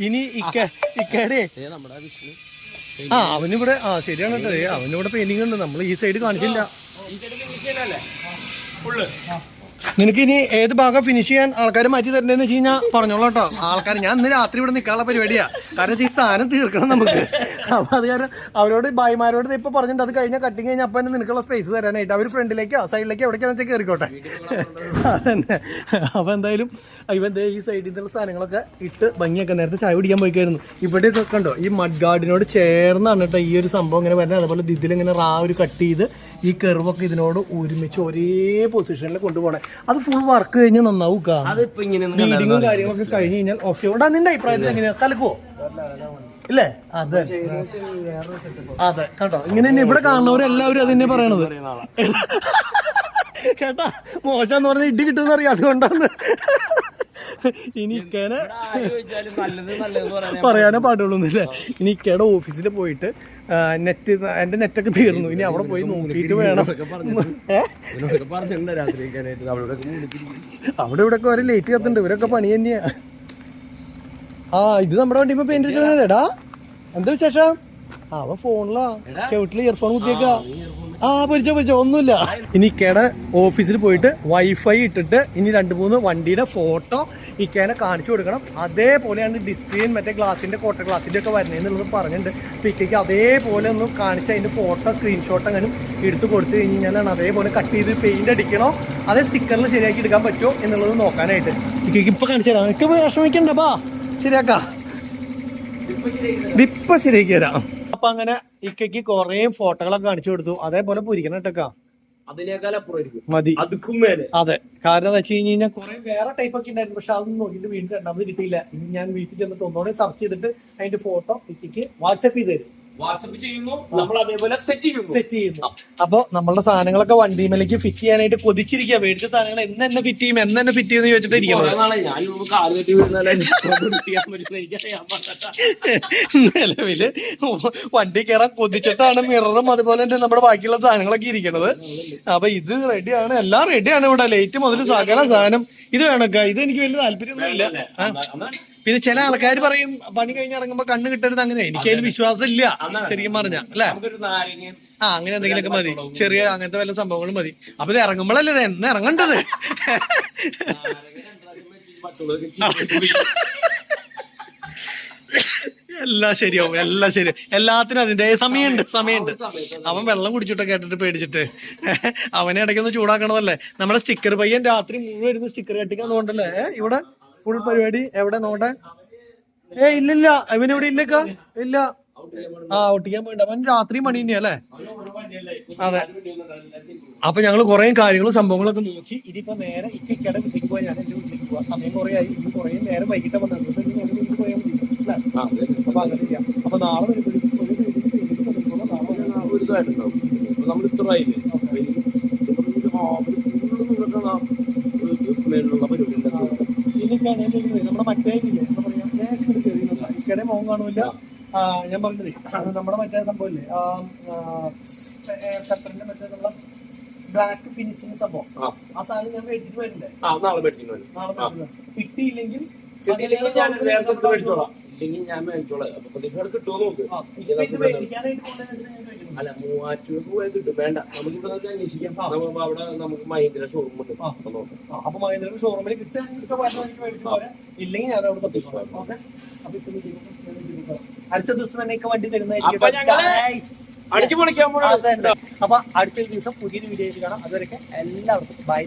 ഇനി ഇക്കടെ നമ്മുടെ വിഷ്ണു അവനിവിടെ ശരിയാണ് കേട്ടോ, അവനിവിടെ പെയിന്റിംഗ് ഉണ്ട്, നമ്മൾ ഈ സൈഡ് കാണിച്ചില്ല. നിനക്ക് ഇനി ഏത് ഭാഗം ഫിനിഷ് ചെയ്യാൻ ആൾക്കാർ മാറ്റി തരേണ്ടതെന്ന് വെച്ച് കഴിഞ്ഞാൽ പറഞ്ഞോളാം കേട്ടോ. ആൾക്കാർ ഞാൻ ഇന്ന് രാത്രി ഇവിടെ നിൽക്കാനുള്ള പരിപാടിയാ, കാരണം ഈ സാധനം തീർക്കണം നമുക്ക്. അപ്പൊ അത് കാരണം അവരോട് ഭായിമാരോട് ഇപ്പൊ പറഞ്ഞിട്ടുണ്ട്, അത് കഴിഞ്ഞാൽ കട്ടിങ് കഴിഞ്ഞാൽ അപ്പം നിനക്കുള്ള സ്പേസ് തരാനായിട്ട് അവർ ഫ്രണ്ടിലേക്കോ സൈഡിലേക്കോ എവിടേക്കാന്ന് വെച്ചാൽ കയറിക്കോട്ടെ. അതന്നെ. അപ്പൊ എന്തായാലും ഇവൻ ഈ സൈഡിൽ നിന്നുള്ള സാധനങ്ങളൊക്കെ ഇട്ട് ഭംഗിയൊക്കെ നേരത്തെ ചായ കുടിക്കാൻ പോയിക്കായിരുന്നു. ഇവിടെയൊക്കെ കണ്ടോ ഈ മഡ് ഗാർഡിനോട് ചേർന്നാണ് കേട്ടോ ഈ ഒരു സംഭവം ഇങ്ങനെ വരുന്നത്. അതുപോലെ ഇതിലിങ്ങനെ ഒരു കട്ട് ചെയ്ത് ഈ കെർവൊക്കെ ഇതിനോട് ഒരുമിച്ച് ഒരേ പൊസിഷനിൽ കൊണ്ടുപോകണേ. അത് ഫുൾ വർക്ക് കഴിഞ്ഞ് നന്നാവും. ബീഡിങ്ങും കാര്യങ്ങളൊക്കെ കഴിഞ്ഞ് കഴിഞ്ഞാൽ ഓക്കെ. ഇവിടെ നിന്റെ അഭിപ്രായത്തിൽ എങ്ങനെയാ, കലക്കുവോ ഇല്ലേ? അതെ അതെ കേട്ടോ, ഇങ്ങനെ തന്നെ ഇവിടെ കാണുന്നവരെല്ലാവരും അത് തന്നെ പറയണത് കേട്ടാ. മോശം പറഞ്ഞ ഇടി കിട്ടുമെന്ന് അറിയാം, അതുകൊണ്ടാണ്. ഇനി ഇക്കേനെ പറയാനേ പാടുള്ളൂന്നില്ലേ. ഇനി ഇക്കയുടെ ഓഫീസിൽ പോയിട്ട് എന്റെ നെറ്റൊക്കെ തീർന്നു, ഇനി അവിടെ പോയി നോക്കിയിട്ട് വേണം. അവിടെ ഇവിടെ ഒക്കെ ലേറ്റ് കത്തുണ്ട്, ഇവരൊക്കെ പണി തന്നെയാ. ഇത് നമ്മുടെ വണ്ടി പെയിന്റ് അടിച്ചോടാ. എന്താ വിശേഷം? അവൻ ഫോണിലാ, ചെവിട്ടില് ഇയർഫോൺ കുത്തിയേക്കാ. പൊരിച്ചോ ഒന്നുമില്ല. ഇനി ഇക്കയുടെ ഓഫീസിൽ പോയിട്ട് വൈഫൈ ഇട്ടിട്ട് ഇനി 2-3 വണ്ടിയുടെ ഫോട്ടോ ഇക്കേനെ കാണിച്ചു കൊടുക്കണം. അതേപോലെയാണ് ഡിസൈൻ മറ്റേ ഗ്ലാസിന്റെ കോട്ട ഗ്ലാസിന്റെ ഒക്കെ വരുന്നതെന്നുള്ളത് പറഞ്ഞിട്ടുണ്ട്. അപ്പൊ ഇക്കയ്ക്ക് അതേപോലെ ഒന്ന് കാണിച്ച് അതിന്റെ ഫോട്ടോ സ്ക്രീൻഷോട്ട് അങ്ങനെ എടുത്ത് കൊടുത്തു കഴിഞ്ഞാലാണ് അതേപോലെ കട്ട് ചെയ്ത് പെയിന്റ് അടിക്കണോ അതേ സ്റ്റിക്കറിൽ ശരിയാക്കി എടുക്കാൻ പറ്റുമോ എന്നുള്ളത് നോക്കാനായിട്ട് ഇക്കയ്ക്ക് ഇപ്പൊ കാണിച്ചു തരാം. എനിക്ക് വിഷമിക്കണ്ട, ബാ ശരിയാക്കാം, ഇതിപ്പൊ ശരിയാക്കി തരാം. അപ്പൊ അങ്ങനെ ഇക്കയ്ക്ക് കൊറേ ഫോട്ടോകളൊക്കെ കാണിച്ചു കൊടുത്തു. അതേപോലെ പൊരിക്കണം കേട്ടൊക്കെ മതി. അതെ, കാരണം എന്താ വെച്ച് കഴിഞ്ഞാൽ കുറെ വേറെ ടൈപ്പ് ഒക്കെ ഉണ്ടായിരുന്നു, പക്ഷെ അതൊന്നും നോക്കിയിട്ട് വീണ്ടും രണ്ടാമത് കിട്ടിയില്ല. ഇനി ഞാൻ വീട്ടിൽ ചെന്നിട്ട് ഒന്നോടെ സെർച്ച് ചെയ്തിട്ട് അതിന്റെ ഫോട്ടോ ഇക്കയ്ക്ക് വാട്സ്ആപ്പ് ചെയ്ത് തരും. സെറ്റ് ചെയ്യുന്നു. അപ്പൊ നമ്മളുടെ സാധനങ്ങളൊക്കെ വണ്ടിമേലേക്ക് ഫിറ്റ് ചെയ്യാനായിട്ട് കൊതിച്ചിരിക്കുക. മേടിച്ച സാധനങ്ങൾ എന്നെ ഫിറ്റ് ചെയ്യും എന്നെ ഫിറ്റ് ചെയ്യുന്ന ചോദിച്ചിട്ട് ഇരിക്കുന്നത്. നിലവില് വണ്ടി കയറാൻ കൊതിച്ചിട്ടാണ് മിററും അതുപോലെ തന്നെ നമ്മുടെ ബാക്കിയുള്ള സാധനങ്ങളൊക്കെ ഇരിക്കുന്നത്. അപ്പൊ ഇത് റെഡിയാണ്, എല്ലാം റെഡിയാണ്. ഇവിടെ ലൈറ്റ് മുതൽ സകല സാധനം ഇത് വേണക്ക. ഇത് എനിക്ക് വലിയ താല്പര്യമൊന്നും ഇല്ല. പിന്നെ ചില ആൾക്കാർ പറയും പണി കഴിഞ്ഞ് ഇറങ്ങുമ്പോ കണ്ണ് കിട്ടരുത്, അങ്ങനെ എനിക്ക് അതിന് വിശ്വാസം ഇല്ല ശരിക്കും പറഞ്ഞ അല്ലെ. അങ്ങനെ എന്തെങ്കിലുമൊക്കെ മതി, ചെറിയ അങ്ങനത്തെ വല്ല സംഭവങ്ങളും മതി. അപ്പൊ ഇത് ഇറങ്ങുമ്പോഴല്ലേ ഇത് എന്ന് ഇറങ്ങേണ്ടത്. എല്ലാം ശരിയാവും, എല്ലാം ശരി. എല്ലാത്തിനും അതിന്റെ സമയമുണ്ട്. അവൻ വെള്ളം കുടിച്ചിട്ടൊക്കെ കേട്ടിട്ട് പേടിച്ചിട്ട് അവനെ ഇടയ്ക്കൊന്ന് ചൂടാക്കണതല്ലേ. നമ്മുടെ സ്റ്റിക്കർ പയ്യൻ രാത്രി മുഴുവൻ ഇരുന്ന് സ്റ്റിക്കർ കെട്ടിക്കാന്നുകൊണ്ടല്ലേ ഇവിടെ ഫുൾ പരിപാടി. എവിടെ നോട്ടെ? ഇല്ലില്ല, ഇവനിവിടെ ഇല്ലക്ക, ഇല്ല. ഒട്ടിക്കാൻ പോയിട്ടുണ്ട്. അവൻ രാത്രി മണി തന്നെയാ അല്ലേ? അതെ. അപ്പൊ ഞങ്ങള് കുറെ കാര്യങ്ങളും സംഭവങ്ങളൊക്കെ നോക്കി. ഇനിയിപ്പോ നേരെ ഇക്കയുടെ വീട്ടിലേക്ക് പോയി, ഞാൻ എന്റെ വീട്ടിലേക്ക് പോവാ. സമയം കുറെ ആയി, ഇനി കുറെ നേരം വൈകിട്ട് വന്നത്. പോയാൽ മതി അല്ലേ? അപ്പൊ അങ്ങനെ ചെയ്യാം. അപ്പൊ നാളെ നമ്മൾ ഇത്ര നമ്മുടെ മറ്റേ ഇക്കടെ മോൻ കാണൂല. ഞാൻ പറഞ്ഞത് നമ്മുടെ മറ്റേ സംഭവമില്ലേ, ഖത്തറിന്റെ മറ്റേ നമ്മളെ ബ്ലാക്ക് ഫിനിഷിംഗ് സംഭവം, ആ സാധനം ഞാൻ മേടിച്ചിട്ട് വരണ്ടേ? നാളെ കിട്ടിയില്ലെങ്കിൽ ഞാൻ മേടിച്ചോളാം. കിട്ടുമോ നോക്ക്. അല്ല, 3000 പോയാൽ കിട്ടും. വേണ്ട, നമുക്കിവിടെ അന്വേഷിക്കാം. അവിടെ നമുക്ക് മഹീന്ദ്ര ഷോറൂം ഉണ്ട്. അപ്പൊ മഹീന്ദ്ര ഷോറൂമിൽ കിട്ടാൻ ഇല്ലെങ്കിൽ ഞാൻ അവിടെ അടുത്ത ദിവസം തന്നെ വണ്ടി തരുന്നതായിരിക്കും. അപ്പൊ അടുത്ത ദിവസം പുതിയൊരു വീഡിയോ കാണാം. അതുവരെ എല്ലാവർക്കും ബൈ.